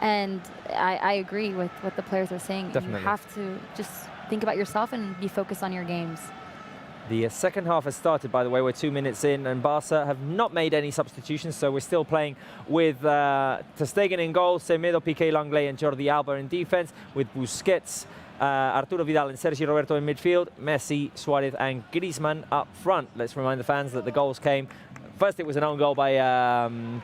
And I agree with what the players are saying.
Definitely.
You have to just think about yourself and be focused on your games.
The second half has started, by the way. We're 2 minutes in, and Barca have not made any substitutions, so we're still playing with Ter Stegen in goal, Semedo, Piqué, Langley, and Jordi Alba in defense, with Busquets, Arturo Vidal, and Sergi Roberto in midfield, Messi, Suarez, and Griezmann up front. Let's remind the fans that the goals came. First, it was an own goal by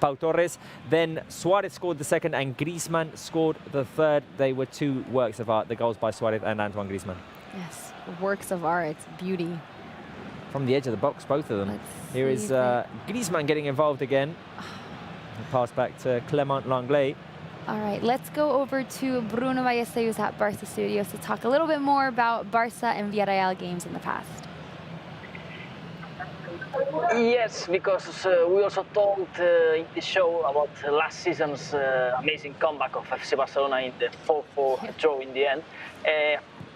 Pau Torres. Then Suarez scored the second, and Griezmann scored the third. They were 2 works of art, the goals by Suarez and Antoine Griezmann.
Yes, works of art, beauty.
From the edge of the box, both of them. Here is Griezmann getting involved again. Pass back to Clement Langley.
All right, let's go over to Bruno Ballesteros at Barca Studios to talk a little bit more about Barca and Villarreal games in the past.
Yes, because we also told in the show about last season's amazing comeback of FC Barcelona in the 4-4 draw in the end.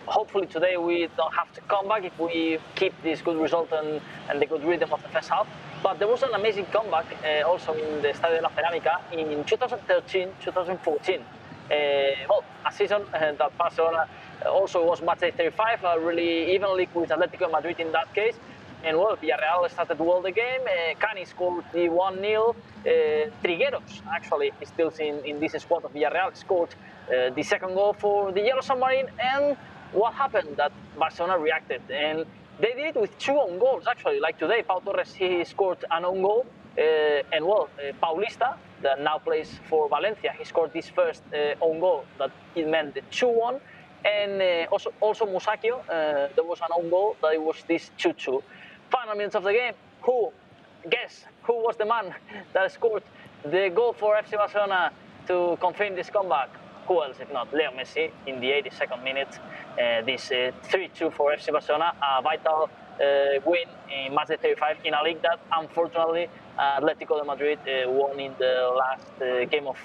Hopefully today we don't have to come back if we keep this good result and the good rhythm of the first half. But there was an amazing comeback also in the Estadio de la Cerámica in 2013-2014. Well, a season that Barcelona also was match day 35, really evenly with Atletico Madrid in that case. And well, Villarreal started well the game. Cani scored the 1-0. Trigueros, actually, is still in this squad of Villarreal, scored the second goal for the Yellow Submarine. And what happened? That Barcelona reacted. And they did it with 2 own goals, actually. Like today, Pau Torres, he scored an own goal. And well, Paulista, that now plays for Valencia, he scored his first own goal. That it meant the 2-1. And also Musacchio, there was an own goal, that it was this 2-2. Final minutes of the game, guess who was the man that scored the goal for FC Barcelona to confirm this comeback? Who else if not Leo Messi in the 82nd minute? This 3-2 for FC Barcelona, a vital win in match day 35 in a league that unfortunately Atletico de Madrid won in the last game of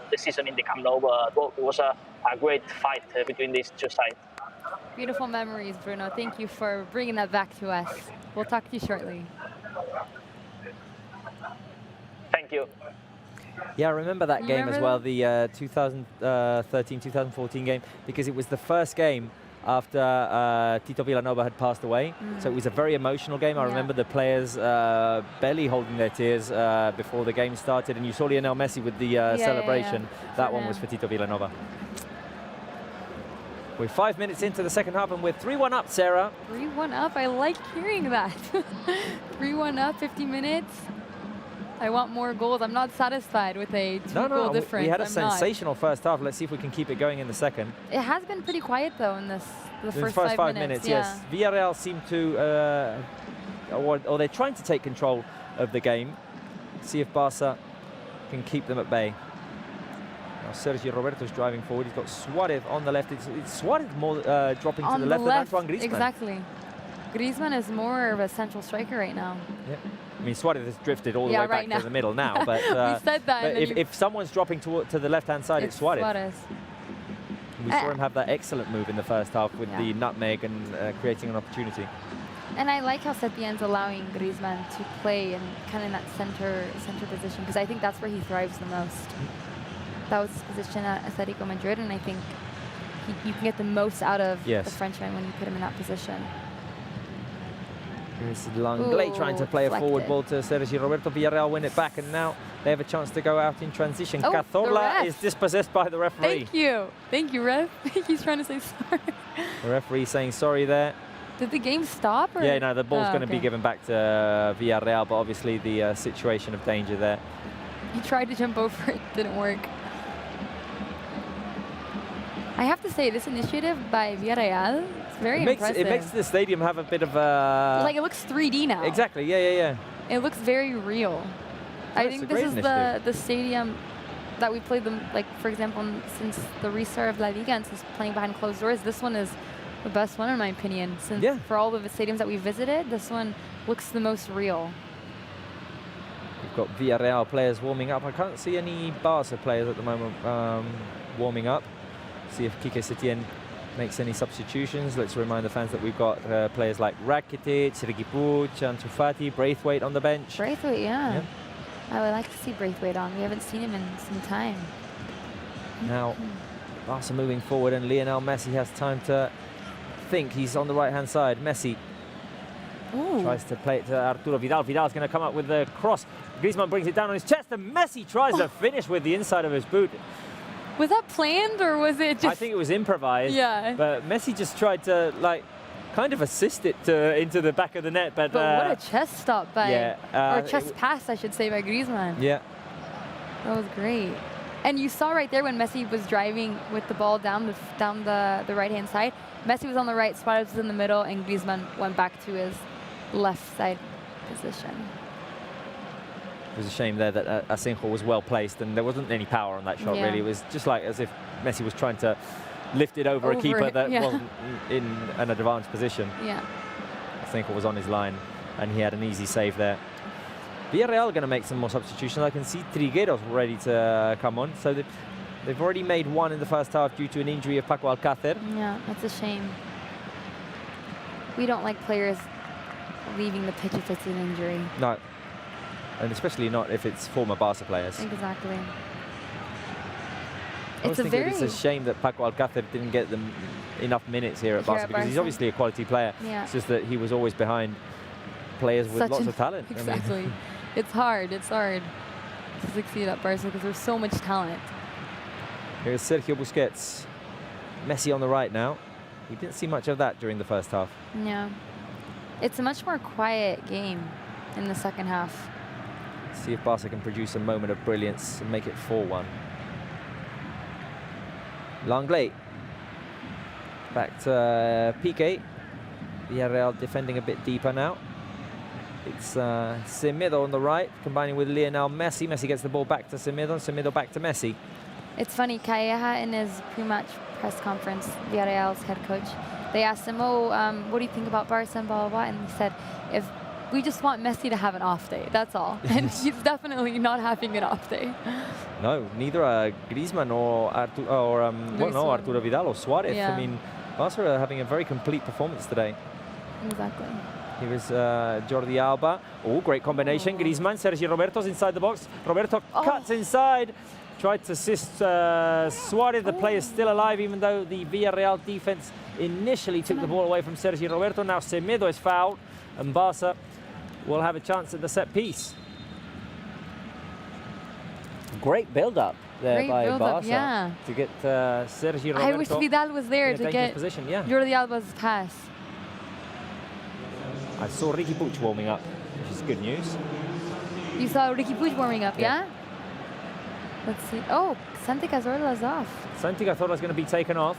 the season in the Camp Nou. But well, it was a great fight between these two sides.
Beautiful memories, Bruno. Thank you for bringing that back to us. We'll talk to you shortly.
Thank you.
Yeah, I remember that game as well, the 2013-2014 game, because it was the first game after Tito Vilanova had passed away. So it was a very emotional game. I remember the players barely holding their tears before the game started, and you saw Lionel Messi with the celebration. That one was for Tito Vilanova. We're 5 minutes into the second half, and we're 3-1 up, Sarah.
3-1 up. I like hearing that. 3-1 up, 50 minutes. I want more goals. I'm not satisfied with a two-goal difference.
We had a sensational first half. Let's see if we can keep it going in the second.
It has been pretty quiet, though, in the first
5 minutes. Yes. Villarreal seem to, or they're trying to take control of the game. See if Barça can keep them at bay. Now Sergio Roberto's driving forward. He's got Suarez on the left. It's Suarez more dropping to the left than Antoine Griezmann.
Exactly. Griezmann is more of a central striker right now.
Yeah. I mean, Suarez has drifted all the way back to the middle now. But,
we said that.
But if someone's dropping to the left-hand side, it's Suarez. We saw him have that excellent move in the first half with the nutmeg and creating an opportunity.
And I like how Setién's allowing Griezmann to play in kind of in that center position, because I think that's where he thrives the most. That was his position at Atletico Madrid, and I think you can get the most out of the Frenchman when you put him in that position.
Here's Langley trying to play a forward ball to Sergio Roberto. Villarreal win it back, and now they have a chance to go out in transition. Cazorla is dispossessed by the referee.
Thank you, ref. He's trying to say sorry.
The referee saying sorry there.
Did the game stop? Or?
Yeah, no, the ball's going to be given back to Villarreal, but obviously the situation of danger there.
He tried to jump over it, didn't work. I have to say, this initiative by Villarreal, it's very impressive.
It makes the stadium have a bit of a...
Like, it looks 3D now.
Exactly, yeah.
It looks very real. I think this is the stadium that we played them, like, for example, since the restart of La Liga and since playing behind closed doors. This one is the best one, in my opinion. Since for all of the stadiums that we visited, this one looks the most real.
We've got Villarreal players warming up. I can't see any Barça players at the moment warming up. See if Quique Setién makes any substitutions. Let's remind the fans that we've got players like Rakitic, Riqui Puig, Ansu Fati, Braithwaite on the bench.
Braithwaite, yeah. I would like to see Braithwaite on. We haven't seen him in some time.
Now, Barca moving forward, and Lionel Messi has time to think. He's on the right-hand side. Messi tries to play it to Arturo Vidal. Vidal's going to come up with the cross. Griezmann brings it down on his chest, and Messi tries to finish with the inside of his boot.
Was that planned, or was it just...
I think it was improvised.
Yeah.
But Messi just tried to, like, kind of assist it into the back of the net. But
what a chest stop by... or chest pass, I should say, by Griezmann.
Yeah.
That was great. And you saw right there when Messi was driving with the ball down the right-hand side. Messi was on the right, Suarez was in the middle, and Griezmann went back to his left side position.
It was a shame there that Asenjo was well placed, and there wasn't any power on that shot, really. It was just like as if Messi was trying to lift it over a keeper that wasn't in an advanced position.
Yeah.
Asenjo was on his line. and he had an easy save there. Villarreal going to make some more substitutions. I can see Trigueros ready to come on. So they've already made one in the first half due to an injury of Paco Alcácer.
Yeah, that's a shame. We don't like players leaving the pitch if it's an injury.
No, and especially not if it's former Barca players.
Exactly.
It's a shame that Paco Alcácer didn't get them enough minutes here at Barca because he's obviously a quality player.
Yeah.
It's just that he was always behind players with lots of talent.
Exactly.
I mean.
It's hard to succeed at Barca because there's so much talent.
Here's Sergio Busquets. Messi on the right now. We didn't see much of that during the first half.
Yeah. It's a much more quiet game in the second half.
See if Barca can produce a moment of brilliance and make it 4-1. Langley. Back to Piqué. Villarreal defending a bit deeper now. It's Semedo on the right, combining with Lionel Messi. Messi gets the ball back to Semedo, and Semedo back to Messi.
It's funny, Calleja in his pre-match press conference, Villarreal's head coach, they asked him, what do you think about Barca and blah, blah, blah, and he said, if we just want Messi to have an off day, that's all. And he's definitely not having an off day.
No, neither Griezmann or Arturo Vidal or Suarez.
Yeah.
I mean, Barca are having a very complete performance today.
Exactly.
Here is Jordi Alba. Oh, great combination. Griezmann, Sergi Roberto's inside the box. Roberto cuts inside. Tried to assist Suarez. The play is still alive, even though the Villarreal defense initially took the ball away from Sergi Roberto. Now Semedo is fouled, and Barca will have a chance at the set piece. Great build-up there by Barca to get Sergi Roberto.
I wish Vidal was there to get
position. Yeah.
Jordi Alba's pass.
I saw Ricky Puig warming up, which is good news.
You saw Ricky Puig warming up, yeah? Let's see. Oh, Santi Cazorla's off.
Santi Cazorla's going to be taken off,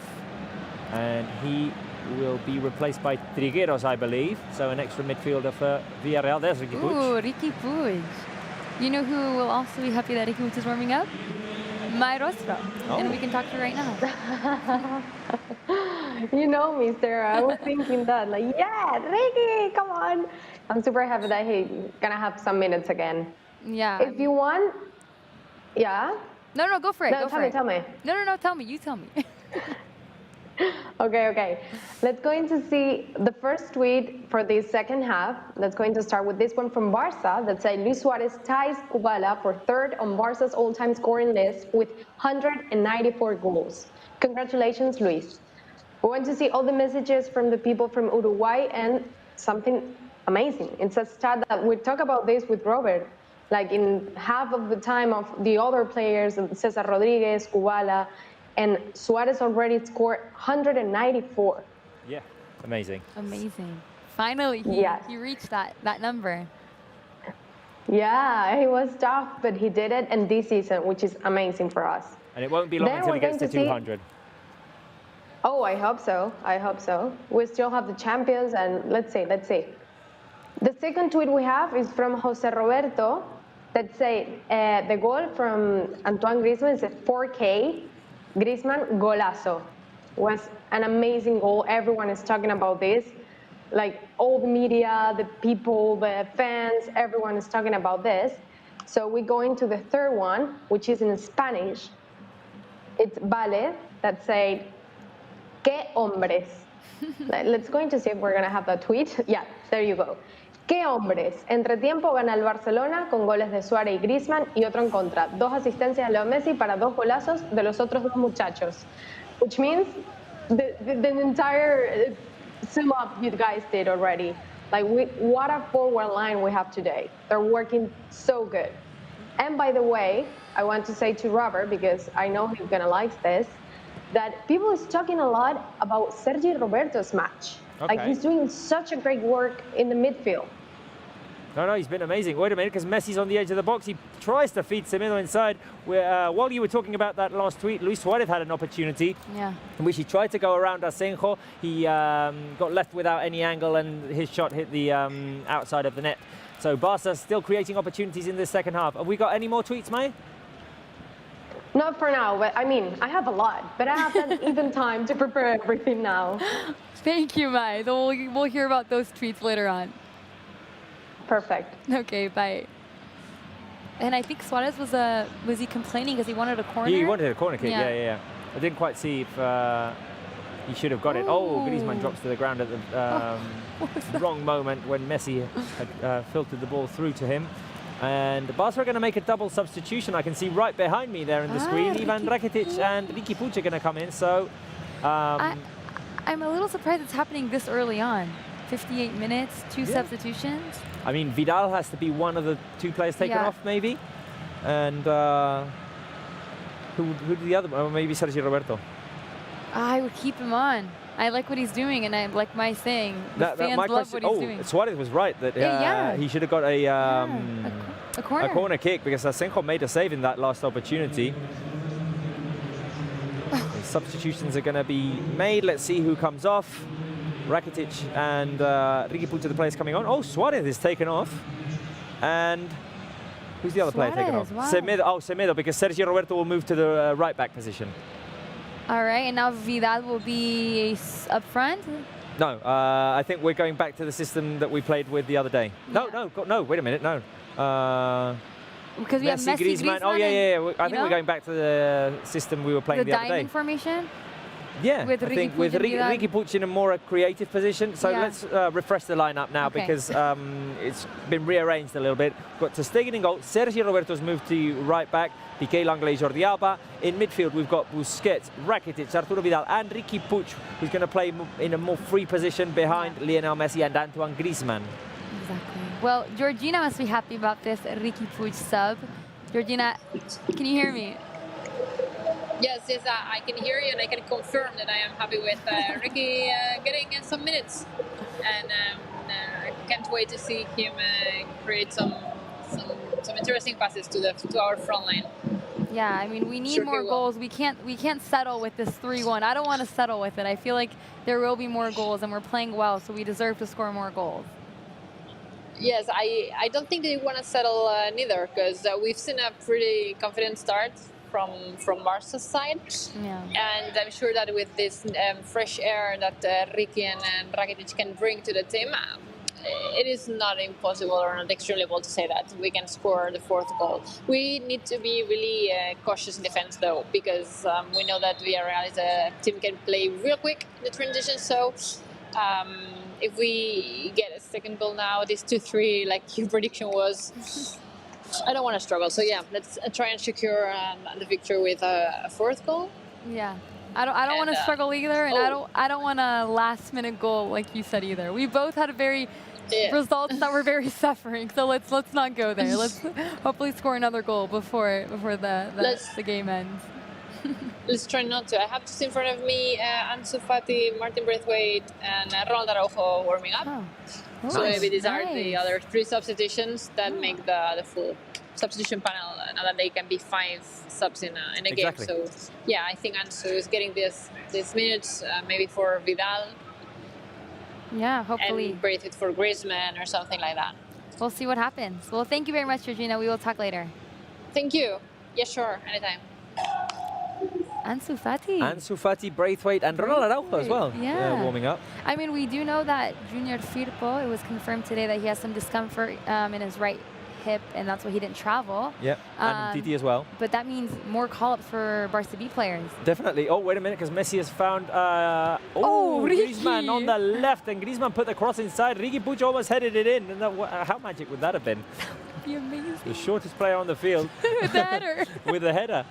and he will be replaced by Trigueros, I believe. So an extra midfielder for Villarreal. There's Ricky Puig.
Ooh, Ricky Puig. You know who will also be happy that Ricky Puig is warming up? My Rostro. Oh. And we can talk to her right now.
You know me, Sarah. I was thinking that, like, yeah, Ricky, come on. I'm super happy that he's gonna have some minutes again.
Yeah.
If you want, yeah.
No, go for it.
No, tell me.
No, tell me. You tell me.
Okay. Let's go into see the first tweet for the second half. Let's going to start with this one from Barça that said Luis Suarez ties Kubala for third on Barca's all-time scoring list with 194 goals. Congratulations, Luis. We want to see all the messages from the people from Uruguay and something amazing. It's a stat that we talk about this with Robert. Like in half of the time of the other players, Cesar Rodriguez, Kubala, and Suarez already scored 194.
Yeah, amazing.
Amazing. Finally, he reached that number.
Yeah, he was tough, but he did it, and this season, which is amazing for us.
And it won't be long until he gets to 200.
Oh, I hope so. We still have the champions, and let's see. The second tweet we have is from Jose Roberto that say the goal from Antoine Griezmann is a 4K. Griezmann golazo. Was an amazing goal. Everyone is talking about this. Like all the media, the people, the fans, everyone is talking about this. So we go into the third one, which is in Spanish. It's Vale that said, "Qué hombres." Let's go into see if we're going to have that tweet. Yeah, there you go. ¡Qué hombres! Entre tiempo gana el Barcelona con goles de Suárez y Griezmann y otro en contra. 2 asistencias de Leo Messi para 2 golazos de los otros 2 muchachos. Which means the entire sum up you guys did already. Like, what a forward line we have today. They're working so good. And by the way, I want to say to Robert, because I know he's going to like this, that people is talking a lot about Sergi Roberto's match.
Okay.
Like, he's doing such a great work in the midfield.
No, he's been amazing. Wait a minute, because Messi's on the edge of the box. He tries to feed Semedo inside. While you were talking about that last tweet, Luis Suarez had an opportunity in which he tried to go around Asenjo. He got left without any angle, and his shot hit the outside of the net. So Barca still creating opportunities in this second half. Have we got any more tweets, May?
Not for now, but I mean, I have a lot, but I haven't even time to prepare everything now.
Thank you, Mai. We'll hear about those tweets later on.
Perfect.
Okay, bye. And I think Suarez was he complaining because he wanted a corner?
He wanted a corner kick, yeah. I didn't quite see if he should have got it. Oh, Griezmann drops to the ground at the wrong moment when Messi had filtered the ball through to him. And Barça are going to make a double substitution. I can see right behind me there in the screen. Ivan Rakitic and Riqui Puig are going to come in. So
I'm a little surprised it's happening this early on. 58 minutes, two substitutions.
I mean, Vidal has to be one of the two players taken off, maybe. And who did the other one? Oh, maybe Sergio Roberto.
I would keep him on. I like what he's doing, and I like my saying. The fans love what he's doing.
Suarez was right that he should have got a corner kick because Asenjo made a save in that last opportunity. Substitutions are going to be made. Let's see who comes off. Rakitic and Riqui Puig are the players coming on. Oh, Suarez is taken off. And who's the other player taken off?
Wow.
Semedo, because Sergio Roberto will move to the right back position.
All right, and now Vidal will be up front?
No, I think we're going back to the system that we played with the other day. No, wait a minute, no.
Because we have Messi, Griezmann.
Oh, yeah. I think we're going back to the system we were playing the other day.
The diamond formation?
Yeah,
with
I think with Riqui Puig in a more creative position. So let's refresh the lineup now because it's been rearranged a little bit. Got ter Stegen in goal. Sergio Roberto's moved to right back. Piqué, Langley, Jordi Alba. In midfield, we've got Busquets, Rakitic, Arturo Vidal, and Riqui Puig, who's going to play in a more free position behind Lionel Messi and Antoine Griezmann.
Exactly. Well, Georgina must be happy about this Riqui Puig sub. Georgina, can you hear me?
Yes, I can hear you, and I can confirm that I am happy with Riqui getting some minutes, and I can't wait to see him create some interesting passes to our front line.
Yeah, I mean, we need more goals. We can't settle with this 3-1. I don't want to settle with it. I feel like there will be more goals, and we're playing well, so we deserve to score more goals.
Yes, I don't think they want to settle neither, because we've seen a pretty confident start from Barsa's side, and I'm sure that with this fresh air that Riqui and Rakitic can bring to the team, it is not impossible or not extremely able to say that we can score the fourth goal. We need to be really cautious in defense, though, because we know that Villarreal is a team can play real quick in the transition. So if we get a second goal now, this 2-3, like your prediction was, I don't want to struggle. So yeah, let's try and secure the victory with a fourth goal.
Yeah. I don't want to struggle either, and I don't want a last-minute goal like you said either. We both had very results that were very suffering, so let's not go there. Let's hopefully score another goal before the game ends.
Let's try not to. I have to see in front of me Ansu Fati, Martin Braithwaite, and Ronald Araujo warming up. So maybe these are the other 3 substitutions that make the full substitution panel, now that they can be 5 subs in a game. So yeah, I think Ansu is getting this minutes, maybe for Vidal.
Yeah, hopefully.
And Braithwaite for Griezmann or something like that.
We'll see what happens. Well, thank you very much, Georgina. We will talk later.
Thank you. Yeah, sure. Anytime.
Ansu Fati,
Braithwaite, and Ronald Araujo as well.
Yeah.
Warming up.
I mean, we do know that Junior Firpo, it was confirmed today that he has some discomfort in his right hip, and that's why he didn't travel.
Yeah, and Titi as well.
But that means more call-ups for Barça B players.
Definitely. Oh, wait a minute, because Messi has found Griezmann on the left, and Griezmann put the cross inside. Riqui Puig almost headed it in. And how magic would that have been?
That'd be amazing.
The shortest player on the field.
With the header.
With the header.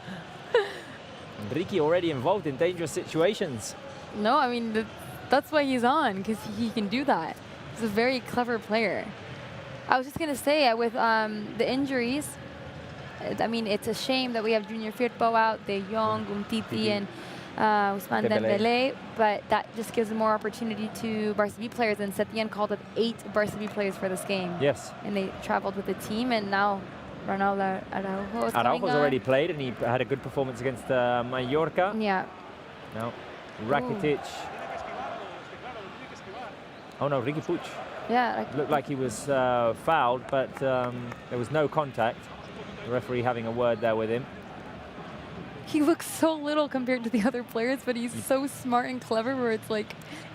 And Riqui already involved in dangerous situations.
No, I mean, that's why he's on, because he can do that. He's a very clever player. I was just going to say, with the injuries, I mean, it's a shame that we have Junior Firpo out, De Jong, Umtiti, and Ousmane Dembélé, but that just gives more opportunity to Barça B players, and Setién called up 8 Barça B players for this game.
Yes.
And they traveled with the team, and now Ronaldo Araujo is
Araujo's already played, and he had a good performance against Mallorca.
Yeah.
Now, Rakitic. Oh no, Riqui Puig.
Yeah.
Looked like he was fouled, but there was no contact. The referee having a word there with him.
He looks so little compared to the other players, but he's so smart and clever where it's like,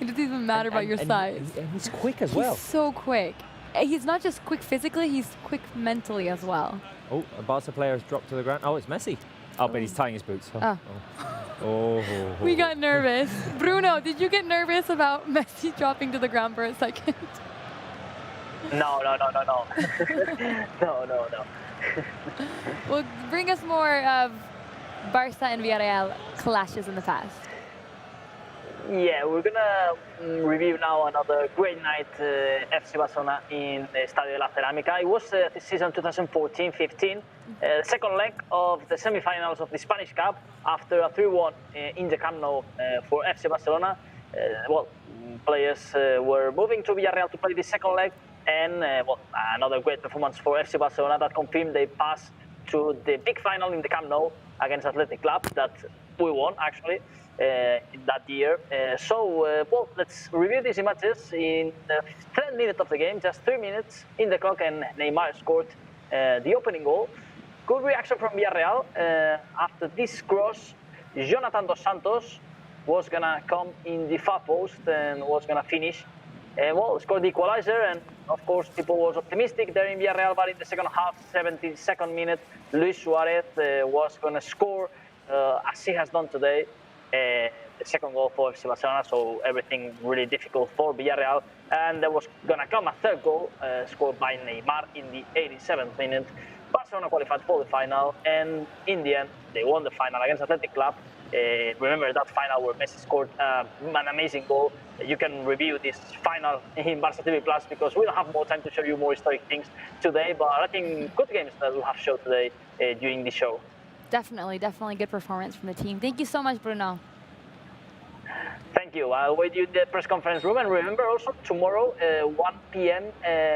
it doesn't even matter about your size.
And he's quick as well.
He's so quick. he's not just quick physically, he's quick mentally as well.
Oh, a Barca player has dropped to the ground. Oh, it's Messi. Oh, but he's tying his boots. Oh.
We got nervous. Bruno, did you get nervous about Messi dropping to the ground for a second?
No. No.
Well, bring us more of Barça and Villarreal clashes in the past.
Yeah, we're gonna review now another great night FC Barcelona in the Estadio de la Cerámica. It was the season 2014-15, second leg of the semi-finals of the Spanish Cup after a 3-1 in the Camp Nou for FC Barcelona. Players were moving to Villarreal to play the second leg, and another great performance for FC Barcelona that confirmed they passed to the big final in the Camp Nou against Athletic Club that we won actually in that year. Let's review these images in the 10 minutes of the game, just 3 minutes in the clock, and Neymar scored the opening goal. Good reaction from Villarreal. After this cross, Jonathan Dos Santos was gonna come in the far post and was gonna finish. Scored the equalizer, and of course people was optimistic there in Villarreal, but in the second half, 72nd minute, Luis Suarez was gonna score as he has done today. The second goal for FC Barcelona, so everything really difficult for Villarreal. And there was gonna come a third goal scored by Neymar in the 87th minute. Barcelona qualified for the final, and in the end, they won the final against Athletic Club. Remember that final where Messi scored an amazing goal. You can review this final in Barça TV Plus because we don't have more time to show you more historic things today, but I think good games that we'll have shown today during the show.
Definitely good performance from the team. Thank you so much, Bruno.
Thank you. I'll wait you in the press conference room. And remember also, tomorrow, 1 p.m.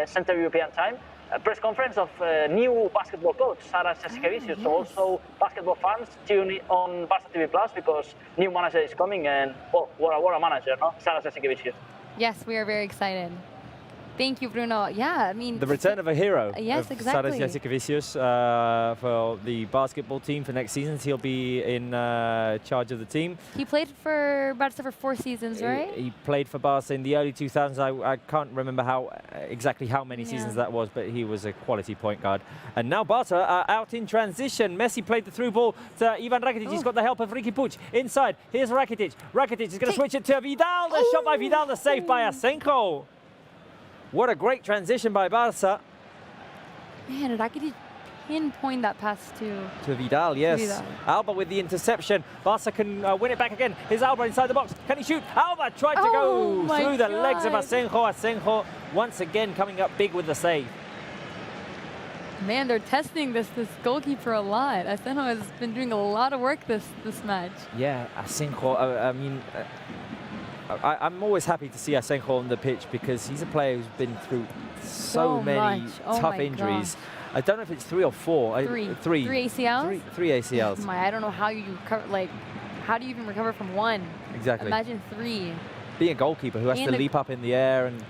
Central European Time, a press conference of new basketball coach, Sara Jasikevičius.
Yes.
So also, basketball fans, tune in on Barça TV Plus because new manager is coming. And, what a manager, no? Sara Jasikevičius.
Yes, we are very excited. Thank you, Bruno. Yeah, I mean...
The return of a hero.
Yes, exactly.
Sara Jasikevičius for the basketball team for next season. He'll be in charge of the team.
He played for Barça for 4 seasons, right?
He played for Barça in the early 2000s. I can't remember exactly how many seasons that was, but he was a quality point guard. And now Barça are out in transition. Messi played the through ball to Ivan Rakitic. He's got the help of Riqui Puig. Inside, here's Rakitic. Rakitic is going to switch it to Vidal. The shot by Vidal, the save by Asenjo. What a great transition by Barça.
Man, Rakitic pinpoint that pass to
Vidal, yes.
Vidal.
Alba with the interception. Barça can win it back again. Here's Alba inside the box. Can he shoot? Alba tried to go through the legs of Asenjo. Asenjo once again coming up big with the save.
Man, they're testing this goalkeeper a lot. Asenjo has been doing a lot of work this match.
Yeah, Asenjo, I mean... I'm always happy to see Asenjo on the pitch because he's a player who's been through so many tough injuries. I don't know if it's 3 or 4.
Three ACLs?
Three ACLs.
I don't know how you recover, how do you even recover from 1?
Exactly.
Imagine 3.
Being a goalkeeper who has to leap up in the air and...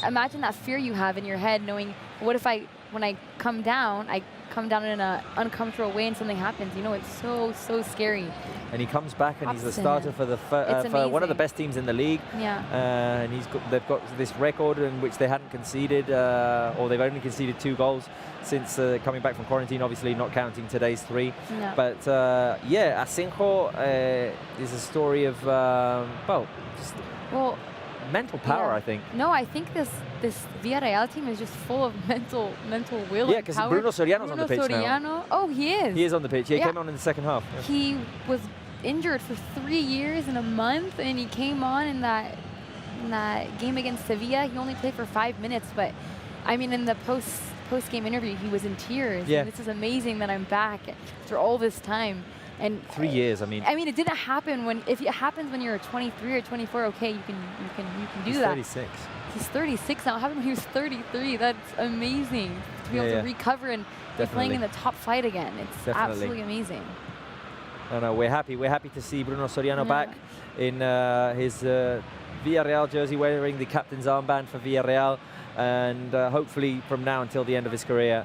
Imagine that fear you have in your head knowing, what if when I come down in an uncomfortable way and something happens. You know, it's so scary.
And he comes back and he's the starter for for one of the best teams in the league.
Yeah.
And they've got this record in which they hadn't conceded, or they've only conceded 2 goals since coming back from quarantine, obviously not counting today's 3.
Yeah.
But yeah, Asenjo is a story of, mental power, I think.
No, I think this Villarreal team is just full of mental will.
Yeah, because Bruno Soriano's on the pitch now.
Oh, he is.
He is on the pitch. Yeah, he came on in the second half. Yeah.
He was injured for 3 years and a month, and he came on in that game against Sevilla. He only played for 5 minutes, but I mean, in the post-game interview, he was in tears.
Yeah.
And this is amazing that I'm back after all this time. And
3 years, I mean,
it didn't happen if it happens when you're 23 or 24, okay, you can do that.
He's 36.
He's 36 now. It happened when he was 33. That's amazing to be able to recover and be playing in the top flight again. It's absolutely amazing.
No, we're happy. We're happy to see Bruno Soriano back in his Villarreal jersey, wearing the captain's armband for Villarreal, and hopefully from now until the end of his career,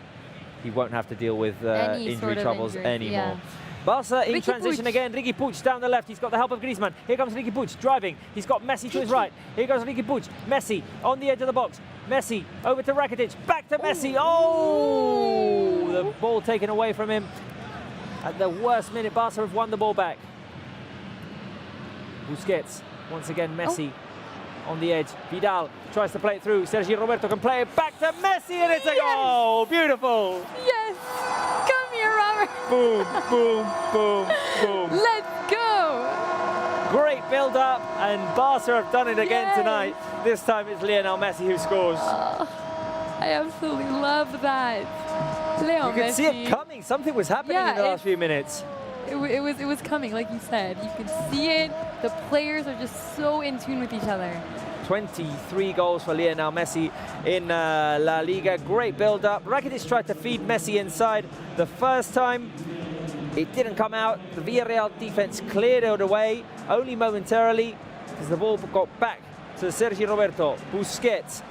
he won't have to deal with injury troubles anymore. Barça in
Riqui
transition
Puig.
again. Riqui Puig down the left. He's got the help of Griezmann. Here comes Riqui Puig driving. He's got Messi to his right. Here goes Riqui Puig. Messi on the edge of the box. Messi over to Rakitic. Back to Messi. Oh! The ball taken away from him. At the worst minute, Barça have won the ball back. Busquets. Once again, Messi on the edge. Vidal tries to play it through. Sergi Roberto can play it back to Messi, and it's a goal. Beautiful.
Yes. Come here, Robert.
Boom, boom, boom, boom.
Let's go.
Great build-up, and Barca have done it again tonight. This time it's Lionel Messi who scores.
I absolutely love that. Leo
You could
Messi.
see it coming. Something was happening in the last few minutes.
It was coming, like you said. You could see it. The players are just so in tune with each other.
23 goals for Lionel Messi in La Liga. Great build-up. Rakitic tried to feed Messi inside the first time. It didn't come out. The Villarreal defense cleared it away, only momentarily, because the ball got back to Sergi Roberto. Busquets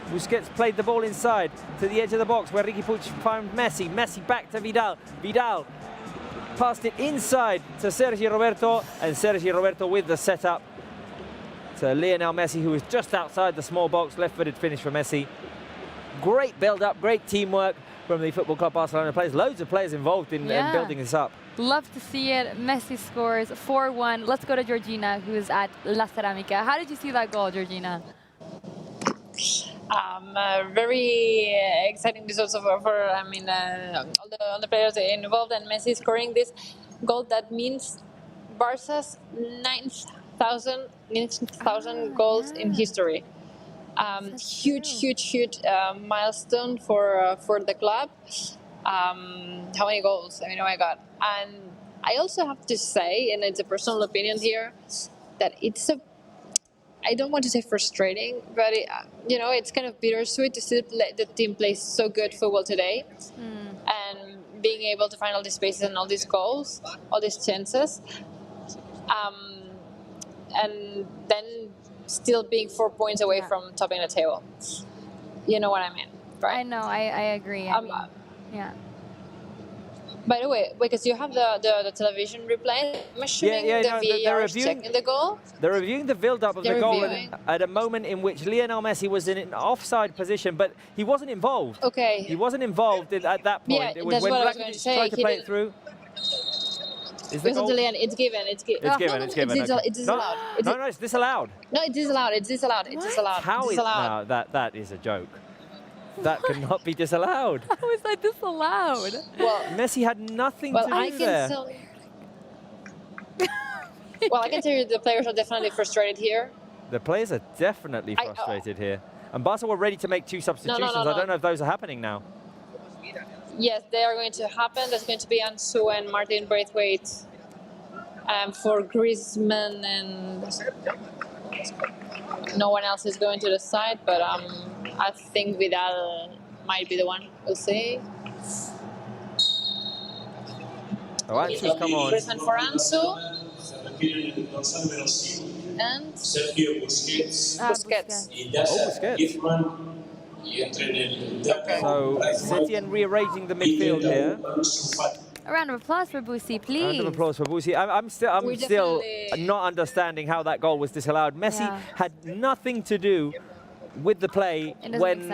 played the ball inside to the edge of the box where Riqui Puig found Messi. Messi back to Vidal. Vidal passed it inside to Sergi Roberto, and Sergi Roberto with the setup to Lionel Messi, who was just outside the small box. Left-footed finish for Messi. Great build-up, great teamwork from the Football Club Barcelona players. Loads of players involved in building this up.
Love to see it. Messi scores 4-1. Let's go to Georgina, who is at La Cerámica. How did you see that goal, Georgina?
Very exciting results for all the players involved, and Messi scoring this goal that means Barca's 9,000 goals in history. Huge milestone for the club. How many goals? I mean, oh my God. And I also have to say, and it's a personal opinion here, that I don't want to say frustrating, but it's kind of bittersweet to see the team play so good football today, and being able to find all these spaces and all these goals, all these chances, and then still being 4 points away from topping the table. You know what I mean, right?
I know. I agree. I mean, yeah.
By the way, because you have the television replay, I'm assuming the VAR is checking the goal.
They're reviewing the build-up of the goal at a moment in which Lionel Messi was in an offside position, but he wasn't involved.
Okay.
He wasn't involved at that point.
Yeah,
it was
that's
when
what I was going to
Rakitic
say.
tried to play it through. Is the goal?
It's given. It's given.
It's given. It's given.
It's disallowed.
No, it's disallowed.
No, it's disallowed. It's disallowed. It's disallowed.
How
it's
is
disallowed.
no, that is a joke. That cannot be disallowed.
How is that disallowed?
Well,
Messi had nothing to do there.
Well, I can tell you the players are definitely frustrated here.
The players are definitely frustrated here. And Barca were ready to make 2 substitutions. I don't know if those are happening now.
Yes, they are going to happen. There's going to be Ansu and Martin Braithwaite for Griezmann, and no one else is going to the side, but I think Vidal might be the one. We'll see.
Oh, Ansu's come on.
Griezmann for Ansu. And Busquets.
Busquets. So Setién rearranging the midfield here.
A round of applause for Busi, please.
A round of applause for Busi. I'm still not understanding how that goal was disallowed. Messi had nothing to do with the play when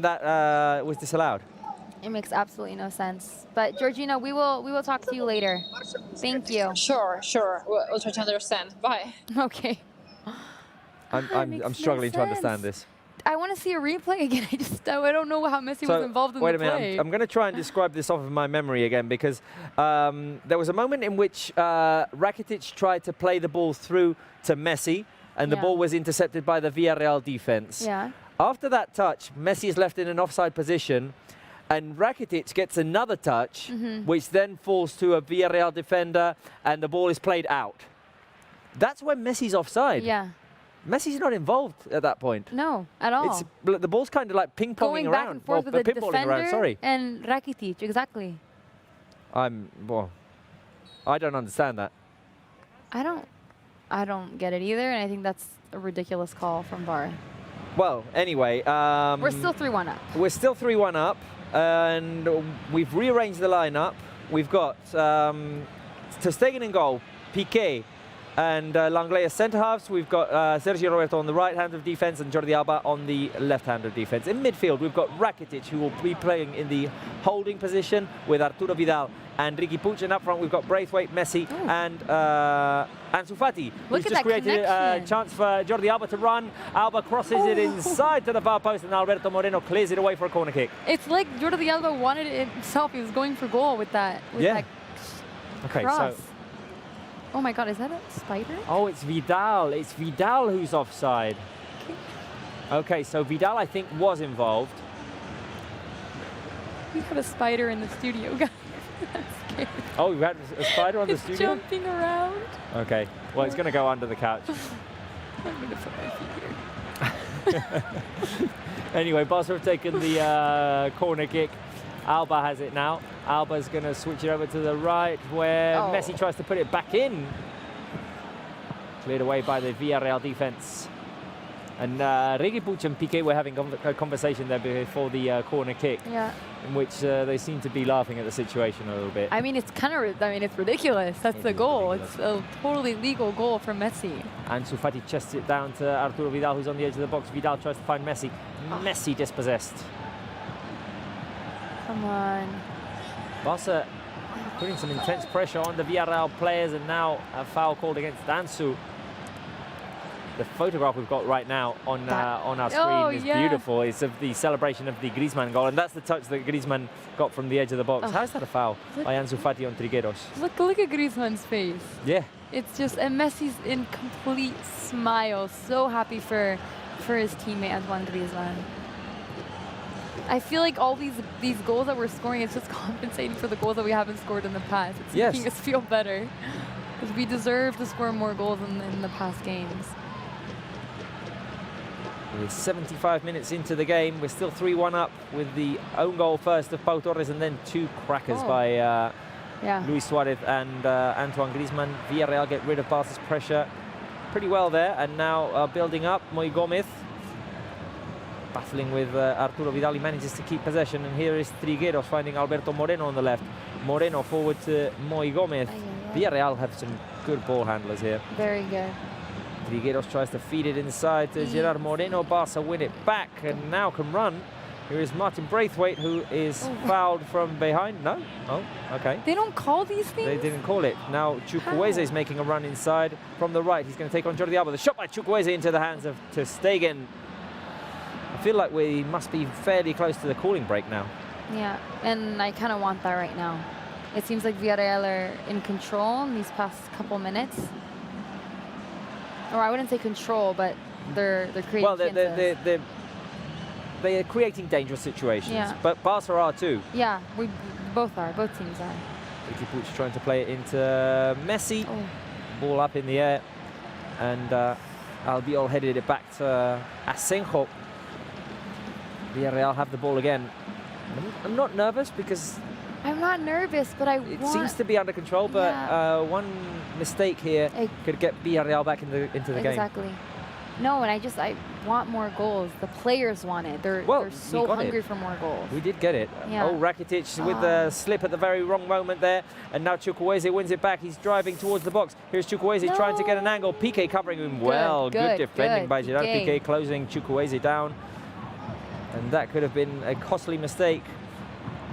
that was disallowed.
It makes absolutely no sense. But Georgina, we will talk to you later. Thank you.
Sure. We'll try to understand. Bye.
Okay.
I'm struggling to understand this.
I want to see a replay again. I don't know how Messi was involved in the play.
Wait a minute. I'm going to try and describe this off of my memory again, because there was a moment in which Rakitic tried to play the ball through to Messi, and the ball was intercepted by the Villarreal defense.
Yeah.
After that touch, Messi is left in an offside position, and Rakitic gets another touch, which then falls to a Villarreal defender, and the ball is played out. That's when Messi's offside.
Yeah.
Messi's not involved at that point.
No, at all.
The ball's kind of like ping-ponging
going back and forth with the defender and Rakitic, exactly.
I don't understand that.
I don't get it either, and I think that's a ridiculous call from VAR.
Well, anyway,
we're still 3-1 up.
We're still 3-1 up, and we've rearranged the lineup. We've got Ter Stegen in goal, Piqué and Langley as centre-halves. We've got Sergio Roberto on the right hand of defence and Jordi Alba on the left hand of defence. In midfield, we've got Rakitic, who will be playing in the holding position with Arturo Vidal and Riqui Puig. And up front, we've got Braithwaite, Messi and Ansu Fati, who's just created a chance for Jordi Alba to run. Alba crosses it inside to the far post, and Alberto Moreno clears it away for a corner kick.
It's like Jordi Alba wanted it himself. He was going for goal with that. That
Okay,
cross.
so...
Oh my God, is that a spider?
Oh, it's Vidal. It's Vidal who's offside. Okay, so Vidal, I think, was involved.
We have a spider in the studio, guys. That's scary.
Oh, we had a spider on the
It's
studio?
jumping around.
Okay, well, it's going to go under the couch.
I'm going to put my feet here.
Anyway, Barca have taken the corner kick. Alba has it now. Alba's going to switch it over to the right, where Messi tries to put it back in. Cleared away by the Villarreal defence. And Riqui Puig and Piqué were having a conversation there before the corner kick, in which they seem to be laughing at the situation a little bit.
I mean, it's kind of, it's ridiculous. That's the goal. Ridiculous. It's a totally legal goal from Messi.
Ansu Fati chests it down to Arturo Vidal, who's on the edge of the box. Vidal tries to find Messi. Messi dispossessed.
Come on.
Barca putting some intense pressure on the Villarreal players, and now a foul called against Ansu. The photograph we've got right now on our screen is beautiful. It's of the celebration of the Griezmann goal, and that's the touch that Griezmann got from the edge of the box. How is that a foul by Ansu Fati on Trigueros?
Look at Griezmann's face.
Yeah.
It's just, and Messi's in complete smile, so happy for his teammate Antoine Griezmann. I feel like all these goals that we're scoring is just compensating for the goals that we haven't scored in the past. It's making us feel better, because we deserve to score more goals in the past games.
We're 75 minutes into the game. We're still 3-1 up with the own goal first of Pau Torres, and then two crackers by Luis Suarez and Antoine Griezmann. Villarreal get rid of Barca's pressure pretty well there, and now building up. Moi Gomez battling with Arturo Vidal. He manages to keep possession, and here is Trigueros finding Alberto Moreno on the left. Moreno forward to Moi Gomez. Villarreal have some good ball handlers here.
Very good.
Trigueros tries to feed it inside to Gerard Moreno. Barca win it back and now can run. Here is Martin Braithwaite, who is fouled from behind. No? Oh, okay.
They don't call these things?
They didn't call it. Now Chukwueze is making a run inside from the right. He's going to take on Jordi Alba. The shot by Chukwueze into the hands of Ter Stegen. I feel like we must be fairly close to the cooling break now.
Yeah, and I kind of want that right now. It seems like Villarreal are in control in these past couple minutes. Or I wouldn't say control, but they're creating chances.
They're creating dangerous situations, but Barca are too.
Yeah, we both are. Both teams are.
Riqui Puig trying to play it into Messi. Ball up in the air, and Albiol headed it back to Asenjo. Villarreal have the ball again. I'm not nervous because...
I'm not nervous, but
it seems to be under control, but one mistake here could get Villarreal back into the game.
Exactly. No, and I want more goals. The players want it. They're so hungry for more goals.
We did get it.
Yeah.
Oh, Rakitic with the slip at the very wrong moment there. And now Chukwueze wins it back. He's driving towards the box. Here's Chukwueze trying to get an angle. Piqué covering him well. Good defending by Gerard Piqué, closing Chukwueze down. And that could have been a costly mistake.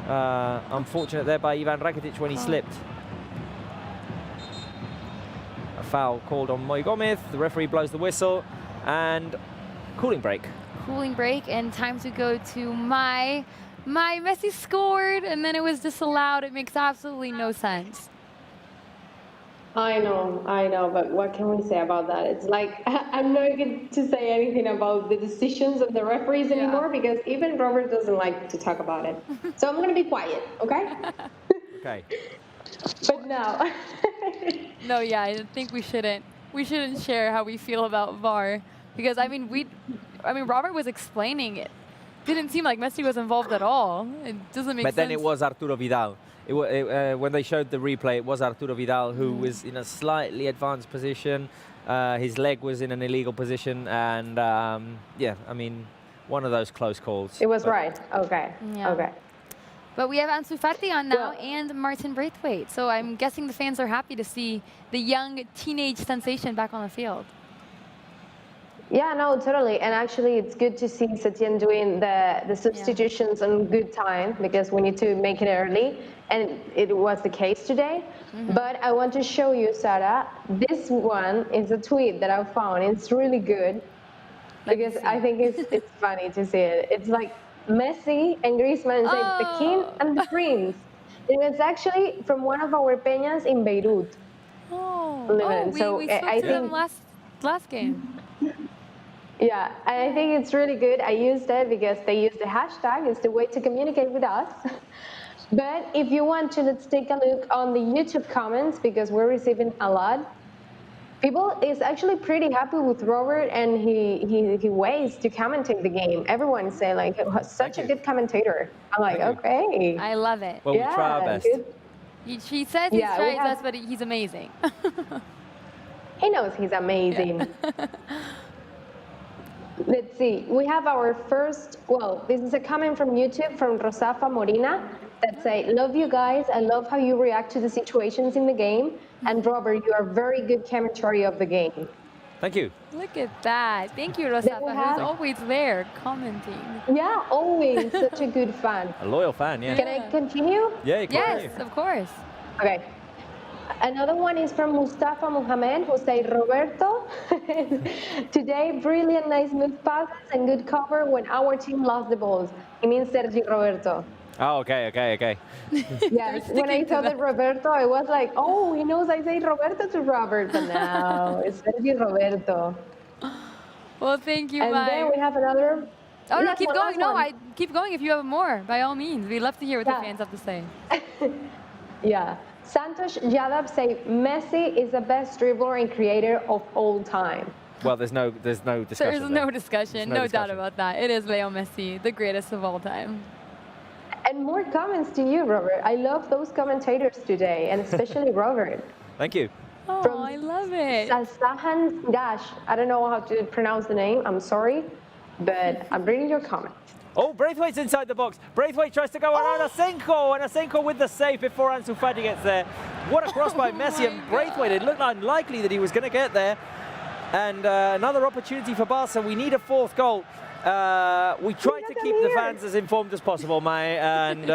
Unfortunate there by Ivan Rakitic when he slipped. A foul called on Moi Gomez. The referee blows the whistle. And cooling break.
Cooling break, and time to go to my Messi scored, and then it was disallowed. It makes absolutely no sense.
I know, but what can we say about that? It's like, I'm not going to say anything about the decisions of the referees anymore, because even Robert doesn't like to talk about it. So I'm going to be quiet, okay?
Okay.
But now.
No, yeah, I think we shouldn't share how we feel about VAR, because I mean Robert was explaining it. Didn't seem like Messi was involved at all. It doesn't make sense.
But then it was Arturo Vidal. When they showed the replay, it was Arturo Vidal who was in a slightly advanced position. His leg was in an illegal position, and yeah, I mean, one of those close calls.
It was right. Okay.
Yeah.
Okay.
But we have Ansu Fati on now and Martin Braithwaite. So I'm guessing the fans are happy to see the young teenage sensation back on the field.
Yeah, no, totally. And actually, it's good to see Setién doing the substitutions on good time, because we need to make it early. And it was the case today. But I want to show you, Sarah, this one is a tweet that I found. It's really good, because I think it's funny to see it. It's like Messi and Griezmann say the king and the prince. And it's actually from one of our peñas in Beirut.
We spoke to them last game.
Yeah, and I think it's really good. I used it because they use the hashtag. It's the way to communicate with us. But if you want to, let's take a look on the YouTube comments, because we're receiving a lot. People is actually pretty happy with Robert and he ways to commentate the game. Everyone say like, such a good commentator. I'm like, okay.
I love it.
Well, we try our best.
She says he's trying his best, but he's amazing.
He knows he's amazing. Let's see. We have our first, this is a comment from YouTube from Rosafa Morina that say, love you guys. I love how you react to the situations in the game. And Robert, you are very good commentary of the game.
Thank you.
Look at that. Thank you, Rosafa, who's always there commenting.
Yeah, always such a good fan.
A loyal fan, yeah.
Can I continue?
Yeah, you can.
Yes, of course.
Okay. Another one is from Mustafa Mohamed, who said, Roberto, today, brilliant, nice move passes and good cover when our team lost the balls. He means Sergi Roberto.
Oh, okay.
Yes, when I saw the Roberto, I was like, oh, he knows I say Roberto to Robert, but no, it's Sergi Roberto.
Well, thank you,
And then we have another.
Oh, no, keep going. No, keep going if you have more, by all means. We'd love to hear what the fans have to say.
Yeah. Santosh Yadav say Messi is the best dribbler and creator of all time.
Well, there's no discussion.
There's no discussion, no
discussion.
doubt about that. It is Leo Messi, the greatest of all time.
And more comments to you, Robert. I love those commentators today, and especially Robert.
Thank you.
Oh, I love it.
Sasahan Dash. I don't know how to pronounce the name. I'm sorry, but I'm reading your comment.
Oh, Braithwaite's inside the box. Braithwaite tries to go around Asenko, and Asenko with the save before Ansu Fati gets there. What a cross by Messi and Braithwaite. It looked unlikely that he was going to get there. And another opportunity for Barca. We need a fourth goal. We try to keep the fans as informed as possible, Mai, and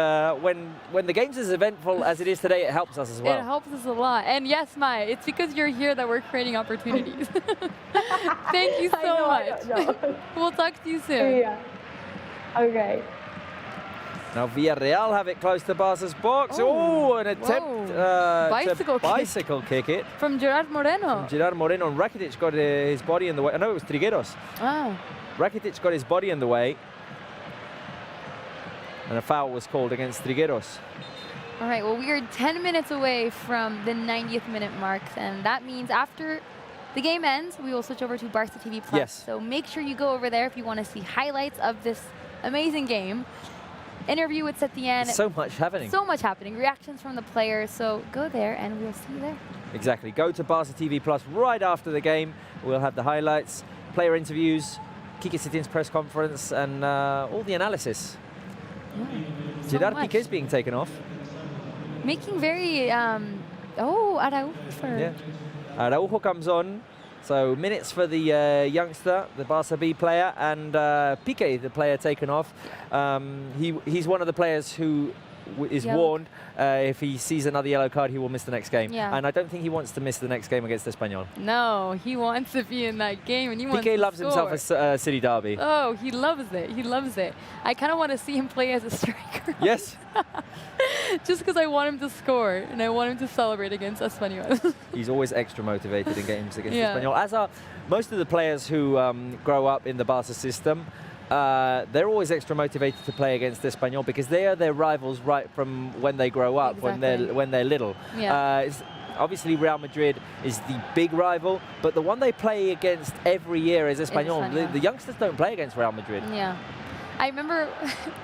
when the game's as eventful as it is today, it helps us as well.
It helps us a lot. And yes, Mai, it's because you're here that we're creating opportunities. Thank you so much. We'll talk to you soon.
Yeah. Okay.
Now Villarreal have it close to Barca's box. Oh, an attempt to bicycle kick it.
From Gerard Moreno.
Gerard Moreno. And Rakitic got his body in the way. I know it was Trigueros.
Oh.
Rakitic got his body in the way. And a foul was called against Trigueros.
All right, well, we are 10 minutes away from the 90th minute mark. And that means after the game ends, we will switch over to Barça TV Plus.
Yes.
So make sure you go over there if you want to see highlights of this amazing game. Interview with Setién.
So much happening.
So much happening. Reactions from the players. So go there and we'll see you there.
Exactly. Go to Barça TV Plus right after the game. We'll have the highlights, player interviews, Quique Setién's press conference, and all the analysis. Gerard Piqué is being taken off.
Making very, Araujo.
Yeah. Araujo comes on. So minutes for the youngster, the Barça B player, and Piqué, the player taken off. He's one of the players who is warned if he sees another yellow card, he will miss the next game.
Yeah.
And I don't think he wants to miss the next game against Espanyol.
No, he wants to be in that game, and he wants
Piqué
to
loves
score.
himself a city derby.
Oh, he loves it. He loves it. I kind of want to see him play as a striker.
Yes.
Just because I want him to score, and I want him to celebrate against Espanyol.
He's always extra motivated in games against Espanyol, as are most of the players who grow up in the Barca system. They're always extra motivated to play against Espanyol because they are their rivals right from when they grow up, when they're little.
Yeah.
Obviously, Real Madrid is the big rival, but the one they play against every year is Espanyol. The youngsters don't play against Real Madrid.
Yeah. I remember,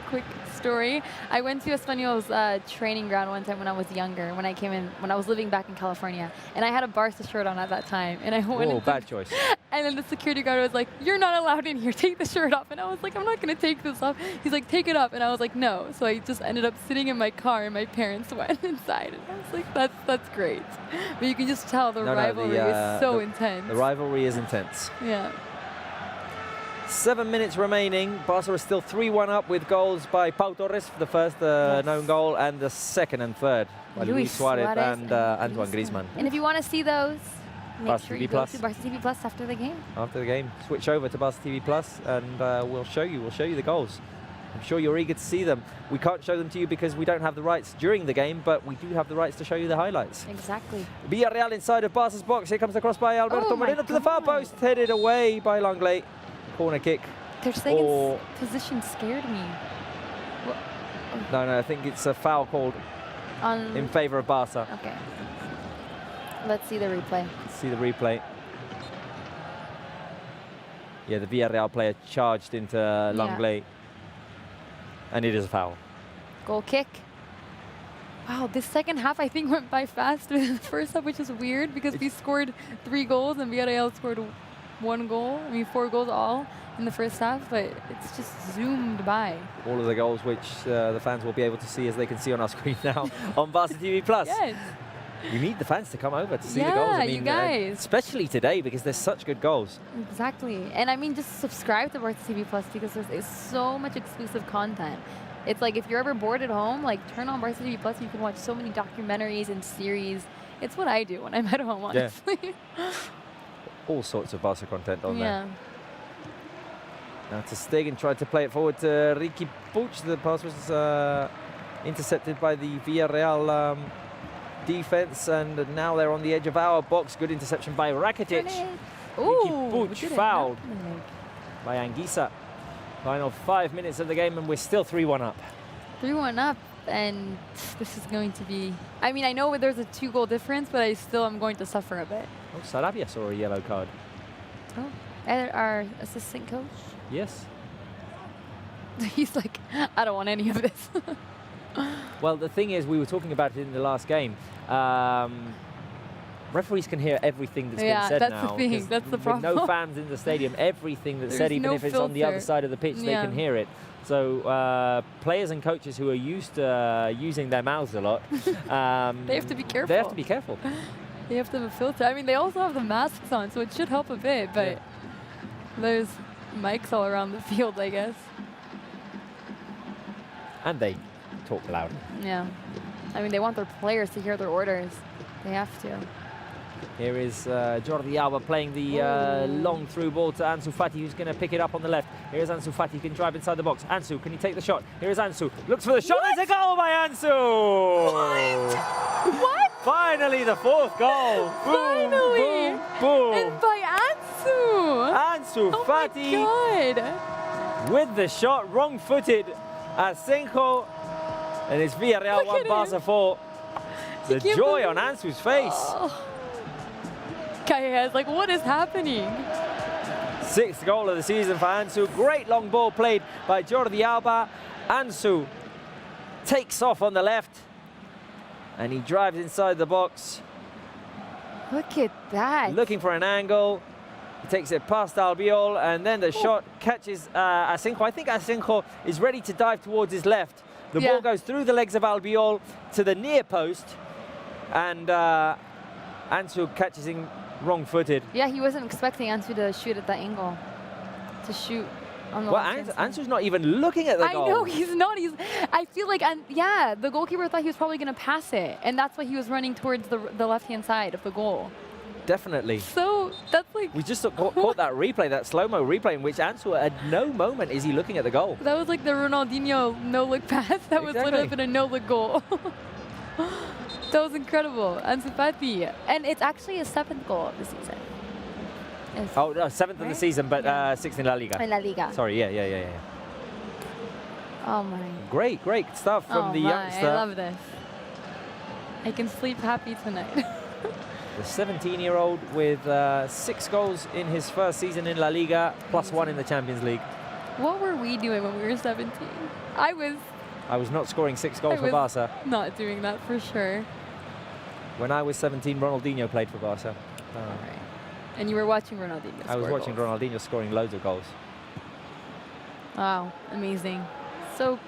quick story, I went to Espanyol's training ground one time when I was younger, when I was living back in California, and I had a Barça shirt on at that time, and I went
Oh, bad choice.
And then the security guard was like, "You're not allowed in here, take the shirt off." And I was like, "I'm not gonna take this off." He's like, "Take it off," and I was like, "No." So I just ended up sitting in my car, and my parents went inside, and I was like, that's great. But you can just tell the rivalry is so intense.
The rivalry is intense.
Yeah.
7 minutes remaining. Barca is still 3-1 up with goals by Pau Torres for the first known goal and the second and third by Luis Suarez and Antoine Griezmann.
And if you want to see those, make
Barca
sure
TV
you go
Plus.
to Barca TV Plus after the game.
After the game, switch over to Barca TV Plus and we'll show you the goals. I'm sure you're eager to see them. We can't show them to you because we don't have the rights during the game, but we do have the rights to show you the highlights.
Exactly.
Villarreal inside of Barca's box. Here comes the cross by Alberto Moreno to the far post, headed away by Langley. Corner kick.
Ter Stegen's position scared me.
No, I think it's a foul called in favor of Barca.
Okay. Let's see the replay.
Let's see the replay. Yeah, the Villarreal player charged into Langley. And it is a foul.
Goal kick. Wow, this second half I think went by fast with the first half, which is weird because we scored 3 goals and Villarreal scored 1 goal. I mean, 4 goals all in the first half, but it's just zoomed by.
All of the goals which the fans will be able to see, as they can see on our screen now on Barca TV Plus.
Yes.
We need the fans to come over to see the goals. I mean,
you guys.
Especially today because there's such good goals.
Exactly. And I mean, just subscribe to Barca TV Plus because there's so much exclusive content. It's like if you're ever bored at home, like turn on Barca TV Plus, you can watch so many documentaries and series. It's what I do when I'm at home, honestly.
Yeah. All sorts of Barca content on there.
Yeah.
Now Ter Stegen tried to play it forward to Riqui Puig. The pass was intercepted by the Villarreal defense, and now they're on the edge of our box. Good interception by Rakitic. Riqui Puig fouled by Anguissa. Final 5 minutes of the game, and we're still 3-1 up.
3-1 up, and this is going to be... I mean, I know there's a 2-goal difference, but I still am going to suffer a bit.
Oh, Sarabia saw a yellow card.
Oh, and our assistant coach?
Yes.
He's like, I don't want any of this.
Well, the thing is, we were talking about it in the last game. Referees can hear everything that's been said now.
Yeah, that's the thing. That's the problem.
With no fans in the stadium, everything that's said, even if it's on the other side of the pitch, they can hear it. So players and coaches who are used to using their mouths a lot,
they have to be careful.
They have to be careful.
They have to have a filter. I mean, they also have the masks on, so it should help a bit, but there's mics all around the field, I guess.
And they talk loud.
Yeah. I mean, they want their players to hear their orders. They have to.
Here is Jordi Alba playing the long through ball to Ansu Fati, who's going to pick it up on the left. Here's Ansu Fati, can drive inside the box. Ansu, can he take the shot? Here is Ansu, looks for the shot. It's a goal by Ansu!
What?
Finally, the 4th goal.
Finally!
Boom, boom, boom.
And by Ansu!
Ansu Fati.
Oh my God.
With the shot, wrong-footed. Asenjo, and it's Villarreal 1, Barca 4. The joy on Ansu's face.
Oh. Kaya like, what is happening?
6th goal of the season for Ansu. Great long ball played by Jordi Alba. Ansu takes off on the left, and he drives inside the box.
Look at that.
Looking for an angle. He takes it past Albiol, and then the shot catches Asenjo. I think Asenjo is ready to dive towards his left. The ball goes through the legs of Albiol to the near post, and Ansu catches him wrong-footed.
Yeah, he wasn't expecting Ansu to shoot at that angle. To shoot on the left.
Ansu's not even looking at the goal.
I know, he's not. I feel like, the goalkeeper thought he was probably going to pass it, and that's why he was running towards the left-hand side of the goal.
Definitely.
So that's like...
We just caught that replay, that slow-mo replay, in which Ansu at no moment is he looking at the goal.
That was like the Ronaldinho no-look pass. That was literally been a no-look goal. That was incredible. Ansu Fati. And it's actually his 7th goal of the season.
Oh, no, 7th of the season, but 6th in La Liga.
In La Liga.
Sorry, yeah.
Oh my.
Great stuff from the youngster.
I love this. I can sleep happy tonight.
The 17-year-old with 6 goals in his first season in La Liga, +1 in the Champions League.
What were we doing when we were 17? I
was not scoring 6 goals for Barca.
Not doing that for sure.
When I was 17, Ronaldinho played for Barca.
Right. And you were watching Ronaldinho
I was watching
goals.
Ronaldinho scoring loads of goals.
Wow, amazing. So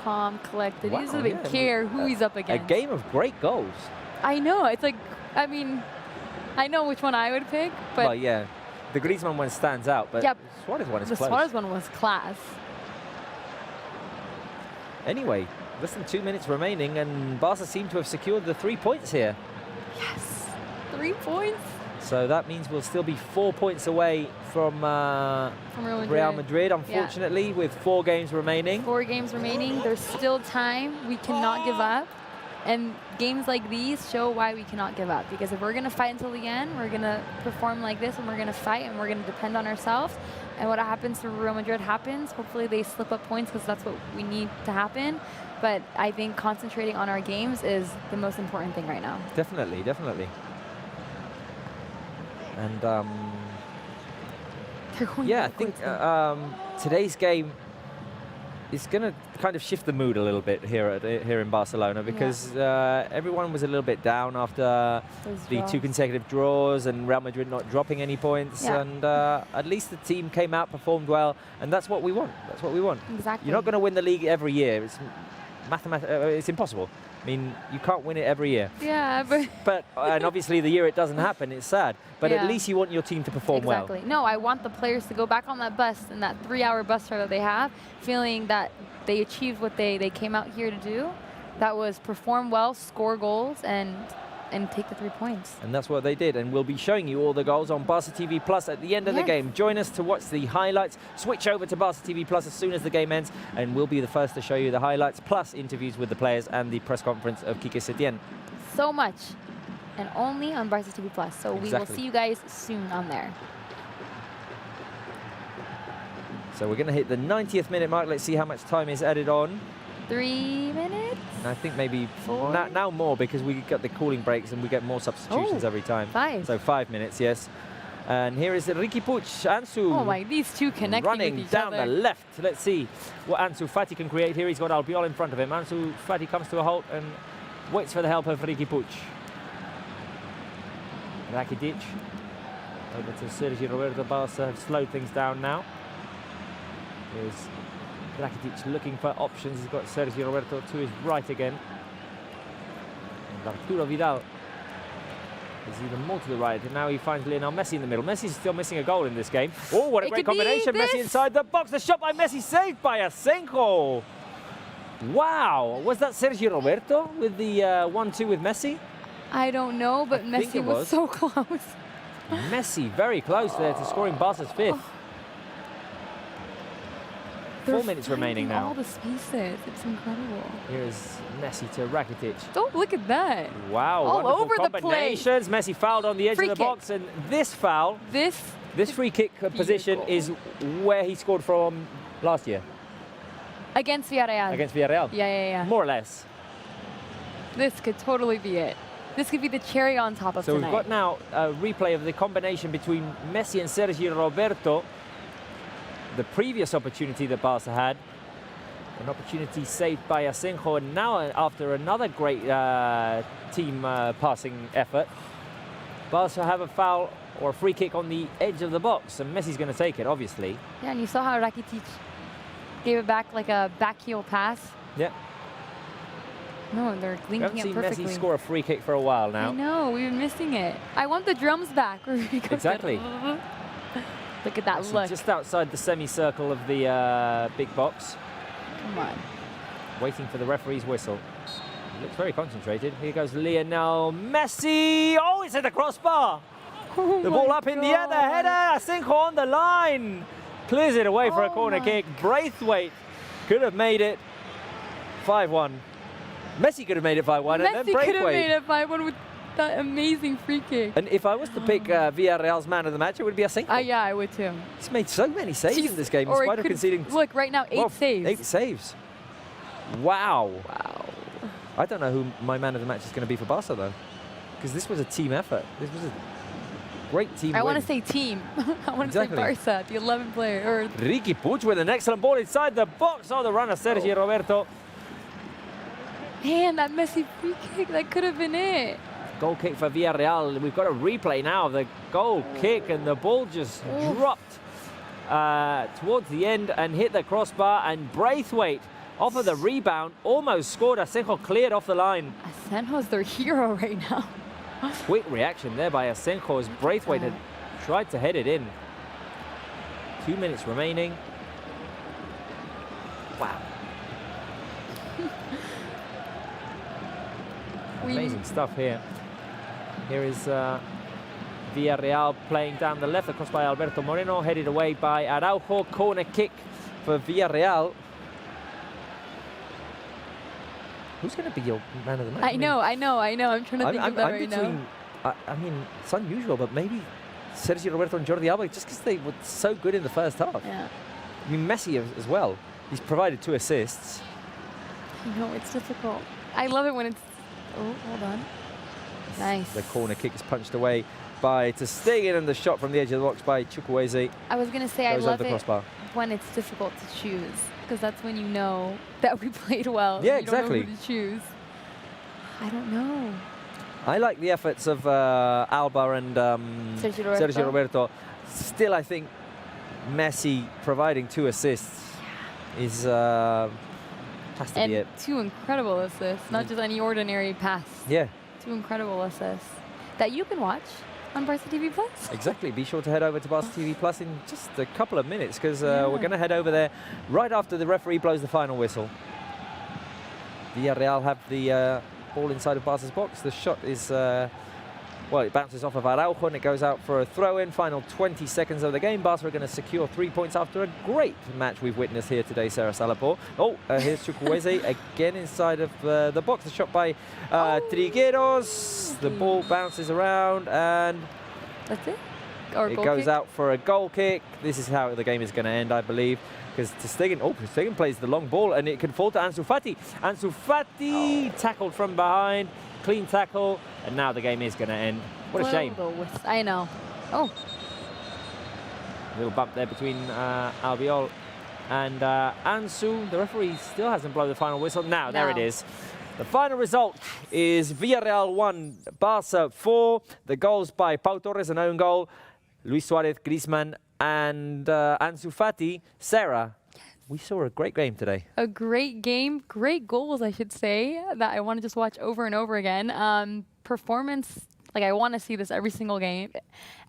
calm, collected.
Wow,
He doesn't even care who he's up
A
against.
game of great goals.
I know. It's like, I mean, I know which one I would pick, but
Well, yeah. The Griezmann one stands out, but
yeah,
Suarez one is
the
close.
Suarez one was class.
Anyway, less than 2 minutes remaining, and Barca seem to have secured the 3 points here.
Yes, 3 points.
So that means we'll still be 4 points away from Real Madrid, unfortunately, with 4 games remaining.
4 games remaining. There's still time. We cannot give up. And games like these show why we cannot give up. Because if we're going to fight until the end, we're going to perform like this, and we're going to fight, and we're going to depend on ourselves. And what happens to Real Madrid happens. Hopefully they slip up points, because that's what we need to happen. But I think concentrating on our games is the most important thing right now.
Definitely, definitely. And yeah, I think today's game is going to kind of shift the mood a little bit here in Barcelona, because everyone was a little bit down after the 2 consecutive draws and Real Madrid not dropping any points.
Yeah.
And at least the team came out, performed well, and that's what we want. That's what we want.
Exactly.
You're not going to win the league every year. It's it's impossible. I mean, you can't win it every year.
Yeah, but
and obviously the year it doesn't happen, it's sad. But at least you want your team to perform well.
Exactly. No, I want the players to go back on that bus, and that 3-hour bus ride that they have, feeling that they achieved what they came out here to do. That was perform well, score goals, and take the 3 points.
And that's what they did. And we'll be showing you all the goals on Barca TV Plus at the end of the game. Join us to watch the highlights. Switch over to Barca TV Plus as soon as the game ends, and we'll be the first to show you the highlights, plus interviews with the players and the press conference of Quique Setién.
So much. And only on Barca TV Plus. So we will see you guys soon on there.
So we're going to hit the 90th minute mark. Let's see how much time is added on.
3 minutes?
And I think maybe
4?
now more, because we got the cooling breaks and we get more substitutions every time.
5.
So 5 minutes, yes. And here is Riqui Puig, Ansu.
Oh my, these two connecting
running
with each
down
other.
the left. Let's see what Ansu Fati can create here. He's got Albiol in front of him. Ansu Fati comes to a halt and waits for the help of Riqui Puig. Rakitic over to Sergi Roberto. Barca have slowed things down now. Here's Rakitic looking for options. He's got Sergi Roberto to his right again. And Arturo Vidal is even more to the right, and now he finds Lionel Messi in the middle. Messi's still missing a goal in this game. Oh, what a great combination. Messi inside the box. The shot by Messi, saved by Asenjo. Wow. Was that Sergi Roberto with the 1-2 with Messi?
I don't know, but Messi was so close.
Messi very close there to scoring Barca's 5th. 4 minutes remaining now.
All the spaces. It's incredible.
Here's Messi to Rakitic.
Oh, look at that.
Wow,
all
wonderful
over the place.
combinations. Messi fouled on the edge of the box, and this foul, this free kick position is where he scored from last year.
Against Villarreal.
Against Villarreal.
Yeah.
More or less.
This could totally be it. This could be the cherry on top of
so
tonight.
We've got now a replay of the combination between Messi and Sergi Roberto. The previous opportunity that Barca had, an opportunity saved by Asenjo, and now after another great team passing effort, Barca have a foul or a free kick on the edge of the box, and Messi's going to take it, obviously.
Yeah, and you saw how Rakitic gave it back like a back heel pass.
Yeah.
No, they're linking it perfectly.
We haven't seen Messi score a free kick for a while now.
I know, we've been missing it. I want the drums back.
Exactly.
Look at that
Messi
look.
just outside the semicircle of the big box.
Come on.
Waiting for the referee's whistle. He looks very concentrated. Here goes Lionel Messi. Oh, it's at the crossbar. The ball up in the air. The header. Asenjo on the line. Clears it away for a corner kick. Braithwaite could have made it 5-1. Messi could have made it 5-1. And then
Messi could have made it 5-1 with that amazing free kick.
And if I was to pick Villarreal's man of the match, it would be Asenjo.
Yeah, I would too.
He's made so many saves in this game, in spite of conceding.
Look, right now, 8 saves.
8 saves. Wow. I don't know who my man of the match is going to be for Barca, though. Because this was a team effort. This was great team
I
win.
want to say team. I want to
Exactly.
say Barça, the 11th player. Or
Riqui Puig with an excellent ball inside the box. Oh, the runner, Sergi Roberto.
man, that Messi free kick, that could have been it.
Goal kick for Villarreal. We've got a replay now of the goal kick, and the ball just dropped towards the end and hit the crossbar, and Braithwaite off of the rebound almost scored. Asenjo cleared off the line.
Asenjo's their hero right now.
Quick reaction there by Asenjo as Braithwaite had tried to head it in. 2 minutes remaining. Wow. Amazing stuff here. Here is Villarreal playing down the left, across by Alberto Moreno, headed away by Araujo. Corner kick for Villarreal. Who's going to be your man of the match?
I know. I'm trying to think of that right now.
I mean, it's unusual, but maybe Sergi Roberto and Jordi Alba, just because they were so good in the first half.
Yeah.
I mean, Messi as well. He's provided 2 assists.
I know, it's difficult. I love it when it's... Oh, hold on. Nice.
The corner kick is punched away by ter Stegen, and the shot from the edge of the box by Chukwueze.
I was going to say, I
goes
love
over the
it
crossbar.
when it's difficult to choose, because that's when you know that we played well.
Yeah,
you
exactly.
Don't know who to choose. I don't know.
I like the efforts of Alba and Sergio Roberto. Still, I think Messi providing 2 assists is has to be it.
2 incredible assists, not just any ordinary pass.
Yeah.
2 incredible assists that you can watch on Barça TV Plus.
Exactly. Be sure to head over to Barça TV Plus in just a couple of minutes, because we're going to head over there right after the referee blows the final whistle. Villarreal have the ball inside of Barca's box. The shot is, well, it bounces off of Araujo and it goes out for a throw-in. Final 20 seconds of the game. Barca are going to secure 3 points after a great match we've witnessed here today, Sarah Salapor. Oh, here's Chukwueze again inside of the box. The shot by Trigueros. The ball bounces around and...
That's it? Or
it
goal
goes
kick?
out for a goal kick. This is how the game is going to end, I believe. Because ter Stegen plays the long ball and it can fall to Ansu Fati. Ansu Fati tackled from behind, clean tackle, and now the game is going to end. What a shame.
I know. Oh.
Little bump there between Albiol and Ansu. The referee still hasn't blown the final whistle. Now, there it is. The final result is Villarreal 1, Barça 4. The goals by Pau Torres, an own goal, Luis Suarez, Griezmann, and Ansu Fati. Sarah, we saw a great game today.
A great game, great goals, I should say, that I want to just watch over and over again. Performance, like I want to see this every single game.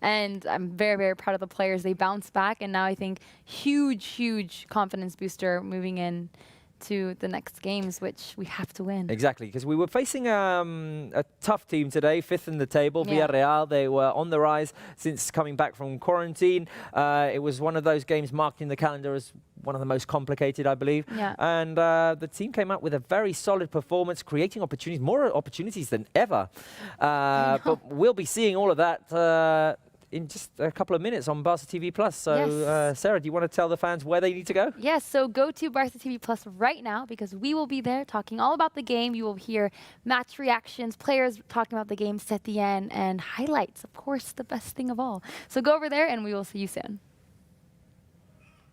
And I'm very, very proud of the players. They bounced back, and now I think huge confidence booster moving in to the next games, which we have to win.
Exactly, because we were facing a tough team today, 5th in the table,
Yeah.
Villarreal. They were on the rise since coming back from quarantine. It was one of those games marked in the calendar as one of the most complicated, I believe.
Yeah.
And the team came out with a very solid performance, creating opportunities, more opportunities than ever. But we'll be seeing all of that in just a couple of minutes on Barça TV Plus. So,
Yes.
Sarah, do you want to tell the fans where they need to go?
Yes, so go to Barça TV Plus right now, because we will be there talking all about the game. You will hear match reactions, players talking about the game, Setién, and highlights, of course, the best thing of all. So go over there and we will see you soon.